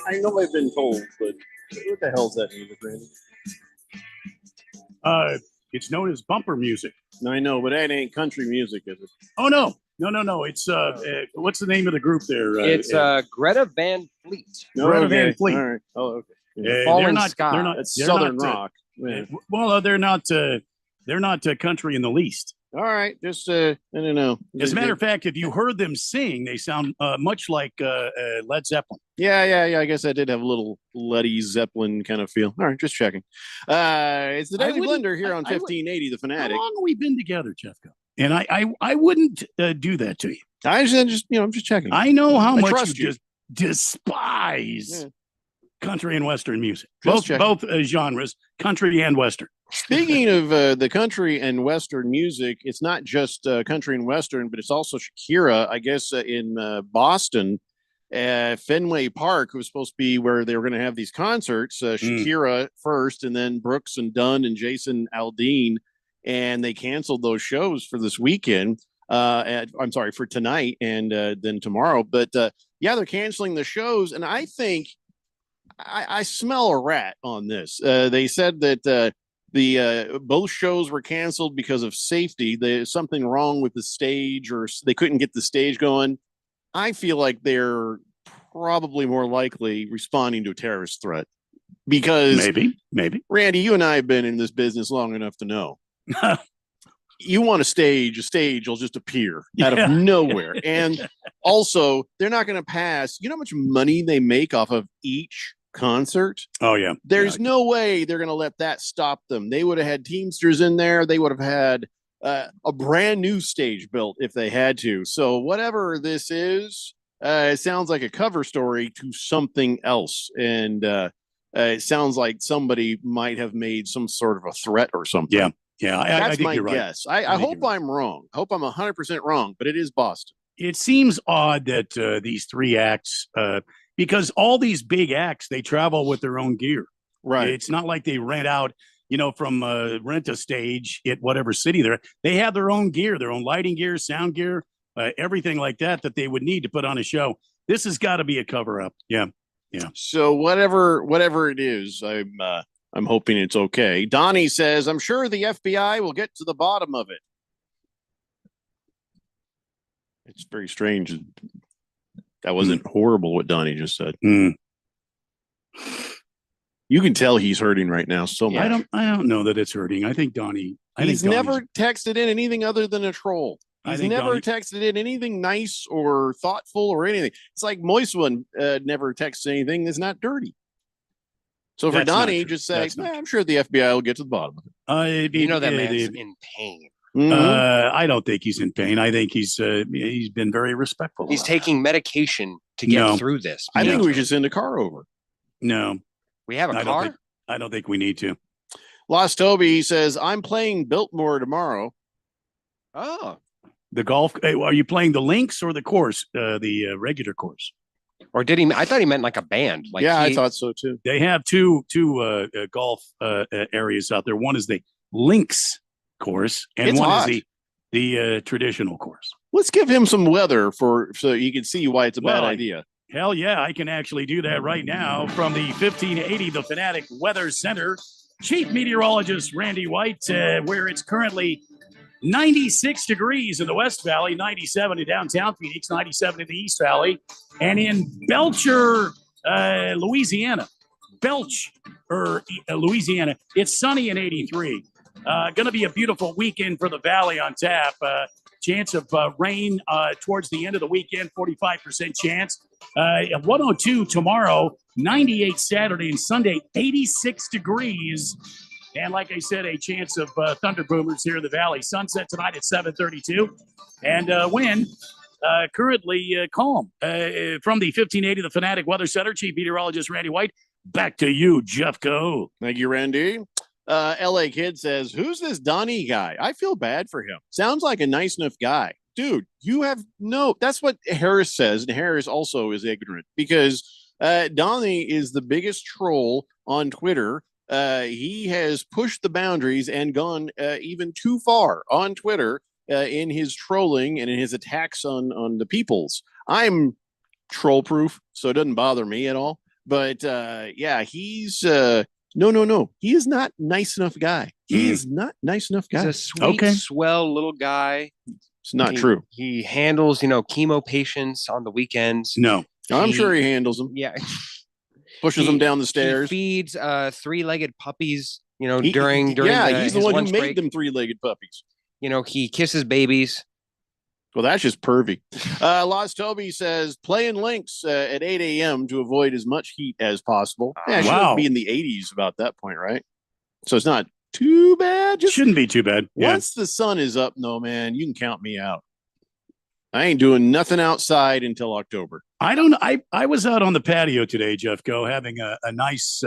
I know I've been told, but what the hell's that music, Randy? It's known as bumper music. No, I know, but that ain't country music, is it? Oh, no. It's what's the name of the group there? It's Greta Van Fleet. Greta Van Fleet. All right. Oh, okay. They're not That's Southern rock. Well, they're not country in the least. All right, just I don't know. As a matter of fact, if you heard them sing, they sound much like Led Zeppelin. Yeah. I guess I did have a little Led Zeppelin kind of feel. All right, just checking. It's the Daily Blender here on 1580 The Fanatic. How long have we been together, Jeffco? And I wouldn't do that to you. I'm just checking. I know how much trust you just despise country and Western music. Just Both genres, country and Western. Speaking of the country and Western music, it's not just country and Western, but it's also Shakira, I guess, in Boston. Fenway Park was supposed to be where they were going to have these concerts. Shakira first, and then Brooks and Dunn and Jason Aldean. And they canceled those shows for this weekend. For tonight and then tomorrow. But they're canceling the shows. And I think I smell a rat on this. They said that both shows were canceled because of safety. There's something wrong with the stage, or they couldn't get the stage going. I feel like they're probably more likely responding to a terrorist threat, because maybe Randy, you and I have been in this business long enough to know. You want a stage will just appear out of nowhere. And also, they're not going to pass. You know how much money they make off of each concert? Oh, yeah. There's no way they're going to let that stop them. They would have had Teamsters in there. They would have had a brand new stage built if they had to. So whatever this is, it sounds like a cover story to something else. And it sounds like somebody might have made some sort of a threat or something. Yeah. Yeah, I That's think my you're right. guess. I hope I'm wrong. I hope I'm 100% wrong, but it is Boston. It seems odd that these three acts, because all these big acts, they travel with their own gear. Right. It's not like they rent out, from rent a stage at whatever city they're. They have their own gear, their own lighting gear, sound gear, everything like that they would need to put on a show. This has got to be a cover up. Yeah. So whatever it is, I'm hoping it's okay. Donnie says, I'm sure the FBI will get to the bottom of it. It's very strange. That wasn't horrible what Donnie just said. You can tell he's hurting right now so much. I don't know that it's hurting. I think Donnie. He's never texted in anything other than a troll. He's never texted in anything nice or thoughtful or anything. It's like Moiswan never texts anything that's not dirty. So for Donnie, just say, I'm sure the FBI will get to the bottom of it. That man's in pain. I don't think he's in pain. I think he's been very respectful. He's taking medication to get through this. I think we should send a car over. No. We have a car? I don't think we need to. Lost Toby says, I'm playing Biltmore tomorrow. Oh. The golf. Are you playing the links or the course, the regular course? Or did he? I thought he meant like a band. Like I thought so too. They have two golf areas out there. One is the links course, and It's one hot. is the traditional course. Let's give him some weather so you can see why it's a bad idea. Hell yeah, I can actually do that right now from the 1580 The Fanatic Weather Center. Chief Meteorologist Randy White, where it's currently 96 degrees in the West Valley, 97 in downtown Phoenix, 97 in the East Valley, and in Belcher, Louisiana. Louisiana, it's sunny and 83. Going to be a beautiful weekend for the Valley on tap. Chance of rain towards the end of the weekend, 45% chance. 102 tomorrow, 98 Saturday and Sunday, 86 degrees. And like I said, a chance of thunder boomers here in the Valley. Sunset tonight at 7:32. And wind currently calm. From the 1580 The Fanatic Weather Center, Chief Meteorologist Randy White. Back to you, Jeffco. Thank you, Randy. LA Kid says, who's this Donnie guy? I feel bad for him. Sounds like a nice enough guy. Dude, you have that's what Harris says. And Harris also is ignorant because Donnie is the biggest troll on Twitter. He has pushed the boundaries and gone even too far on Twitter in his trolling and in his attacks on the peoples. I'm troll proof, so it doesn't bother me at all. But he's no. He is not nice enough guy. He is not nice enough guy. He's a sweet, swell little guy. It's not true. He handles, chemo patients on the weekends. No. I'm sure he handles them. Yeah. Pushes them down the stairs. He feeds three-legged puppies, during he's the one who made them three-legged puppies. He kisses babies. Well, that's just pervy. Lost Toby says, playing links at 8 a.m. to avoid as much heat as possible. Yeah, it shouldn't be in the 80s about that point, right? So it's not too bad. Shouldn't be too bad. Once the sun is up, no, man, you can count me out. I ain't doing nothing outside until October. I was out on the patio today, Jeffco, having a nice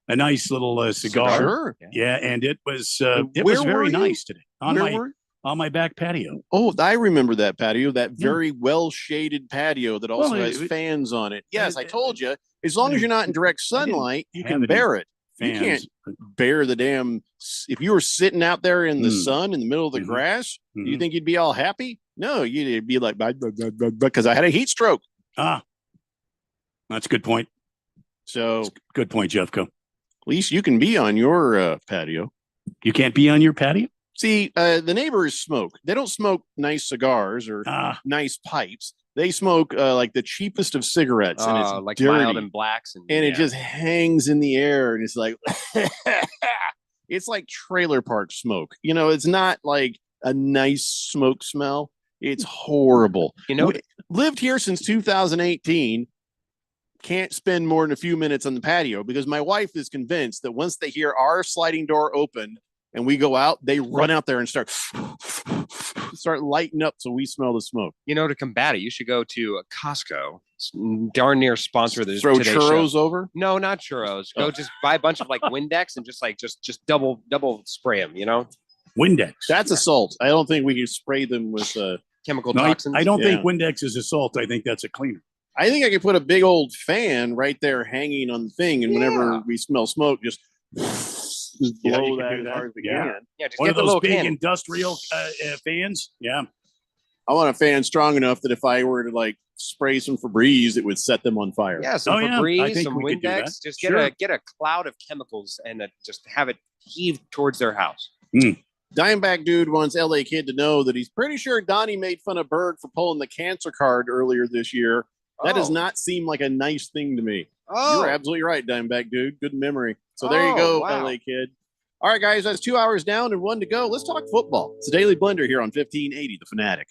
little cigar. Sure. Yeah, and it was very nice today on my back patio. Oh, I remember that patio, that very well shaded patio that also has fans on it. Yes, I told you, as long as you're not in direct sunlight, you can bear it. You can't bear the damn. If you were sitting out there in the sun in the middle of the grass, do you think you'd be all happy? No, you'd be like, because I had a heat stroke. That's a good point. So good point, Jeffco. At least you can be on your patio. You can't be on your patio? See, the neighbors smoke. They don't smoke nice cigars or nice pipes. They smoke like the cheapest of cigarettes, and it's like dirty. mild and blacks, and it just hangs in the air, and it's like it's like trailer park smoke. It's not like a nice smoke smell. It's horrible. Lived here since 2018. Can't spend more than a few minutes on the patio because my wife is convinced that once they hear our sliding door open and we go out, they run out there and start lighting up so we smell the smoke. To combat it, you should go to a Costco. It's darn near sponsor this. Throw churros over? No, not churros. Go just buy a bunch of like Windex and just double spray them. Windex. That's assault. I don't think we can spray them with chemical No, toxins. I don't think Windex is assault. I think that's a cleaner. I think I could put a big old fan right there hanging on the thing, and whenever we smell smoke, just Yeah, blow you that can do as that. hard as we Yeah. can. Yeah, just One get of the those little big can. industrial fans. Yeah. I want a fan strong enough that if I were to like spray some Febreze, it would set them on fire. Yeah, some Oh, yeah. I Febreze, think some we could do that. Windex. Just Sure. get a cloud of chemicals and just have it heave towards their house. Dimeback Dude wants LA Kid to know that he's pretty sure Donnie made fun of Berg for pulling the cancer card earlier this year. That does Oh. not seem like a nice thing to me. Oh. You're absolutely right, Dimeback Dude. Good memory. So there you Oh, go, wow. LA Kid. All right, guys, that's 2 hours down and 1 to go. Let's talk football. It's a Daily Blender here on 1580 The Fanatic.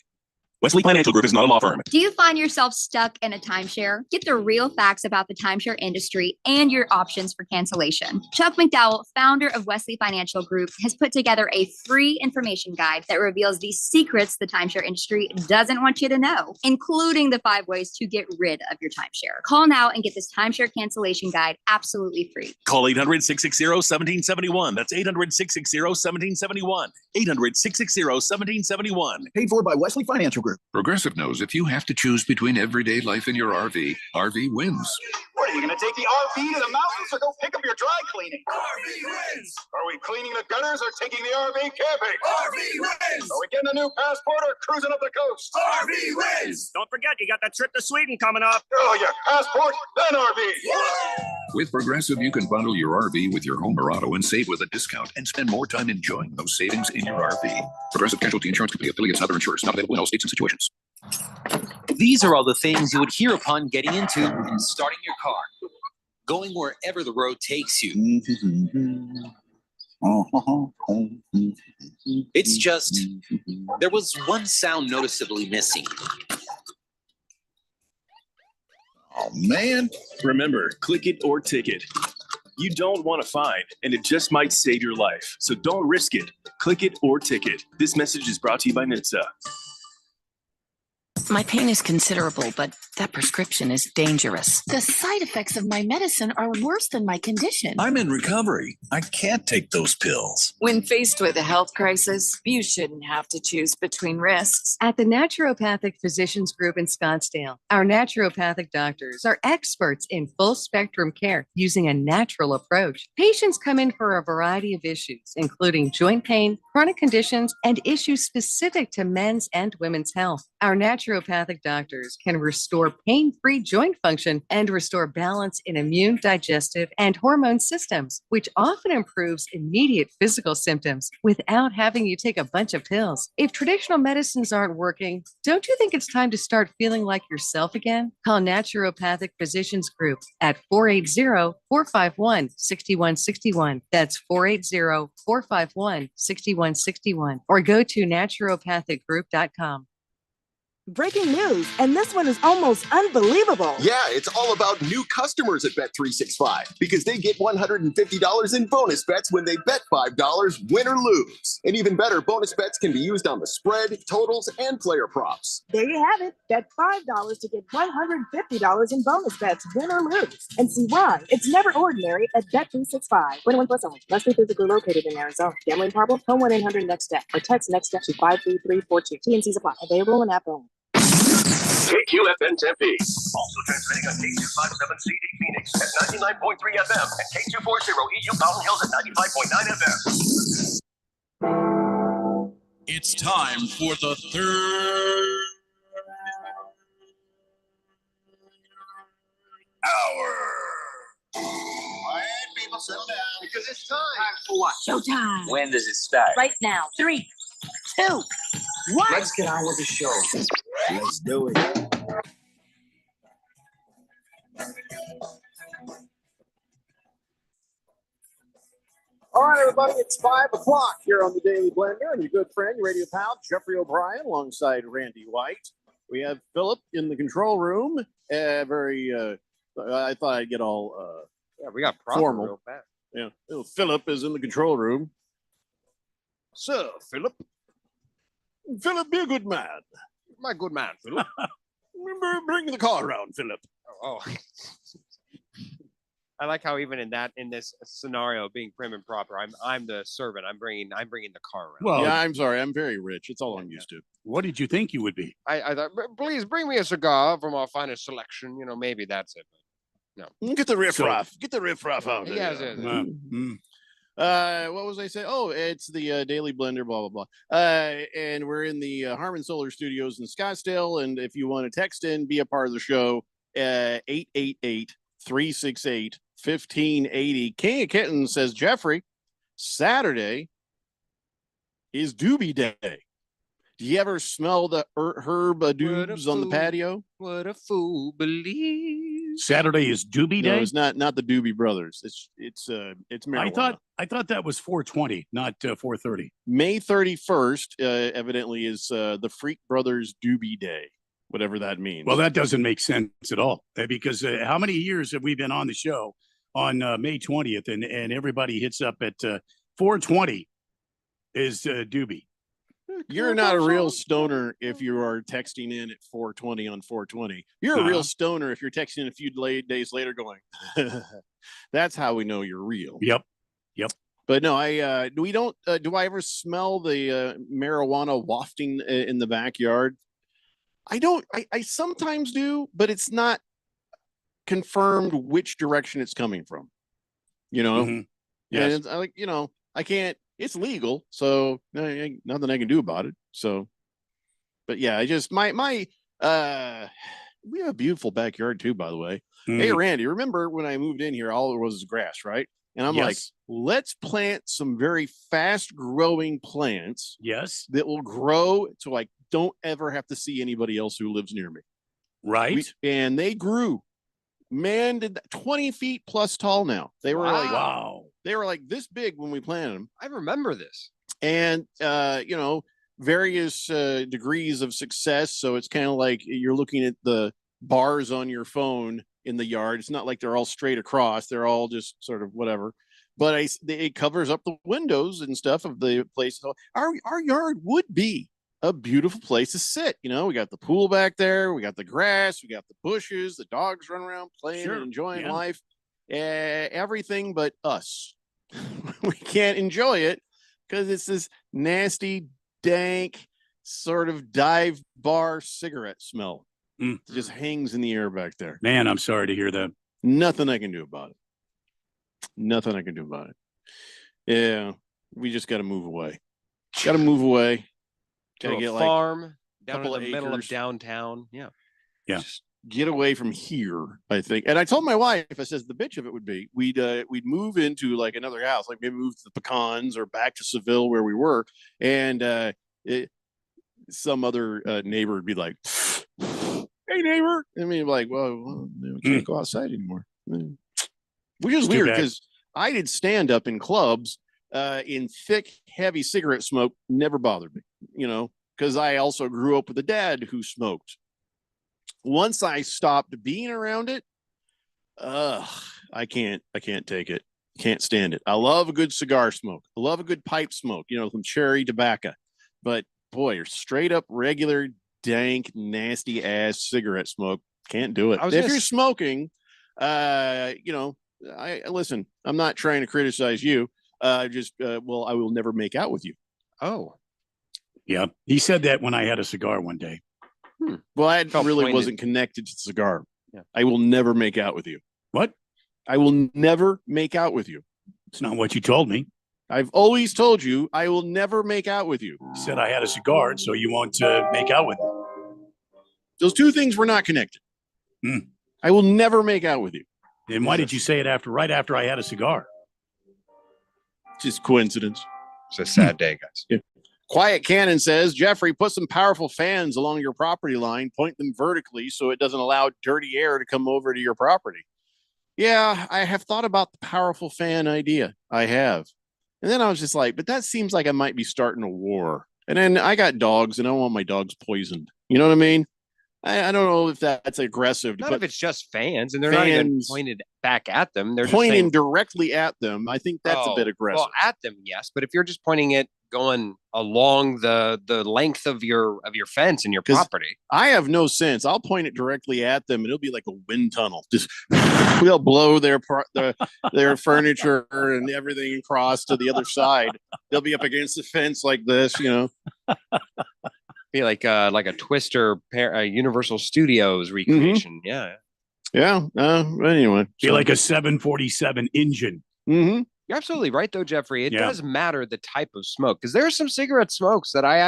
Wesley Financial Group is not a law firm. Do you find yourself stuck in a timeshare? Get the real facts about the timeshare industry and your options for cancellation. Chuck McDowell, founder of Wesley Financial Group, has put together a free information guide that reveals the secrets the timeshare industry doesn't want you to know, including the 5 ways to get rid of your timeshare. Call now and get this timeshare cancellation guide absolutely free. Call 800-660-1771. That's 800-660-1771. 800-660-1771. Paid for by Wesley Financial Group. Progressive knows if you have to choose between everyday life and your RV, RV wins. What, are you going to take the RV to the mountains or go pick up your dry cleaning? RV wins! Are we cleaning the gutters or taking the RV camping? RV wins! Are we getting a new passport or cruising up the coast? RV wins! Don't forget, you got that trip to Sweden coming up. Oh, yeah, passport, then RV. With Progressive, you can bundle your RV with your home or auto and save with a discount and spend more time enjoying those savings in your RV. Progressive Casualty Insurance Company, affiliates, and other insurers, not available in all states and situations. These are all the things you would hear upon getting into and starting your car. Going wherever the road takes you. It's just, there was one sound noticeably missing. Oh, man. Remember, click it or ticket. You don't want a fine, and it just might save your life. So don't risk it. Click it or ticket. This message is brought to you by NHTSA. My pain is considerable, but that prescription is dangerous. The side effects of my medicine are worse than my condition. I'm in recovery. I can't take those pills. When faced with a health crisis, you shouldn't have to choose between risks. At the Naturopathic Physicians Group in Scottsdale, our naturopathic doctors are experts in full spectrum care using a natural approach. Patients come in for a variety of issues, including joint pain, chronic conditions, and issues specific to men's and women's health. Our naturopathic doctors can restore pain-free joint function and restore balance in immune, digestive, and hormone systems, which often improves immediate physical symptoms without having you take a bunch of pills. If traditional medicines aren't working, don't you think it's time to start feeling like yourself again? Call Naturopathic Physicians Group at 480-451-6161. That's 480-451-6161. Or go to naturopathicgroup.com. Breaking news, and this one is almost unbelievable. Yeah, it's all about new customers at Bet365 because they get $150 in bonus bets when they bet $5, win or lose. And even better, bonus bets can be used on the spread, totals, and player props. There you have it. Bet $5 to get $150 in bonus bets, win or lose. And see why. It's never ordinary at Bet365. 21 plus only. Must be physically located in Arizona. Gambling problem? Call 1-800-NEXT-STEP or text NEXT-STEP to 53342. T&Cs apply. Available in app only. KQFN Tempe. Also transmitting on K257CD Phoenix at 99.3 FM and K240EU Mountain Hills at 95.9 FM. It's time for the third hour. Quiet, people, settle down because it's time. For what? Showtime. When does it start? Right now. 3, 2, 1. Let's get on with the show. Let's do it. All right, everybody, it's 5 o'clock here on the Daily Blender, and your good friend, your radio pal, Jeffrey O'Brien, alongside Randy White. We have Philip in the control room. I thought I'd get all Yeah, we got proper formal. real fast. Yeah, little Philip is in the control room. Sir, Philip. Philip, be a good man. My good man, Philip. Bring the car around, Philip. Oh. I like how even in this scenario, being prim and proper, I'm the servant. I'm bringing the car around. Well, yeah, I'm sorry. I'm very rich. It's all I'm used to. What did you think you would be? I thought, please bring me a cigar from our finest selection. Maybe that's it. But no. Get the riffraff. Get the riffraff out. Yes. What was I saying? Oh, it's the Daily Blender, blah, blah, blah. And we're in the Harmon Solar Studios in Scottsdale. And if you want to text in, be a part of the show, 888-368-1580. King of Kittens says, Jeffrey, Saturday is Doobie Day. Do you ever smell the herb doobs on the patio? What a fool believes. Saturday is Doobie Day. No, it's not the Doobie Brothers. It's marijuana. I thought that was 420, not 430. May 31st, evidently, is the Freak Brothers Doobie Day, whatever that means. Well, that doesn't make sense at all because how many years have we been on the show on May 20th and everybody hits up at 420 is Doobie. You're not a real stoner if you are texting in at 420 on 420. You're a real stoner if you're texting a few days later going, that's how we know you're real. Yep. But no, do I ever smell the marijuana wafting in the backyard? I don't. I sometimes do, but it's not confirmed which direction it's coming from. Mm-hmm. Yes. And it's, I can't. It's legal, so nothing I can do about it. So, but yeah, I just we have a beautiful backyard too, by the way. Hey, Randy, remember when I moved in here, all there was grass, right? And I'm like, let's plant some very fast growing plants. Yes. That will grow so I don't ever have to see anybody else who lives near me. Right. And they grew. Man, did 20 feet plus tall now. They were they were like this big when we planted them. I remember this. And various degrees of success. So it's kind of like you're looking at the bars on your phone in the yard. It's not like they're all straight across. They're all just sort of whatever. But it covers up the windows and stuff of the place. So our yard would be a beautiful place to sit. We got the pool back there. We got the grass. We got the bushes. The dogs run around playing and enjoying life. Everything but us. We can't enjoy it because it's this nasty, dank, sort of dive bar cigarette smell. It just hangs in the air back there. Man, I'm sorry to hear that. Nothing I can do about it. Nothing I can do about it. Yeah, we just got to move away. Got to get a farm down in the middle of downtown. Yeah. Just get away from here, I think. And I told my wife, I says the bitch of it would be we'd move into like another house, like maybe move to the Pecans or back to Seville where we were, and some other neighbor would be like, "Hey, neighbor," I mean, like, well, we can't go outside anymore, which is weird because I did stand up in clubs in thick, heavy cigarette smoke. Never bothered me, because I also grew up with a dad who smoked. Once I stopped being around it, I can't take it. Can't stand it. I love a good cigar smoke. I love a good pipe smoke, some cherry tobacco. But boy, you're straight up regular, dank, nasty ass cigarette smoke. Can't do it. If you're smoking, I listen, I'm not trying to criticize you. I will never make out with you. Oh. Yeah. He said that when I had a cigar one day. Well, I really wasn't connected to the cigar. Yeah. I will never make out with you. What? I will never make out with you. It's not what you told me. I've always told you I will never make out with you. You said I had a cigar, so you won't make out with me. Those two things were not connected. I will never make out with you. Then why did you say it right after I had a cigar? Just coincidence. It's a sad day, guys. Yeah. Quiet Cannon says, Jeffrey, put some powerful fans along your property line, point them vertically so it doesn't allow dirty air to come over to your property. Yeah, I have thought about the powerful fan idea. I have. And then I was just like, but that seems like I might be starting a war. And then I got dogs and I don't want my dogs poisoned. You know what I mean? I don't know if that's aggressive. Not if it's just fans and they're not even pointed back at them. They're pointing just saying, directly at them. I think that's a bit aggressive. Well, at them, yes. But if you're just pointing it going along the length of your fence and your 'Cause property. I have no sense. I'll point it directly at them, and it'll be like a wind tunnel. Just we'll blow their furniture and everything across to the other side. They'll be up against the fence like this, Be like a Twister Universal Studios recreation. Yeah. Yeah. Anyway, Be like a 747 engine. Mm-hmm. You're absolutely right, though, Jeffrey. It Yeah. does matter the type of smoke, because there are some cigarette smokes that I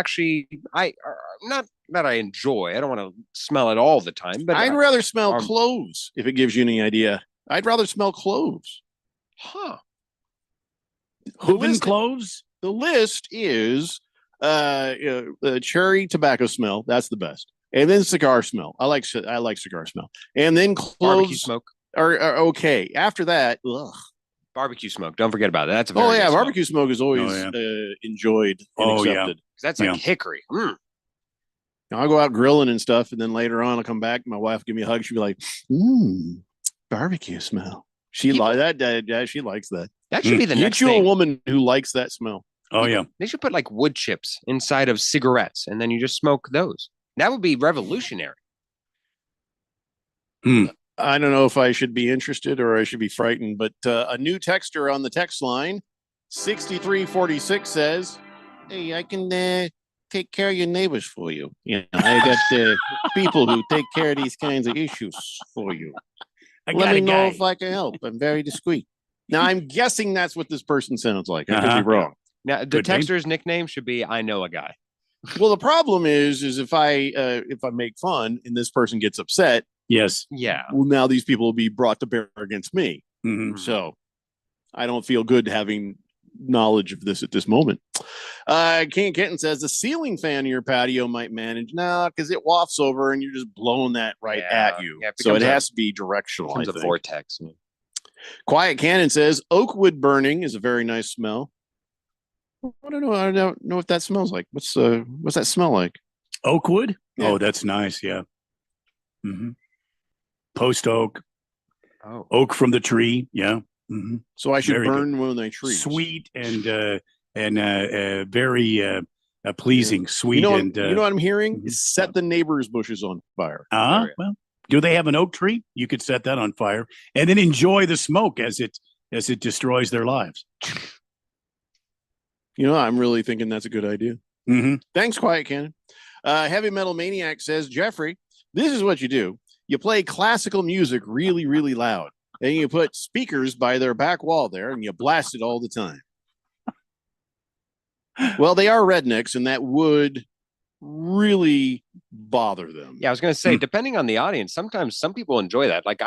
not that I enjoy. I don't want to smell it all the time, but I'd rather smell cloves if it gives you any idea. I'd rather smell cloves. Huh? Hoovin cloves? The list is cherry tobacco smell. That's the best. And then cigar smell. I like cigar smell. And then cloves Barbecue smoke. are okay. After that, ugh. Barbecue smoke. Don't forget about that. That's a very good smoke. Barbecue smoke is always enjoyed and accepted. 'Cause that's like hickory. Mm. I'll go out grilling and stuff, and then later on I'll come back. My wife will give me a hug. She'll be like, barbecue smell. She likes that. Yeah, she likes that. That should be the next Get you a thing. woman who likes that smell. Oh yeah. They should put like wood chips inside of cigarettes, and then you just smoke those. That would be revolutionary. I don't know if I should be interested or I should be frightened, but a new texter on the text line, 6346 says, "Hey, I can take care of your neighbors for you. I got people who take care of these kinds of issues for you. Let me know if I can help. I'm very discreet." Now, I'm guessing that's what this person sounds like. I could be wrong. Now, the texter's nickname should be "I know a guy." Well, the problem is if I make fun and this person gets upset, yes, yeah. Well, now these people will be brought to bear against me. So I don't feel good having knowledge of this at this moment. King Kitten says the ceiling fan in your patio might manage. No, because it wafts over and you're just blowing that right at you. Yeah, so it has to be directional. I Becomes a think. vortex. Quiet Cannon says oak wood burning is a very nice smell. I don't know what that smells like. What's that smell like? Oak wood? Yeah. Oh, that's nice. Yeah. Post oak. Oh. Oak from the tree. Yeah. So I should Very burn good. one of my trees. Sweet and very pleasing. Sweet You know, and you know what I'm hearing? Is set the neighbor's bushes on fire. well, do they have an oak tree? You could set that on fire and then enjoy the smoke as it destroys their lives. I'm really thinking that's a good idea. Thanks, Quiet Cannon. Heavy Metal Maniac says, Jeffrey, this is what you do. You play classical music really, really loud. And you put speakers by their back wall there and you blast it all the time. Well, they are rednecks, and that would really bother them. Yeah, I was going to say, depending on the audience, sometimes some people enjoy that. Like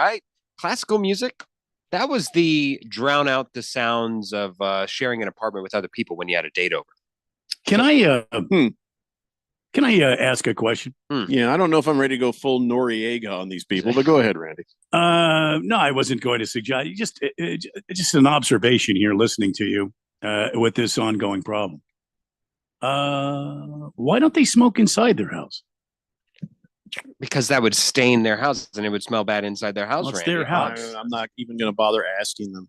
classical music, that was the drown out the sounds of sharing an apartment with other people when you had a date over. Can I ask a question? Yeah, I don't know if I'm ready to go full Noriega on these people, but go ahead, Randy. No, I wasn't going to suggest. Just an observation here, listening to you with this ongoing problem. Why don't they smoke inside their house? Because that would stain their house and it would smell bad inside their house. Well, it's Randy. their house. I'm not even going to bother asking them.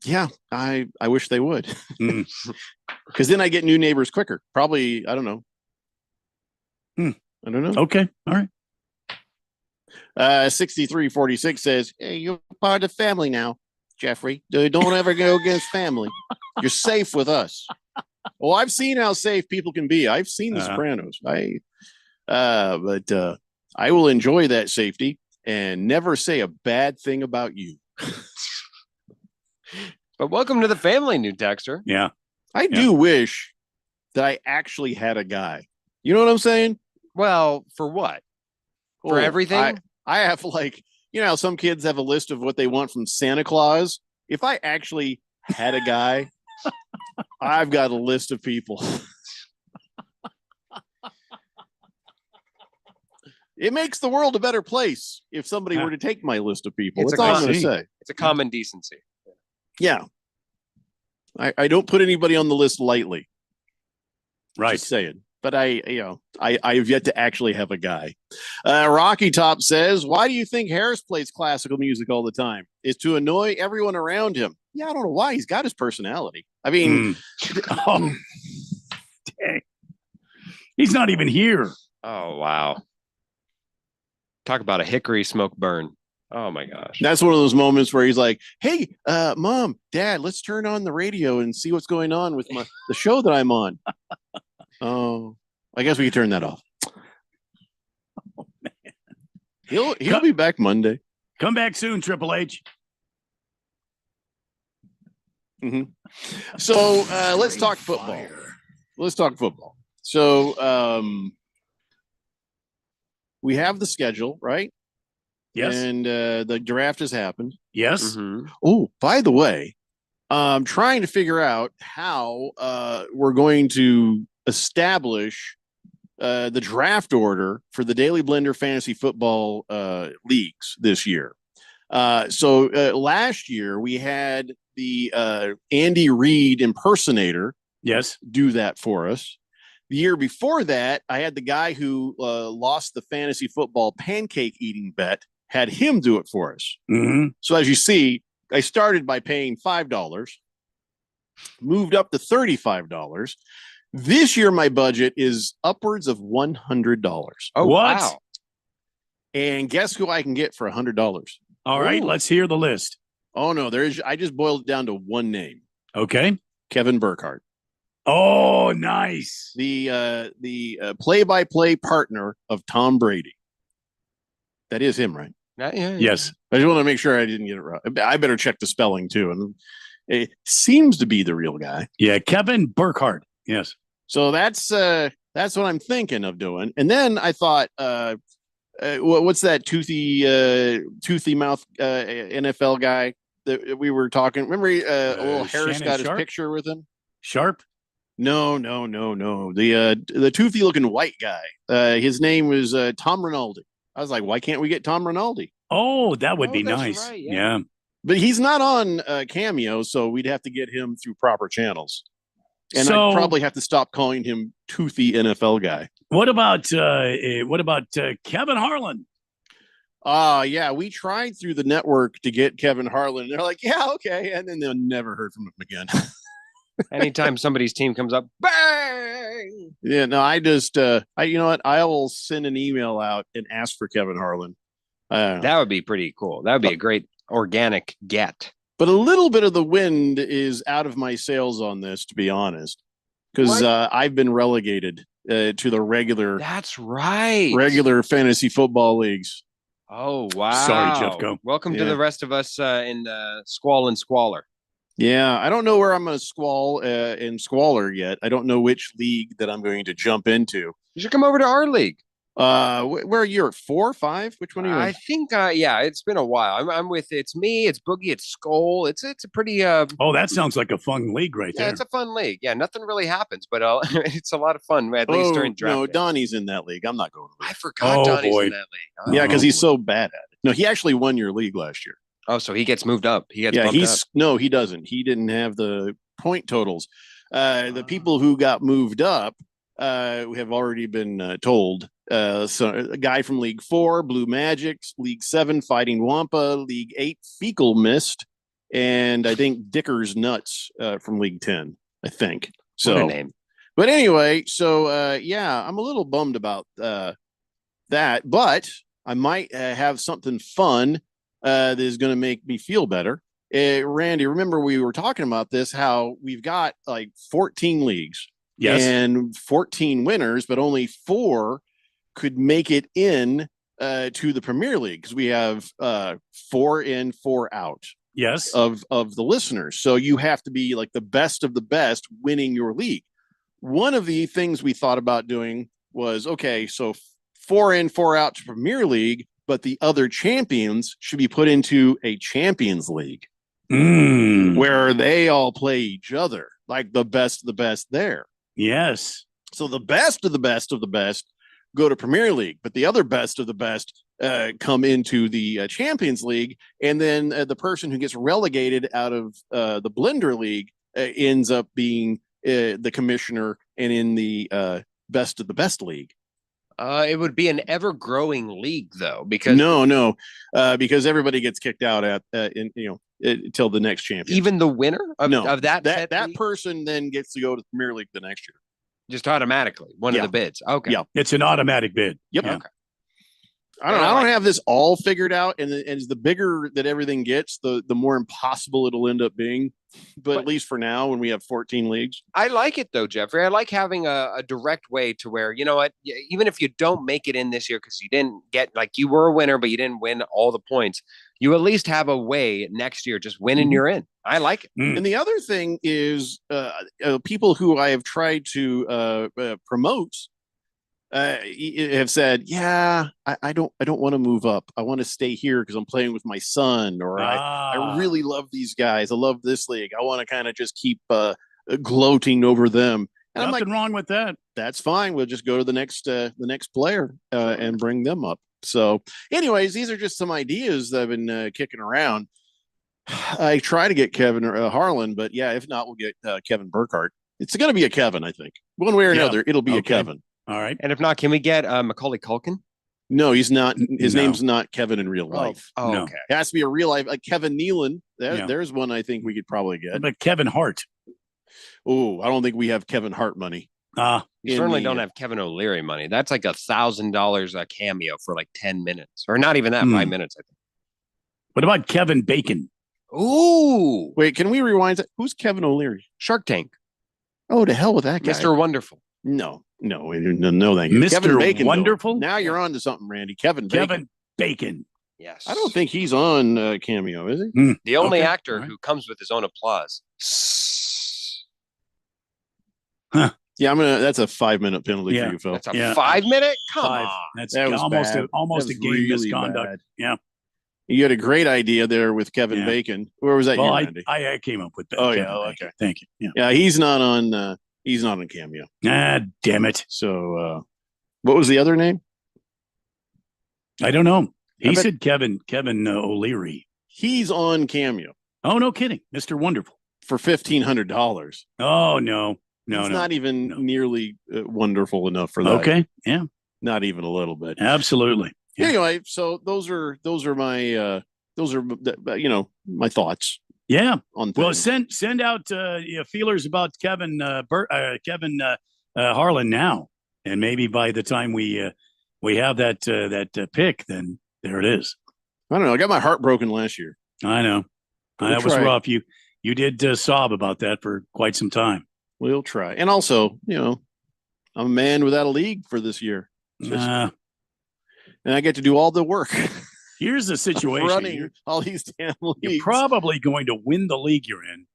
Yeah, I wish they would. Because then I get new neighbors quicker. Probably, I don't know. I don't know. Okay, all right. 6346 says, "Hey, you're part of the family now, Jeffrey. Don't ever go against family. You're safe with us." Well, I've seen how safe people can be. I've seen The Sopranos. But I will enjoy that safety and never say a bad thing about you. But welcome to the family, new texter. Yeah. I do wish that I actually had a guy. You know what I'm saying? Well, for what? For everything? I have how some kids have a list of what they want from Santa Claus. If I actually had a guy, I've got a list of people. It makes the world a better place if somebody were to take my list of people. That's all I'm going to say. It's a common decency. Yeah. I don't put anybody on the list lightly. Right. Just saying. but I have yet to actually have a guy. Rocky Top says, why do you think Harris plays classical music all the time? Is to annoy everyone around him. Yeah, I don't know why. He's got his personality. I mean, oh, dang. He's not even here. Oh, wow. Talk about a hickory smoke burn. Oh my gosh. That's one of those moments where he's like, hey, Mom, Dad, let's turn on the radio and see what's going on with the show that I'm on. Oh, I guess we can turn that off. Oh, man. He'll be back Monday. Come back soon, Triple H. Mm-hmm. So let's talk football. Let's talk football. So we have the schedule, right? Yes. And the draft has happened. Yes. Mm-hmm. Oh, by the way, I'm trying to figure out how we're going to establish the draft order for the Daily Blender Fantasy Football leagues this year. So last year we had the Andy Reid impersonator do that for us. The year before that, I had the guy who lost the fantasy football pancake eating bet, had him do it for us. Mm-hmm. So as you see, I started by paying $5, moved up to $35. This year, my budget is upwards of $100. Oh, what? Wow. And guess who I can get for $100? All right, let's hear the list. Oh no, I just boiled it down to one name. Okay. Kevin Burkhardt. Oh, nice. The play-by-play partner of Tom Brady. That is him, right? Yeah. Yes. I just want to make sure I didn't get it wrong. I better check the spelling too. And it seems to be the real guy. Yeah, Kevin Burkhardt. Yes. So that's what I'm thinking of doing. And then I thought, what's that toothy mouth NFL guy that we were talking? Remember, little Harris got his picture with him. Sharp? No. The toothy looking white guy. His name was Tom Rinaldi. I was like, why can't we get Tom Rinaldi? Oh, that would be nice. Right, yeah. But he's not on Cameo, so we'd have to get him through proper channels. And So- I'd probably have to stop calling him toothy NFL guy. What about Kevin Harlan? Yeah, we tried through the network to get Kevin Harlan. And they're like, yeah, okay. And then they'll never heard from him again. Anytime somebody's team comes up, bang! Yeah, no, I just, you know what? I will send an email out and ask for Kevin Harlan. That would be pretty cool. That would be a great organic get. But a little bit of the wind is out of my sails on this, to be honest, because I've been relegated to the regular. That's right. Regular fantasy football leagues. Oh wow! Sorry, Jeffco. Welcome to Yeah. the rest of us in Squall and Squalor. Yeah, I don't know where I'm going to squall in Squalor yet. I don't know which league that I'm going to jump into. You should come over to our league. Where are you? At 4 or 5? Which one are you? I in? think, yeah, it's been a while. I'm with. It's me. It's Boogie. It's Skull. It's a pretty. Oh, that sounds like a fun league right Yeah, there. it's a fun league. Yeah, nothing really happens, but it's a lot of fun at least during draft. No, day. Donnie's in that league. I'm not going to. I forgot Donnie's boy. in that league. Yeah, because Oh, he's so bad at it. No, he actually won your league last year. Oh, so he gets moved up. He gets Yeah, bumped he's up. no, he doesn't. He didn't have the point totals. The people who got moved up have already been told. So a guy from League 4, Blue Magics, League 7, Fighting Wampa, League 8, Fecal Mist, and I think Dicker's Nuts from League 10, I think. So, What a name. But anyway, so yeah, I'm a little bummed about that, but I might have something fun that is going to make me feel better. Randy, remember we were talking about this, how we've got like 14 leagues. Yes. And 14 winners, but only 4 could make it in to the Premier League because we have 4 in, 4 out. Yes. Of the listeners. So you have to be like the best of the best winning your league. One of the things we thought about doing was, okay, so 4 in, 4 out to Premier League, but the other champions should be put into a Champions League where they all play each other, like the best of the best there. Yes. So the best of the best of the best go to Premier League, but the other best of the best come into the Champions League. And then the person who gets relegated out of the Blender League ends up being the commissioner and in the best of the best league. It would be an ever-growing league, though, because because everybody gets kicked out until the next championship. Even the winner of that person then gets to go to the Premier League the next year, just automatically one of the bids. Okay, yeah, it's an automatic bid. Yep. Yeah. Okay. I don't have this all figured out, and as the bigger that everything gets, the more impossible it'll end up being. But at least for now, when we have 14 leagues, I like it though, Jeffrey. I like having a direct way to where, you know what, even if you don't make it in this year because you didn't get, like, you were a winner, but you didn't win all the points, you at least have a way next year just winning you're in. I like it. And the other thing is people who I have tried to promote have said, I don't want to move up. I want to stay here because I'm playing with my son, or I really love these guys. I love this league. I want to kind of just keep gloating over them. And Nothing I'm like, wrong with that. That's fine. We'll just go to the next player and bring them up. So anyways, these are just some ideas that I've been kicking around. I try to get Kevin Harlan, but if not, we'll get Kevin Burkhardt. It's going to be a Kevin, I think. One way or another, it'll be a Kevin. All right. And if not, can we get Macaulay Culkin? No, he's not. His name's not Kevin in real life. Oh, No. okay. It has to be a real life, like Kevin Nealon. There's one I think we could probably get. But Kevin Hart. Oh, I don't think we have Kevin Hart money. You certainly don't have Kevin O'Leary money. That's like $1,000 a cameo for like 10 minutes, or not even that, 5 minutes, I think. What about Kevin Bacon? Ooh. Wait, can we rewind that? Who's Kevin O'Leary? Shark Tank. Oh, to hell with that guy. Mr. Wonderful. No, thank you. Mr. Kevin Bacon, Wonderful? Though. Now you're on to something, Randy. Kevin Bacon. Yes. I don't think he's on Cameo, is he? The only actor who comes with his own applause. Huh. Yeah, that's a 5-minute penalty for you, Phil. That's a 5-minute? Come on. That's That was almost bad. a game Really misconduct. bad. Yeah. You had a great idea there with Kevin Bacon. Where was that? Well, Randy? I came up with that. Oh, Kevin yeah. Bacon. Okay. Thank you. Yeah, he's not on Cameo. Damn it. So what was the other name? I don't know. He said Kevin O'Leary. He's on Cameo. Oh, no kidding. Mr. Wonderful. For $1,500. Oh, no. It's not even nearly wonderful enough for that. Okay. Yeah. Not even a little bit. Absolutely. Yeah. Anyway, so those are my my thoughts. Yeah. On well, things. send out feelers about Kevin Harlan now, and maybe by the time we have that pick, then there it is. I don't know. I got my heart broken last year. I know. That was rough. You did sob about that for quite some time. We'll try. And also, I'm a man without a league for this year. And I get to do all the work. Here's the situation. Running all these damn leagues. You're probably going to win the league you're in,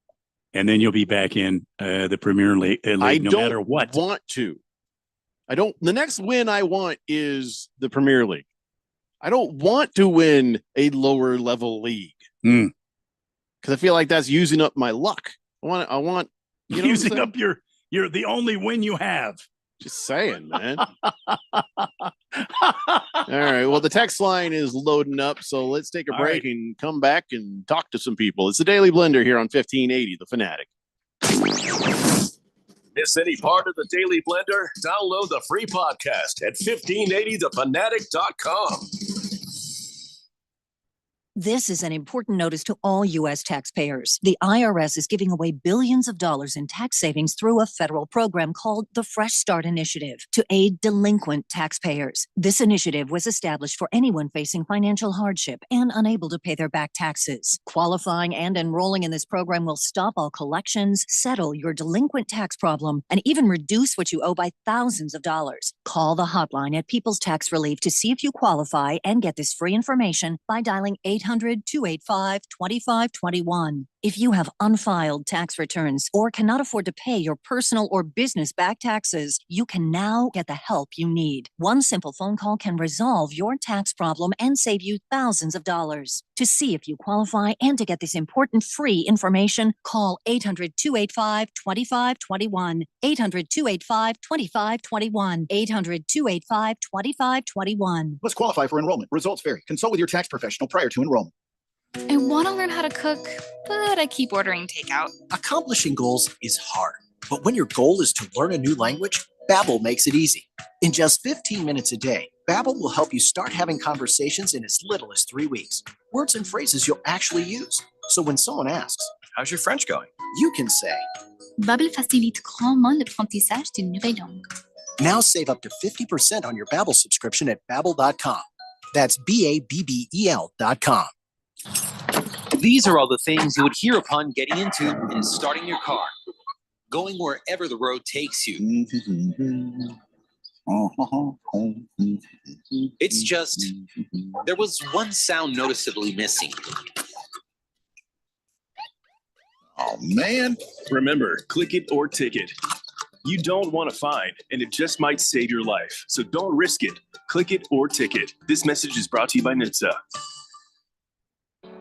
and then you'll be back in the Premier League no matter what. Want to. The next win I want is the Premier League. I don't want to win a lower level league. Because I feel like that's using up my luck. I want using up you're the only win you have. Just saying, man. All right. Well, the text line is loading up, so let's take a break and come back and talk to some people. It's the Daily Blender here on 1580 The Fanatic. Miss any part of the Daily Blender? Download the free podcast at 1580thefanatic.com. This is an important notice to all U.S. taxpayers. The IRS is giving away billions of dollars in tax savings through a federal program called the Fresh Start Initiative to aid delinquent taxpayers. This initiative was established for anyone facing financial hardship and unable to pay their back taxes. Qualifying and enrolling in this program will stop all collections, settle your delinquent tax problem, and even reduce what you owe by thousands of dollars. Call the hotline at People's Tax Relief to see if you qualify and get this free information by dialing 800-285-2521. If you have unfiled tax returns or cannot afford to pay your personal or business back taxes, you can now get the help you need. One simple phone call can resolve your tax problem and save you thousands of dollars. To see if you qualify and to get this important free information, call 800-285-2521. 800-285-2521. 800-285-2521. Must qualify for enrollment. Results vary. Consult with your tax professional prior to enrollment. I want to learn how to cook, but I keep ordering takeout. Accomplishing goals is hard, but when your goal is to learn a new language, Babbel makes it easy. In just 15 minutes a day, Babbel will help you start having conversations in as little as 3 weeks. Words and phrases you'll actually use. So when someone asks, "How's your French going?" you can say, Babbel facilite grandement l'apprentissage d'une nouvelle langue. now save up to 50% on your Babbel subscription at Babbel.com. That's Babbel.com. These are all the things you would hear upon getting into and starting your car. Going wherever the road takes you. It's just, there was one sound noticeably missing. Oh, man. Remember, click it or ticket. You don't want a fine, and it just might save your life. So don't risk it. Click it or ticket. This message is brought to you by NHTSA.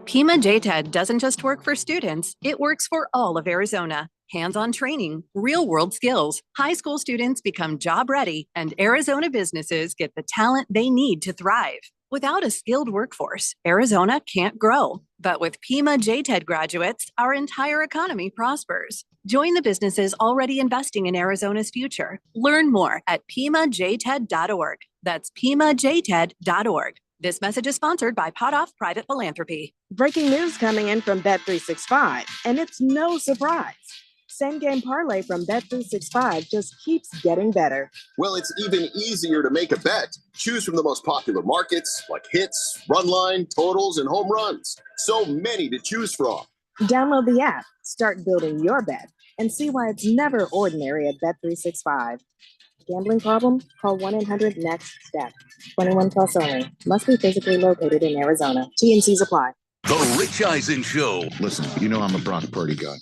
Pima JTED doesn't just work for students, it works for all of Arizona. Hands-on training, real-world skills, high school students become job-ready, and Arizona businesses get the talent they need to thrive. Without a skilled workforce, Arizona can't grow. But with Pima JTED graduates, our entire economy prospers. Join the businesses already investing in Arizona's future. Learn more at PimaJTED.org. That's PimaJTED.org. This message is sponsored by Potoff Private Philanthropy. Breaking news coming in from Bet365, and it's no surprise. Same game parlay from Bet365 just keeps getting better. Well, it's even easier to make a bet. Choose from the most popular markets like hits, run line, totals, and home runs. So many to choose from. Download the app, start building your bet, and see why it's never ordinary at Bet365. Gambling problem? Call 1-800-NEXT-STEP. 21 plus only. Must be physically located in Arizona. T&Cs apply. The Rich Eisen Show. Listen, you know I'm a Brock Purdy guy.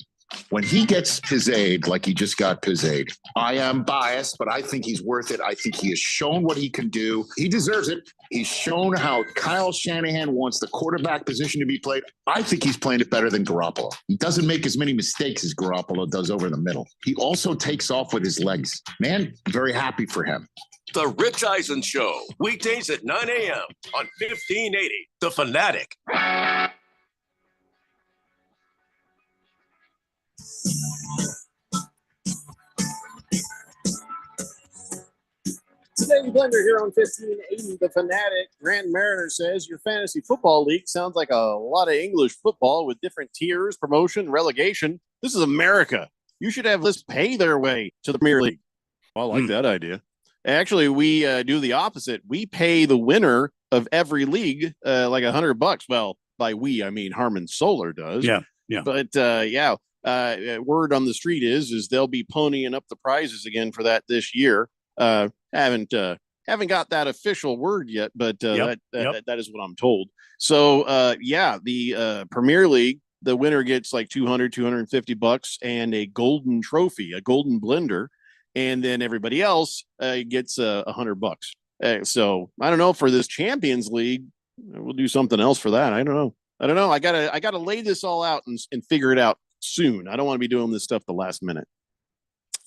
When he gets pizzade like he just got pizzade, I am biased, but I think he's worth it. I think he has shown what he can do. He deserves it. He's shown how Kyle Shanahan wants the quarterback position to be played. I think he's playing it better than Garoppolo. He doesn't make as many mistakes as Garoppolo does over the middle. He also takes off with his legs. Man, very happy for him. The Rich Eisen Show, weekdays at 9 a.m. on 1580, The Fanatic. Today, Blender here on 1580, The Fanatic. Grand Mariner says your fantasy football league sounds like a lot of English football with different tiers, promotion, relegation. This is America. You should have this pay their way to the Premier League. I like that idea. Actually, we do the opposite. We pay the winner of every league like $100. Well, by we, I mean Harmon Solar does. Yeah. But word on the street is they'll be ponying up the prizes again for that this year. Haven't got that official word yet, but that is what I'm told. So the Premier League, the winner gets like $250 and a golden trophy, a golden blender, and then everybody else gets $100. So I don't know, for this Champions League, we'll do something else for that. I don't know. I gotta lay this all out and figure it out soon. I don't want to be doing this stuff the last minute.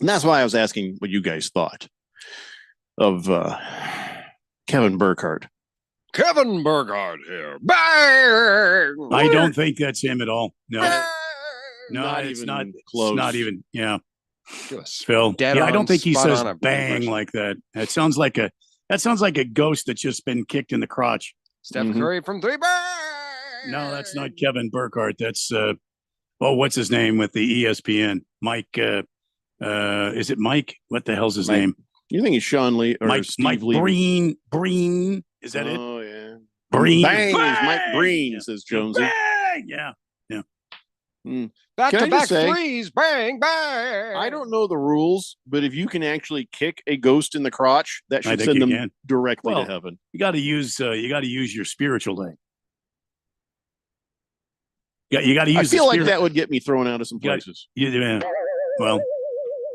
And that's why I was asking what you guys thought of Kevin Burkhardt. Kevin Burkhardt here. Bang! I don't think that's him at all. No, Not it's even not close. It's not even. Yeah, Just Phil. dead Yeah, I on, don't think he spot says on a bang impression. like that. That sounds like a ghost that's just been kicked in the crotch. Steph Curry from three. Bang! No, that's not Kevin Burkhardt. That's what's his name with the ESPN? Mike. Is it Mike? What the hell's his name? You think it's Sean Lee or Mike Steve Levy? Breen. Is that it? Oh yeah. Breen. Bang! It's Bang! Mike Breen, says Jonesy. Bang! Yeah. Back Can I to back just say- threes. Bang, bang. I don't know the rules, but if you can actually kick a ghost in the crotch, that I should think send you them can. directly Well, to heaven. You got to use your spiritual leg. You got to use. I the feel like spirit. that would get me thrown out of some You gotta- places. Well,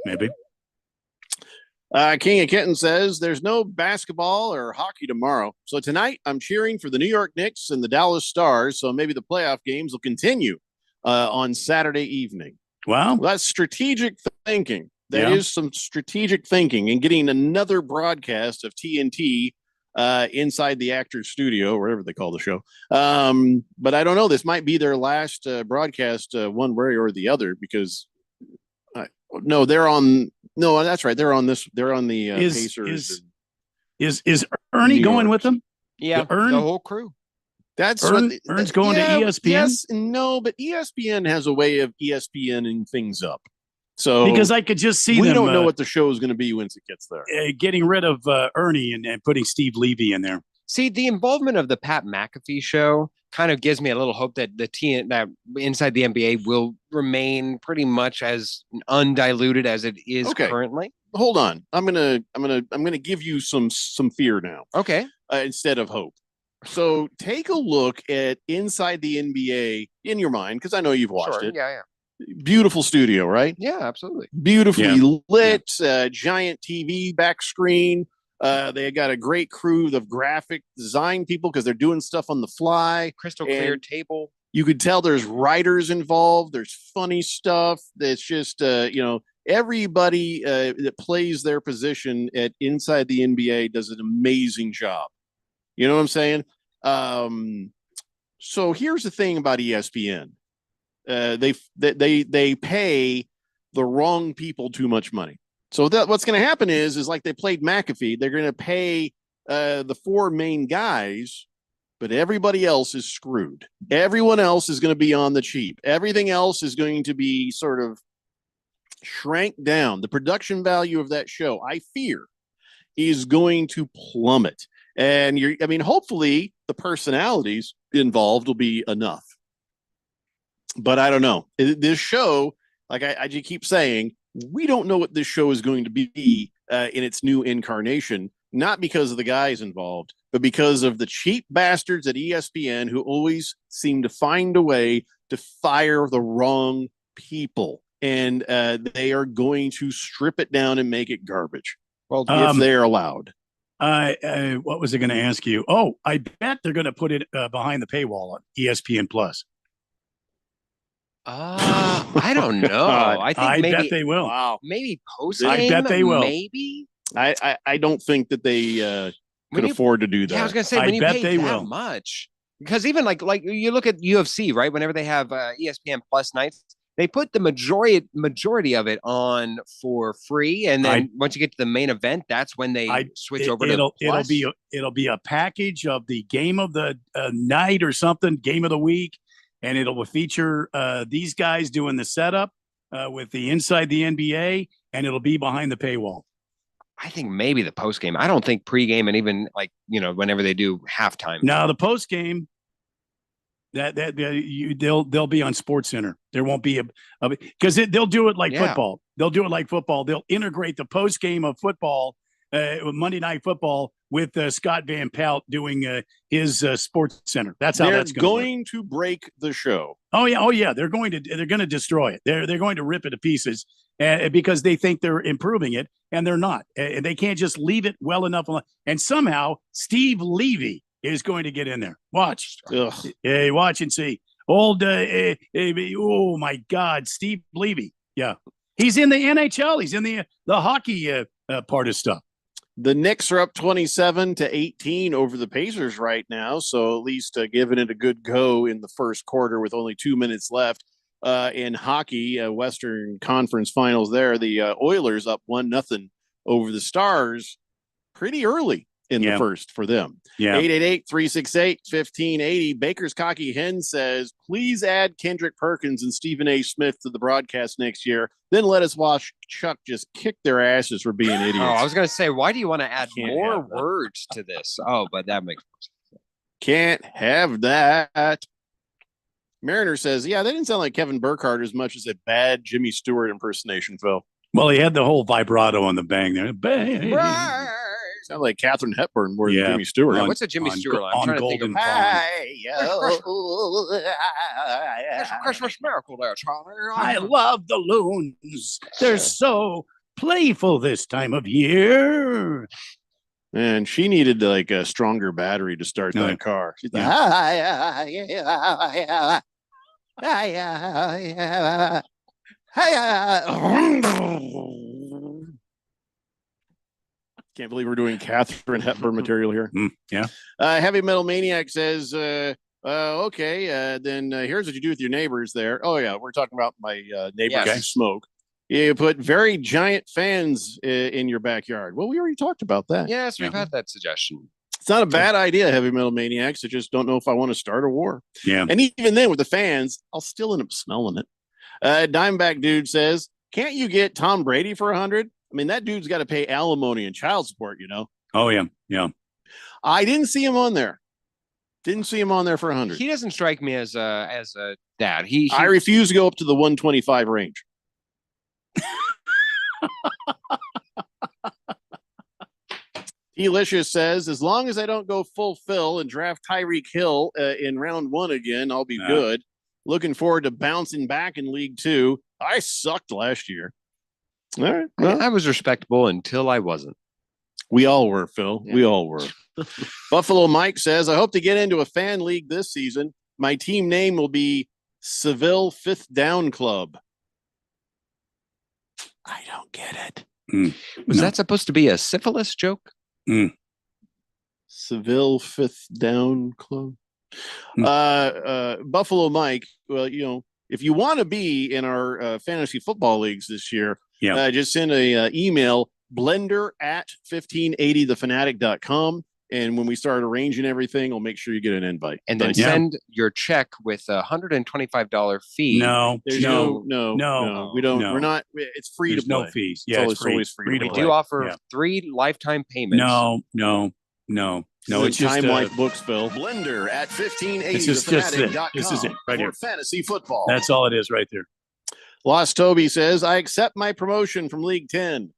maybe. King of Kitten says there's no basketball or hockey tomorrow. So tonight I'm cheering for the New York Knicks and the Dallas Stars. So maybe the playoff games will continue on Saturday evening. Wow. Well, that's strategic thinking. That Yeah. is some strategic thinking and getting another broadcast of TNT inside the Actors Studio, wherever they call the show. But I don't know. This might be their last broadcast one way or the other because no, they're on No, that's right. They're on this. They're on the Pacers. Is Ernie New going York. with them? Yeah, Ern- the whole crew. That's Ern's going to ESPN? Yes, and no, but ESPN has a way of ESPNing things up. So Because I could just see we them don't know what the show is going to be once it gets there. getting rid of Ernie and putting Steve Levy in there. See, the involvement of the Pat McAfee show kind of gives me a little hope that that inside the NBA will remain pretty much as undiluted as it is currently. Hold on, I'm gonna give you some fear now. Okay, instead of hope. So take a look at Inside the NBA in your mind, because I know you've watched it. Yeah. Beautiful studio, right? Yeah, absolutely. Beautifully lit, giant TV back screen. They got a great crew of graphic design people because they're doing stuff on the fly. Crystal clear table. You could tell there's writers involved. There's funny stuff. That's just, everybody that plays their position at Inside the NBA does an amazing job. You know what I'm saying? So here's the thing about ESPN. They pay the wrong people too much money. So what's going to happen is like they played McAfee. They're going to pay the four main guys, but everybody else is screwed. Everyone else is going to be on the cheap. Everything else is going to be sort of shrank down. The production value of that show, I fear, is going to plummet. And hopefully the personalities involved will be enough. But I don't know. This show, like I just keep saying, we don't know what this show is going to be in its new incarnation, not because of the guys involved, but because of the cheap bastards at ESPN who always seem to find a way to fire the wrong people. And they are going to strip it down and make it garbage. Well, if they're allowed. What was I going to ask you? Oh, I bet they're going to put it behind the paywall on ESPN Plus. I don't know. I bet they will. Wow. Maybe post. I bet they will. Maybe. I don't think that they could afford to do that. Yeah, I was going to say when you pay that much, because even like you look at UFC, right? Whenever they have ESPN Plus nights, they put the majority of it on for free, and then once you get to the main event, that's when they switch over to Plus. It'll be a package of the game of the night or something, game of the week, and it'll feature these guys doing the setup with the Inside the NBA, and it'll be behind the paywall. I think maybe the post game. I don't think pregame and even whenever they do halftime. Now the post game. They'll be on Sports Center. There won't be because they'll do it like football. They'll do it like football. They'll integrate the post game of football, Monday Night Football, with Scott Van Pelt doing his Sports Center. That's how that's going to break the show. Oh yeah. They're going to destroy it. They're going to rip it to pieces because they think they're improving it, and they're not. They can't just leave it well enough. And somehow Steve Levy is going to get in there. Watch. Hey, watch and see. Old, oh my God, Steve Levy. Yeah. He's in the NHL. He's in the hockey part of stuff. The Knicks are up 27-18 over the Pacers right now. So at least giving it a good go in the first quarter with only 2 minutes left. In hockey, Western Conference Finals there, the Oilers up 1-0 over the Stars pretty early in the first for them. 888-368-1580. Baker's Cocky Hen says, please add Kendrick Perkins and Stephen A. Smith to the broadcast next year. Then let us watch Chuck just kick their asses for being idiots. Oh, I was going to say, why do you want to add more words to this? Oh, but that makes sense. Can't have that. Mariner says, yeah, that didn't sound like Kevin Burkhardt as much as a bad Jimmy Stewart impersonation, Phil. Well, he had the whole vibrato on the bang there. Bang. Sound like Katharine Hepburn more than Jimmy Stewart. What's a Jimmy Stewart? I'm trying to think of Christmas miracle there, Charlie. I love the loons. They're so playful this time of year. And she needed like a stronger battery to start that car. She's like, can't believe we're doing Katharine Hepburn material here. Yeah. Heavy Metal Maniac says, okay, then here's what you do with your neighbors there. Oh, yeah, we're talking about my neighbors who smoke. You put very giant fans in your backyard. Well, we already talked about that. Yes, we've had that suggestion. It's not a bad idea, Heavy Metal Maniacs. I just don't know if I want to start a war. Yeah. And even then, with the fans, I'll still end up smelling it. Dimeback Dude says, can't you get Tom Brady for 100? I mean, that dude's got to pay alimony and child support, you know? Oh, yeah. Yeah. I didn't see him on there. Didn't see him on there for 100. He doesn't strike me as a dad. I refuse to go up to the 125 range. Delicious says, as long as I don't go full fill and draft Tyreek Hill in round 1 again, I'll be good. Looking forward to bouncing back in League 2. I sucked last year. All right. Well, I was respectable until I wasn't. We all were, Phil. Yeah. We all were. Buffalo Mike says, I hope to get into a fan league this season. My team name will be Seville Fifth Down Club. I don't get it. Was that supposed to be a syphilis joke? Seville Fifth Down Club. Buffalo Mike, well, you know, if you want to be in our fantasy football leagues this year, just send a email blender@1580thefanatic.com. And when we start arranging everything, we'll make sure you get an invite. And then send your check with $125 fee. No, we don't. We're not. It's free to play. No fees. Yeah, it's always free to We play. do offer 3 lifetime payments. No. It's just Time Life books, Phil. Blender at 1580thefanatic.com. This is it right here. Fantasy football. That's all it is right there. Lost Toby says, I accept my promotion from League 10.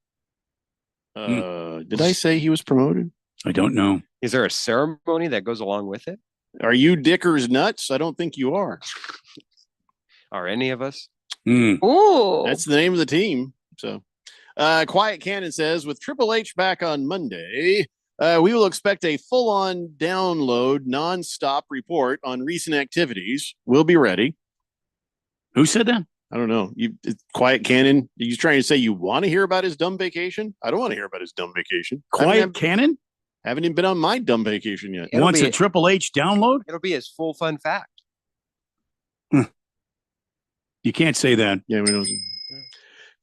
Did I say he was promoted? I don't know. Is there a ceremony that goes along with it? Are you Dickers nuts? I don't think you are. Are any of us? Ooh. That's the name of the team. So, Quiet Cannon says, with Triple H back on Monday, we will expect a full-on download, non-stop report on recent activities. We'll be ready. Who said that? I don't know. Quiet Cannon. Are you trying to say you want to hear about his dumb vacation? I don't want to hear about his dumb vacation. Quiet Cannon? Haven't even been on my dumb vacation yet. Wants a Triple H download? It'll be his full fun fact. You can't say that. Yeah, we don't.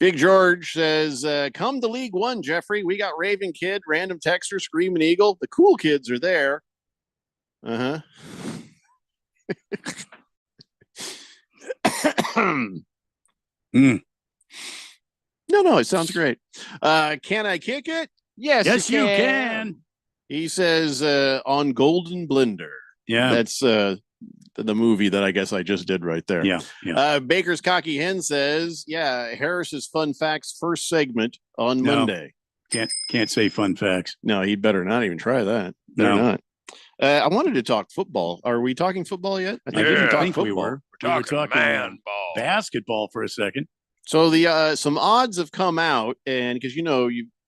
Big George says, come to League 1, Jeffrey. We got Raven Kid, Random Texter, Screaming Eagle. The cool kids are there. No, it sounds great. Can I kick it? Yes, you can. He says on Golden Blender. Yeah. That's the movie that I guess I just did right there. Yeah. Baker's Cocky Hen says, Harris's Fun Facts first segment on Monday. Can't say fun facts. No, he better not even try that. Better not. I wanted to talk football. Are we talking football yet? I think we were. We're talking man ball. Basketball for a second. So the some odds have come out, and because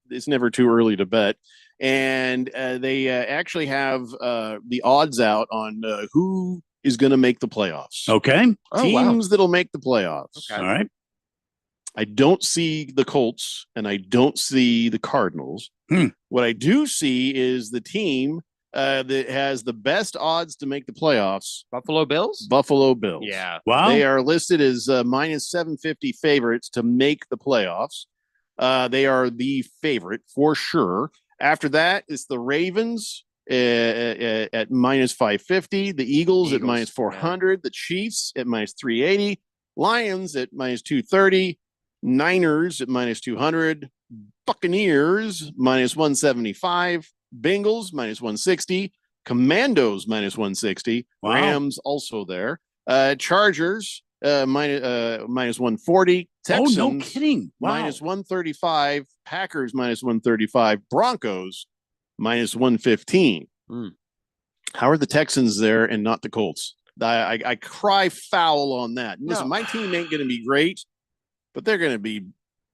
it's never too early to bet. And they actually have the odds out on who is going to make the playoffs. Okay. Teams that'll make the playoffs. Okay. All right. I don't see the Colts and I don't see the Cardinals. What I do see is the team that has the best odds to make the playoffs. Buffalo Bills? Buffalo Bills. Yeah. Wow. They are listed as minus 750 favorites to make the playoffs. They are the favorite for sure. After that, it's the Ravens at minus 550, the Eagles at minus 400, the Chiefs at minus 380, Lions at minus 230, Niners at minus 200, Buccaneers minus 175, Bengals minus 160, Commandos minus 160, Rams also there, Chargers minus 140, Texans no kidding. Wow. minus 135, Packers minus 135, Broncos minus 115. How are the Texans there and not the Colts? I cry foul on that. Listen, my team ain't going to be great, but they're going to be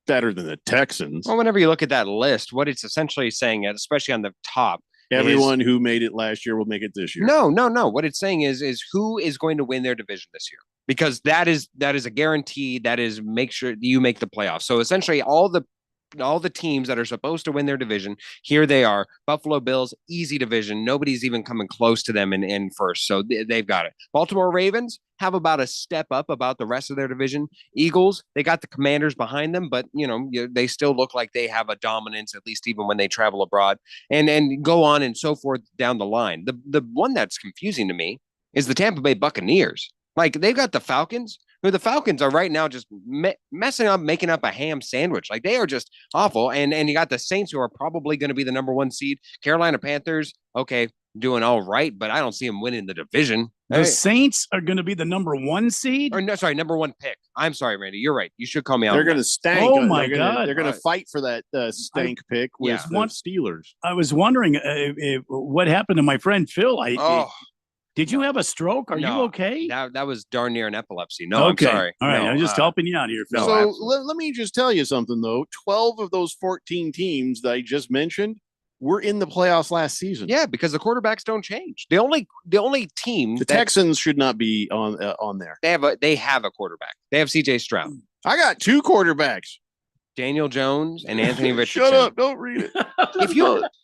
better than the Texans. Well, whenever you look at that list, what it's essentially saying, especially on the top, everyone who made it last year will make it this year. No. What it's saying is who is going to win their division this year? Because that is a guarantee. That is make sure you make the playoffs. So essentially, all the all the teams that are supposed to win their division. Here they are. Buffalo Bills, easy division. Nobody's even coming close to them in first. So they've got it. Baltimore Ravens have about a step up about the rest of their division. Eagles, they got the Commanders behind them, but they still look like they have a dominance, at least even when they travel abroad, and go on and so forth down the line. The one that's confusing to me is the Tampa Bay Buccaneers. Like, they've got the Falcons, who the Falcons are right now just messing up, making up a ham sandwich. Like, they are just awful. And you got the Saints, who are probably going to be the number 1 seed. Carolina Panthers, okay, doing all right, but I don't see them winning the division. The Saints are going to be the number 1 seed? Or no, sorry, number 1 pick. I'm sorry, Randy. You're right. You should call me out. They're going to stank. Oh, my God. They're going to fight for that stank pick with the Steelers. I was wondering what happened to my friend Phil. Did you have a stroke? Are you okay? That was darn near an epilepsy. No, okay. I'm sorry. All right, no, I'm just helping you out here, Phil. So let me just tell you something, though. 12 of those 14 teams that I just mentioned were in the playoffs last season. Yeah, because the quarterbacks don't change. The only team, the Texans should not be on there. They have a quarterback. They have C.J. Stroud. I got 2 quarterbacks. Daniel Jones and Anthony Richardson. Shut up! Don't read it.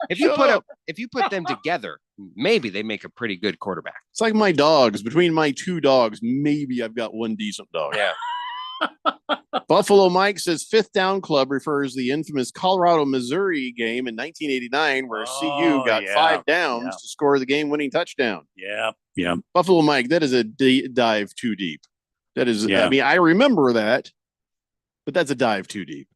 If you put them together, maybe they make a pretty good quarterback. It's like my dogs. Between my 2 dogs, maybe I've got 1 decent dog. Yeah. Buffalo Mike says 5th Down Club refers to the infamous Colorado-Missouri game in 1989, where CU got 5 downs to score the game-winning touchdown. Yeah. Buffalo Mike, that is a dive too deep. That is. I mean, I remember that, but that's a dive too deep.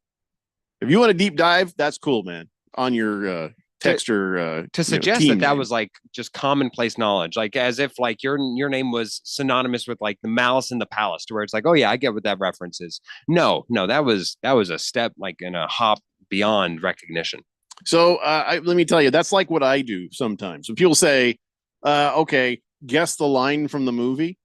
If you want a deep dive, that's cool, man. On your texture to suggest that was like just commonplace knowledge, like as if like your name was synonymous with like the Malice in the Palace, to where it's like, oh yeah, I get what that reference is. No, that was a step like in a hop beyond recognition. So let me tell you, that's like what I do sometimes. When people say, okay, guess the line from the movie,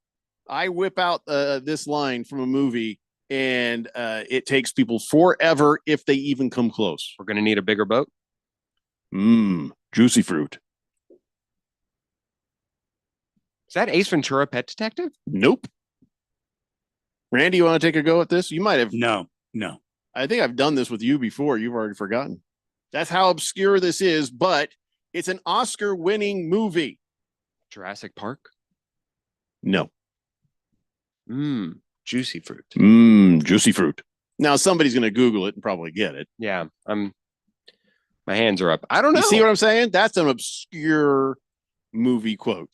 I whip out this line from a movie, and it takes people forever if they even come close. We're going to need a bigger boat. Juicy fruit. Is that Ace Ventura: Pet Detective? Nope. Randy, you want to take a go at this? You might have. No. I think I've done this with you before. You've already forgotten. That's how obscure this is, but it's an Oscar-winning movie. Jurassic Park? No. Juicy fruit. Juicy fruit. Now somebody's going to Google it and probably get it. Yeah, my hands are up. I don't know. You see what I'm saying? That's an obscure movie quote.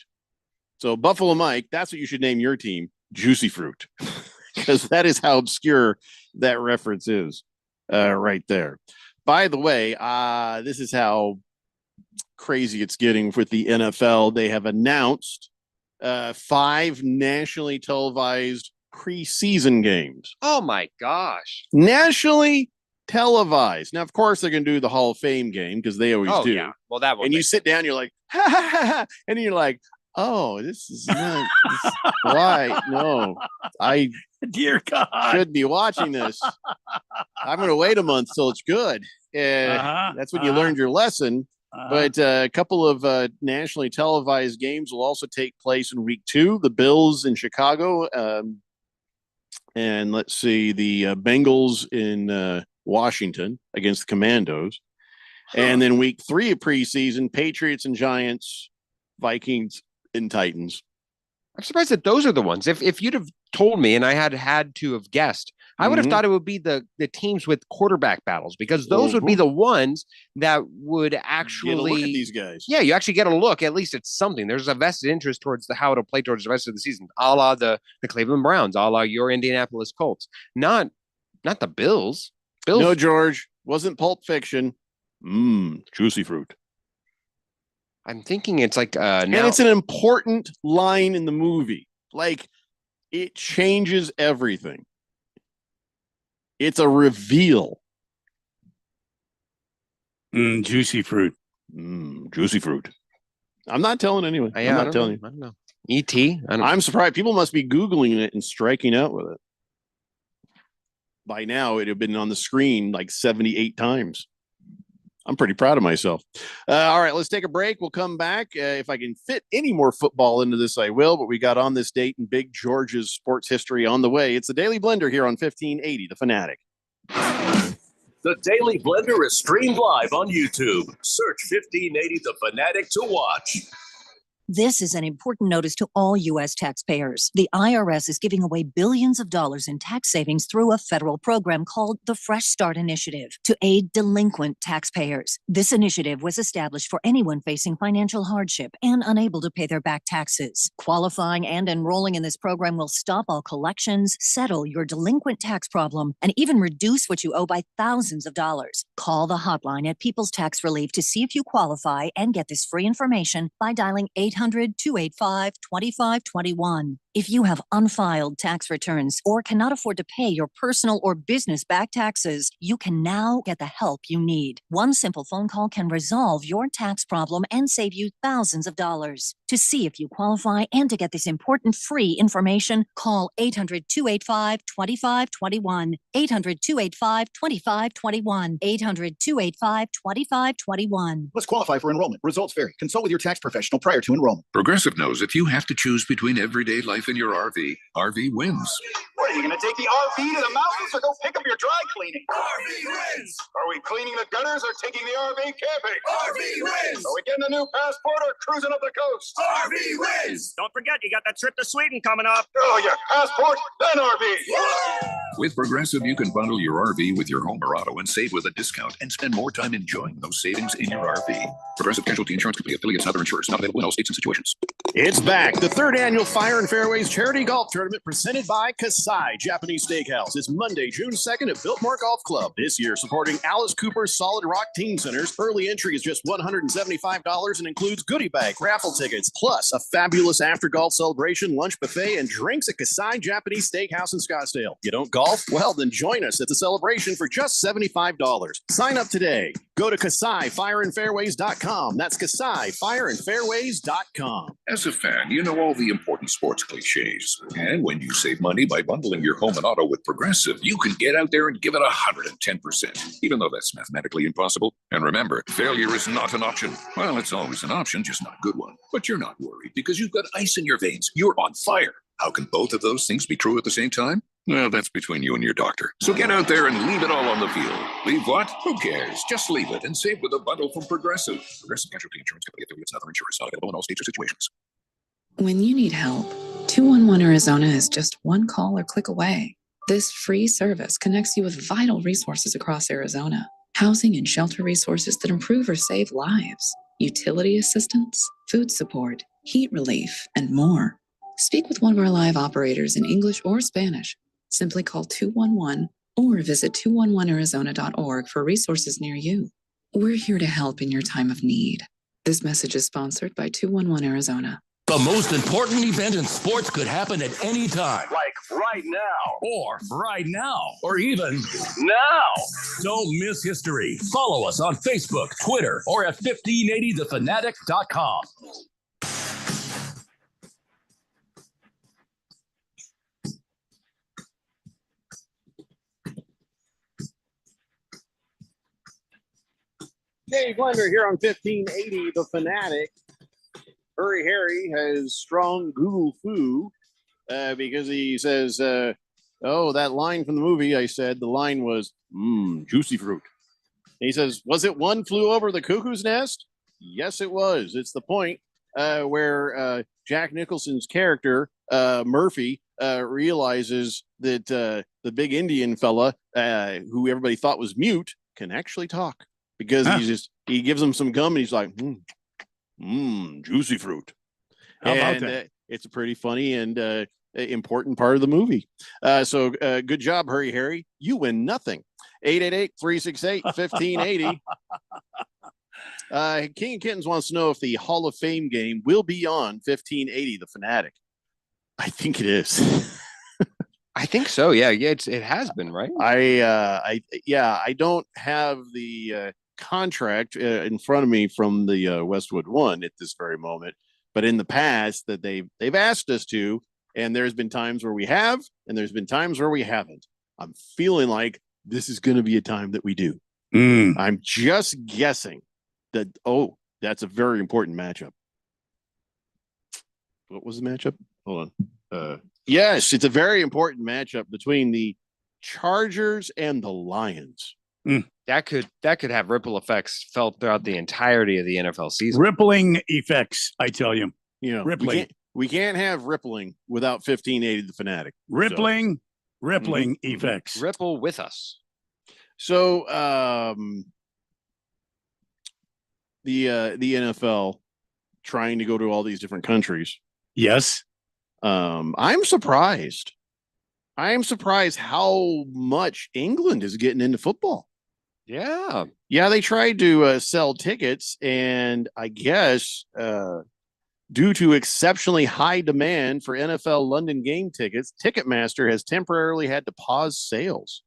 So Buffalo Mike, that's what you should name your team, Juicy Fruit, because that is how obscure that reference is right there. By the way, this is how crazy it's getting with the NFL. They have announced 5 nationally televised preseason games. Oh my gosh. Nationally televised. Now, of course, they're going to do the Hall of Fame game because they always do. Yeah. Well, that one. And you sit down, you're like, ha, ha, ha, ha, and you're like, oh, this is not why. No, I dear God should be watching this. I'm going to wait a month till it's good. That's when you learned your lesson. But a couple of nationally televised games will also take place in week 2. The Bills in Chicago. And let's see, the Bengals in Washington against the Commandos. And then week 3 of preseason, Patriots and Giants, Vikings and Titans. I'm surprised that those are the ones. If you'd have told me and I had to have guessed, I would have thought it would be the teams with quarterback battles, because those would be the ones that would actually get a look at these guys. Yeah, you actually get a look. At least it's something. There's a vested interest towards how it'll play towards the rest of the season, a la the Cleveland Browns, a la your Indianapolis Colts. Not the Bills. No, George, wasn't Pulp Fiction. Juicy fruit. I'm thinking it's like and it's an important line in the movie. Like, it changes everything. It's a reveal. Juicy fruit. Juicy fruit. I'm not telling anyone. I'm not telling you. I don't know. E.T. I'm surprised. People must be Googling it and striking out with it. By now, it would have been on the screen like 78 times. I'm pretty proud of myself. All right, let's take a break. We'll come back. If I can fit any more football into this, I will. But we got on this date in Big George's sports history on the way. It's the Daily Blender here on 1580, The Fanatic. The Daily Blender is streamed live on YouTube. Search 1580 The Fanatic to watch. This is an important notice to all U.S. taxpayers. The IRS is giving away billions of dollars in tax savings through a federal program called the Fresh Start Initiative to aid delinquent taxpayers. This initiative was established for anyone facing financial hardship and unable to pay their back taxes. Qualifying and enrolling in this program will stop all collections, settle your delinquent tax problem, and even reduce what you owe by thousands of dollars. Call the hotline at People's Tax Relief to see if you qualify and get this free information by dialing 800-285-2521. If you have unfiled tax returns or cannot afford to pay your personal or business back taxes, you can now get the help you need. One simple phone call can resolve your tax problem and save you thousands of dollars. To see if you qualify and to get this important free information, call 800-285-2521. 800-285-2521. 800-285-2521. Must qualify for enrollment. Results vary. Consult with your tax professional prior to enrollment. Progressive knows if you have to choose between everyday life and your RV, RV wins. What, are you going to take the RV to the mountains or go pick up your dry cleaning? RV wins! Are we cleaning the gutters or taking the RV camping? RV wins! Are we getting a new passport or cruising up the coast? RV wins! Don't forget, you got that trip to Sweden coming up. Oh, yeah, passport, then RV. With Progressive, you can bundle your RV with your home or auto and save with a discount and spend more time enjoying those savings in your RV. Progressive Casualty Insurance Company affiliates and other insurers not available in all states and situations. It's back. The third annual Fire and Fairways Charity Golf Tournament presented by Kasai Japanese Steakhouse is Monday, June 2nd at Biltmore Golf Club. This year, supporting Alice Cooper's Solid Rock Teen Centers. Early entry is just $175 and includes goodie bag, raffle tickets, plus a fabulous after golf celebration, lunch buffet, and drinks at Kasai Japanese Steakhouse in Scottsdale. You don't golf? Well, then join us at the celebration for just $75. Sign up today. Go to KasaiFireandFairways.com. That's KasaiFireandFairways.com. As a fan, you know all the important sports cliches. And when you save money by bundling your home and auto with Progressive, you can get out there and give it 110%, even though that's mathematically impossible. And remember, failure is not an option. Well, it's always an option, just not a good one. But you're not worried because you've got ice in your veins. You're on fire. How can both of those things be true at the same time? Well, that's between you and your doctor. So get out there and leave it all on the field. Leave what? Who cares? Just leave it and save with a bundle from Progressive. Progressive Casualty Insurance Company affiliates and other insurers not available in all states or situations. When you need help, 211 Arizona is just one call or click away. This free service connects you with vital resources across Arizona. Housing and shelter resources that improve or save lives. Utility assistance, food support, heat relief, and more. Speak with one of our live operators in English or Spanish. Simply call 211 or visit 211arizona.org for resources near you. We're here to help in your time of need. This message is sponsored by 211 Arizona. The most important event in sports could happen at any time. Like right now. Or right now. Or even now. Don't miss history. Follow us on Facebook, Twitter, or at 1580thefanatic.com. Dave Blender here on 1580 The Fanatic. Hurry Harry has strong Google foo because he says, oh, that line from the movie, I said, the line was, juicy fruit. And he says, was it One Flew Over the Cuckoo's Nest? Yes, it was. It's the point where Jack Nicholson's character, Murphy, realizes that the big Indian fella, who everybody thought was mute, can actually talk. Because he gives him some gum and he's like, juicy fruit. How about that? It's a pretty funny and important part of the movie. So good job, Hurry Harry. You win nothing. 888-368-1580. King of Kittens wants to know if the Hall of Fame game will be on 1580 The Fanatic. I think it is. I think so. Yeah. It has been, right? I don't have the contract in front of me from the Westwood One at this very moment, but in the past that they've asked us to, and there's been times where we have, and there's been times where we haven't. I'm feeling like this is going to be a time that we do. I'm just guessing that. Oh, that's a very important matchup. What was the matchup? Hold on. Yes, it's a very important matchup between the Chargers and the Lions. That could have ripple effects felt throughout the entirety of the NFL season. Rippling effects, I tell you. Rippling. We can't have rippling without 1580 the Fanatic. Rippling effects. Ripple with us. So the NFL trying to go to all these different countries. Yes. I'm surprised. I am surprised how much England is getting into football. Yeah. Yeah, they tried to sell tickets, and I guess due to exceptionally high demand for NFL London game tickets, Ticketmaster has temporarily had to pause sales.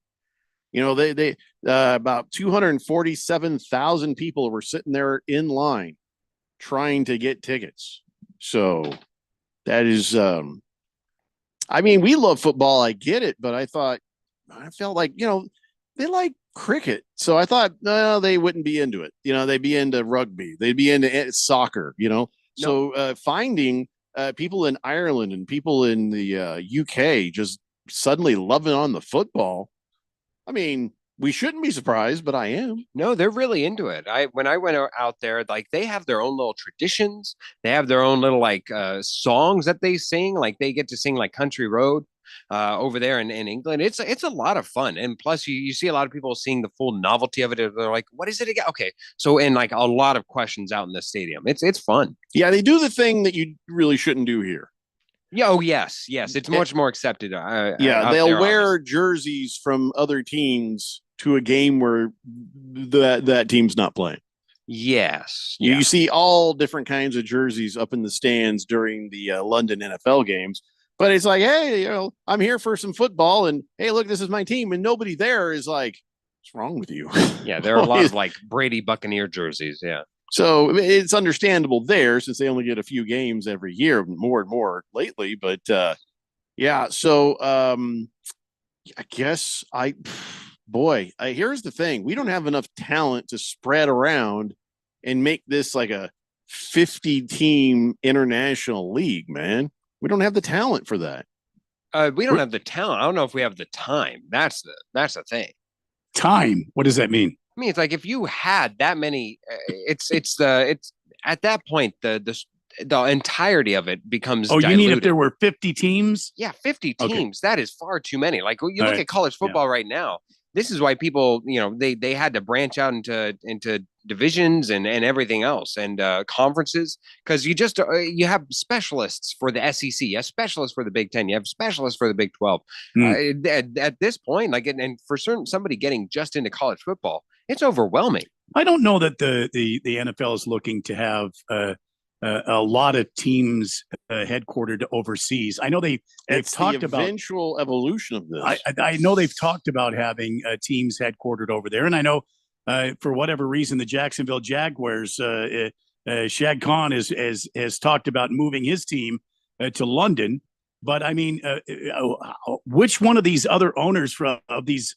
You know, they about 247,000 people were sitting there in line trying to get tickets. So that is, I mean, we love football. I get it, but I felt like, you know, they like cricket. So I thought, no, they wouldn't be into it. You know, they'd be into rugby. They'd be into soccer, you know. No. So finding people in Ireland and people in the UK just suddenly loving on the football. I mean, we shouldn't be surprised, but I am. No, they're really into it. When I went out there, like they have their own little traditions. They have their own little songs that they sing. Like they get to sing like Country Road over there in England. It's a lot of fun. And plus you see a lot of people seeing the full novelty of it. They're like, what is it again? Okay. So, and like a lot of questions out in the stadium. It's fun. Yeah. They do the thing that you really shouldn't do here. Yeah. Oh, yes. It's much more accepted. They'll wear jerseys from other teams to a game where that team's not playing. Yes. You see all different kinds of jerseys up in the stands during the London NFL games. But it's like, hey, you know, I'm here for some football, and hey, look, this is my team, and nobody there is like, what's wrong with you? Yeah, there are a lot of like Brady Buccaneer jerseys. Yeah. So it's understandable there since they only get a few games every year, more and more lately. But yeah, so I guess here's the thing: we don't have enough talent to spread around and make this like a 50-team international league, man. We don't have the talent for that. We don't have the talent. I don't know if we have the time. That's the thing. Time. What does that mean? I mean, it's like if you had that many, it's at that point the entirety of it becomes. Oh, diluted. You mean if there were 50 teams? Yeah, 50 teams. Okay. That is far too many. Like you look right. at college football right now. This is why people, you know, they had to branch out into divisions and everything else and conferences, because you have specialists for the SEC, you have specialists for the Big Ten, you have specialists for the Big 12. At this point, like, and for somebody getting just into college football, it's overwhelming. I don't know that the NFL is looking to have a lot of teams headquartered overseas. I know they've talked about eventual evolution of this. I know they've talked about having teams headquartered over there, and I know for whatever reason the Jacksonville Jaguars, Shad Khan has talked about moving his team to London. But I mean, which one of these other owners of these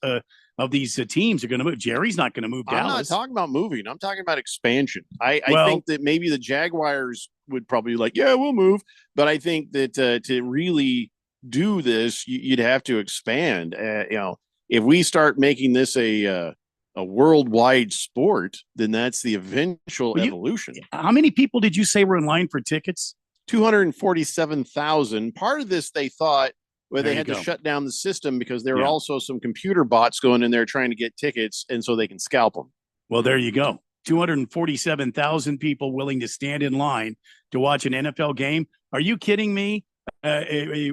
teams are going to move? Jerry's not going to move Dallas. I'm not talking about moving. I'm talking about expansion. I think that maybe the Jaguars would probably like, yeah, we'll move. But I think that to really do this, you'd have to expand. You know, if we start making this a worldwide sport, then that's the eventual evolution. How many people did you say were in line for tickets? 247,000. Part of this, they thought, they had to shut down the system because there were also some computer bots going in there trying to get tickets, and so they can scalp them. Well, there you go. 247,000 people willing to stand in line to watch an NFL game. Are you kidding me?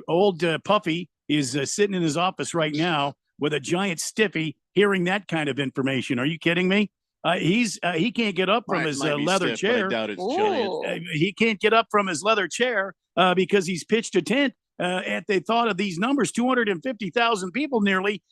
Old Puffy is sitting in his office right now with a giant stiffy hearing that kind of information. Are you kidding me? He can't get up from his leather chair. I doubt it's giant. He can't get up from his leather chair because he's pitched a tent. At the thought of these numbers, 250,000 people nearly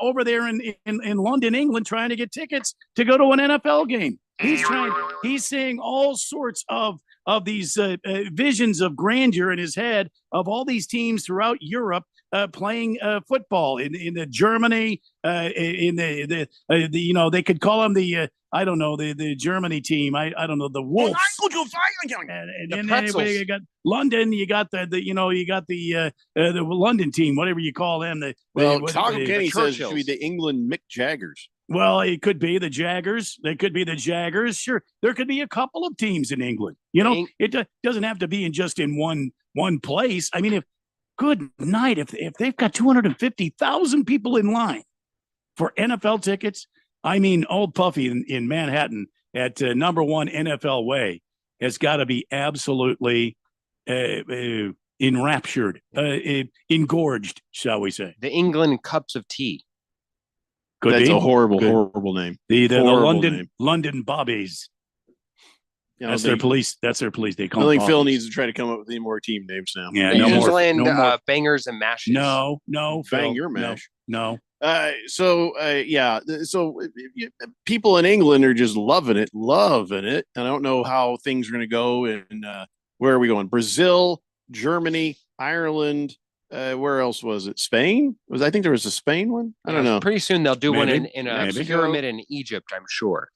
over there in London, England, trying to get tickets to go to an NFL game. He's seeing all sorts of these visions of grandeur in his head of all these teams throughout Europe playing football in the Germany, in the you know, they could call them the I don't know, the Germany team. I don't know, the Wolves. And then anyway, you got London. You got the London team, whatever you call them. Taco Kenny says it should be the England Mick Jaggers. Well, it could be the Jaggers. They could be the Jaggers. Sure, there could be a couple of teams in England. You know, it doesn't have to be in one place. I mean, if they've got 250,000 people in line for NFL tickets, I mean, Old Puffy in Manhattan at number 1 NFL Way has got to be absolutely enraptured, engorged, shall we say? The England Cups of Tea. That's a horrible name. The Horrible name. London Bobbies. You know, That's their police. That's their police. They I call. don't think them Phil Bobbies. needs to try to come up with any more team names now. Yeah, The no more. England No more. Bangers and Mashes. No, Bang Phil, your no, mash. No. So people in England are just loving it. And I don't know how things are going to go. And where are we going? Brazil, Germany, Ireland. Where else was it? Spain? I think there was a Spain one. I don't know. Pretty soon they'll do one Maybe. in a Maybe. pyramid in Egypt, I'm sure.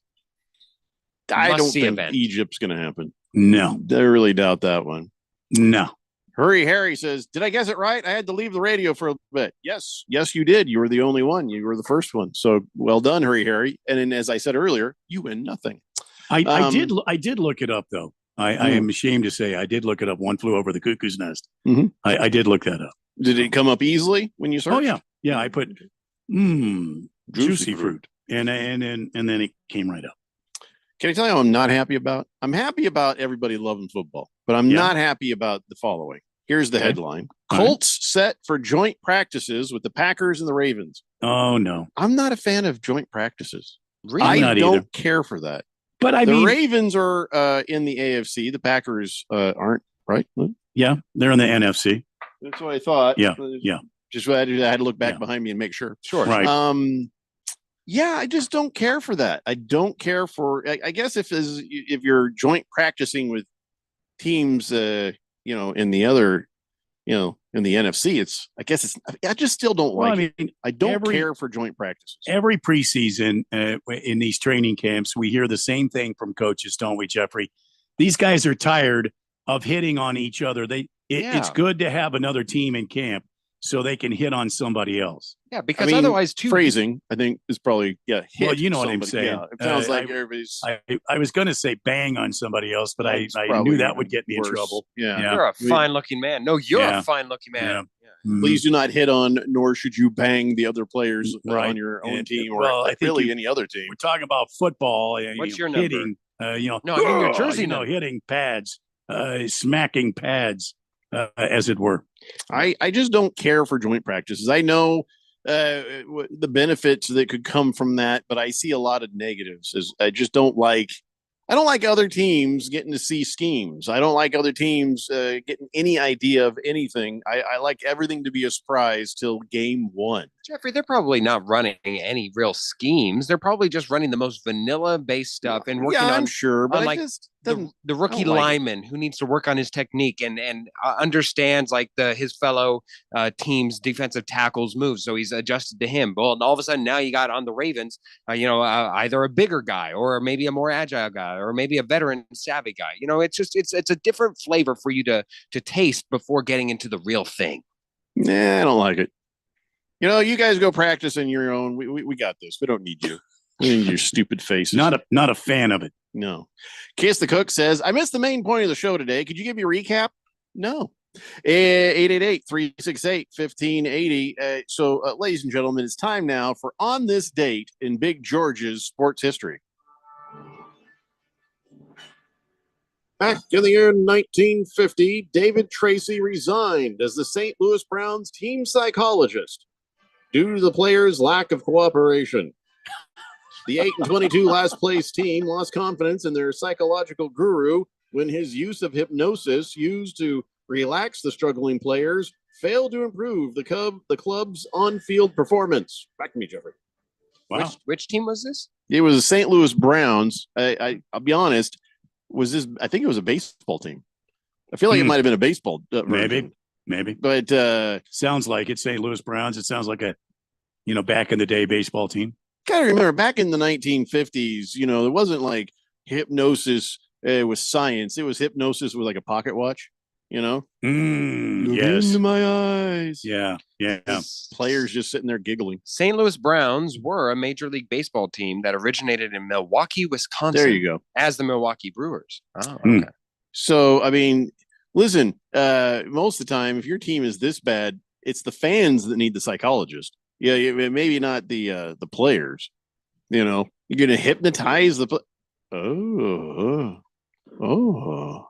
I don't Must-see think event. Egypt's going to happen. No. I really doubt that one. No. Hurry Harry says, did I guess it right? I had to leave the radio for a bit. Yes, you did. You were the only one. You were the first one. So well done, Hurry Harry. And then, as I said earlier, you win nothing. I did look it up though. I am ashamed to say I did look it up. One Flew Over the Cuckoo's Nest. Mhm. I did look that up. Did it come up easily when you searched? Oh yeah. I put juicy fruit, and then it came right up. Can I tell you what I'm not happy about? I'm happy about everybody loving football, but I'm not happy about the following. Here's the headline. All right. Colts set for joint practices with the Packers and the Ravens. Oh no. I'm not a fan of joint practices. Really? I not don't either. care for that. But I the mean, Ravens are in the AFC. The Packers aren't, right? yeah, they're in the NFC. That's what I thought. Yeah. Just I had to look back behind me and make sure. Sure. Right. Yeah, I just don't care for that. I don't care for. I guess if you're joint practicing with teams, in the other, in the NFC, I just still don't Well, like it. I don't care for joint practices. Every preseason in these training camps, we hear the same thing from coaches, don't we, Jeffrey? These guys are tired of hitting on each other. It's good to have another team in camp so they can hit on somebody else. Yeah, because otherwise, phrasing, I think, is probably hit Well, you know what I'm somebody. saying. Yeah, it sounds like I- everybody's. I was going to say bang on somebody else, but I That's knew probably that would get me in worse. trouble. Yeah. You're a fine-looking man. No, you're Yeah. a fine-looking man. Mhm. Please do not hit on, nor should you bang the other players Right. on your own And- team or well, I think really you- any other team. We're talking about football. What's your number? hitting? No, I mean your jersey number. hitting pads, smacking pads, as it were. I just don't care for joint practices. I know the benefits that could come from that, but I see a lot of negatives. I just don't like. I don't like other teams getting to see schemes. I don't like other teams getting any idea of anything. I like everything to be a surprise till game one. Jeffrey, they're probably not running any real schemes. They're probably just running the most vanilla-based stuff and working Yeah, I'm on sure, but on I like just the doesn't- rookie I don't like it. lineman who needs to work on his technique and understands like his fellow team's defensive tackles moves, so he's adjusted to him. Well, and all of a sudden now you got on the Ravens, either a bigger guy or maybe a more agile guy or maybe a veteran savvy guy. It's a different flavor for you to taste before getting into the real thing. Nah, I don't like it. You guys go practice on your own. We got this. We don't need you. We need your stupid faces. Not a fan of it. No. Kiss the Cook says, I missed the main point of the show today. Could you give me a recap? No. 888-368-1580. So, ladies and gentlemen, it's time now for On This Date in Big George's sports history. Back in the year 1950, David Tracy resigned as the St. Louis Browns team psychologist due to the players' lack of cooperation. The 8-22 last place team lost confidence in their psychological guru when his use of hypnosis used to relax the struggling players failed to improve the club's on-field performance. Back to me, Jeffrey. Wow. Which team was this? It was the St. Louis Browns. I'll be honest. I think it was a baseball team. I feel like it might have been a baseball. Maybe. But sounds like it's St. Louis Browns. It sounds like a, back in the day baseball team. Gotta remember, back in the 1950s, there wasn't like hypnosis with science. It was hypnosis with like a pocket watch. You know, Mm, Look yes. into my eyes. Yeah. Players just sitting there giggling. St. Louis Browns were a Major League Baseball team that originated in Milwaukee, Wisconsin. There you go. As the Milwaukee Brewers. Oh, Hmm. okay. So, I mean, listen, most of the time, if your team is this bad, it's the fans that need the psychologist. Yeah, maybe not the players. You know, you're going to hypnotize the Oh.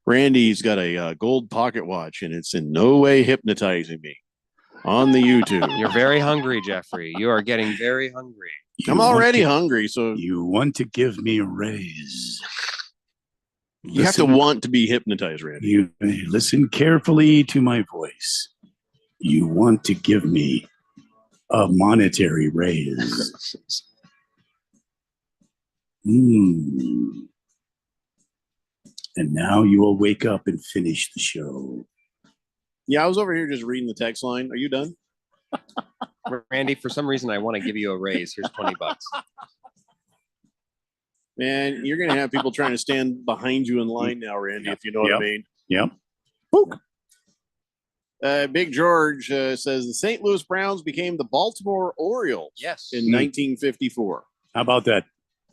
Randy's got a gold pocket watch, and it's in no way hypnotizing me on the YouTube. You're very hungry, Jeffrey. You are getting very hungry. I'm already hungry, so you want to give me a raise. you have to want to be hypnotized, Randy. You listen carefully to my voice. You want to give me a monetary raise. And now you will wake up and finish the show. Yeah, I was over here just reading the text line. Are you done? Randy, for some reason, I want to give you a raise. Here's $20. Man, you're going to have people trying to stand behind you in line now, Randy, if you know what I mean. Yep. Big George says the St. Louis Browns became the Baltimore Orioles in 1954. How about that?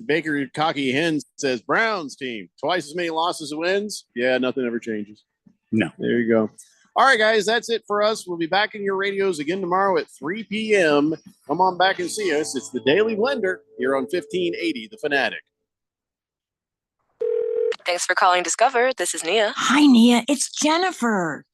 Baker Cocky Hen says Browns team, twice as many losses as wins. Yeah, nothing ever changes. No. There you go. All right, guys, that's it for us. We'll be back in your radios again tomorrow at 3 p.m. Come on back and see us. It's the Daily Blender here on 1580 The Fanatic. Thanks for calling Discover. This is Nia. Hi, Nia. It's Jennifer.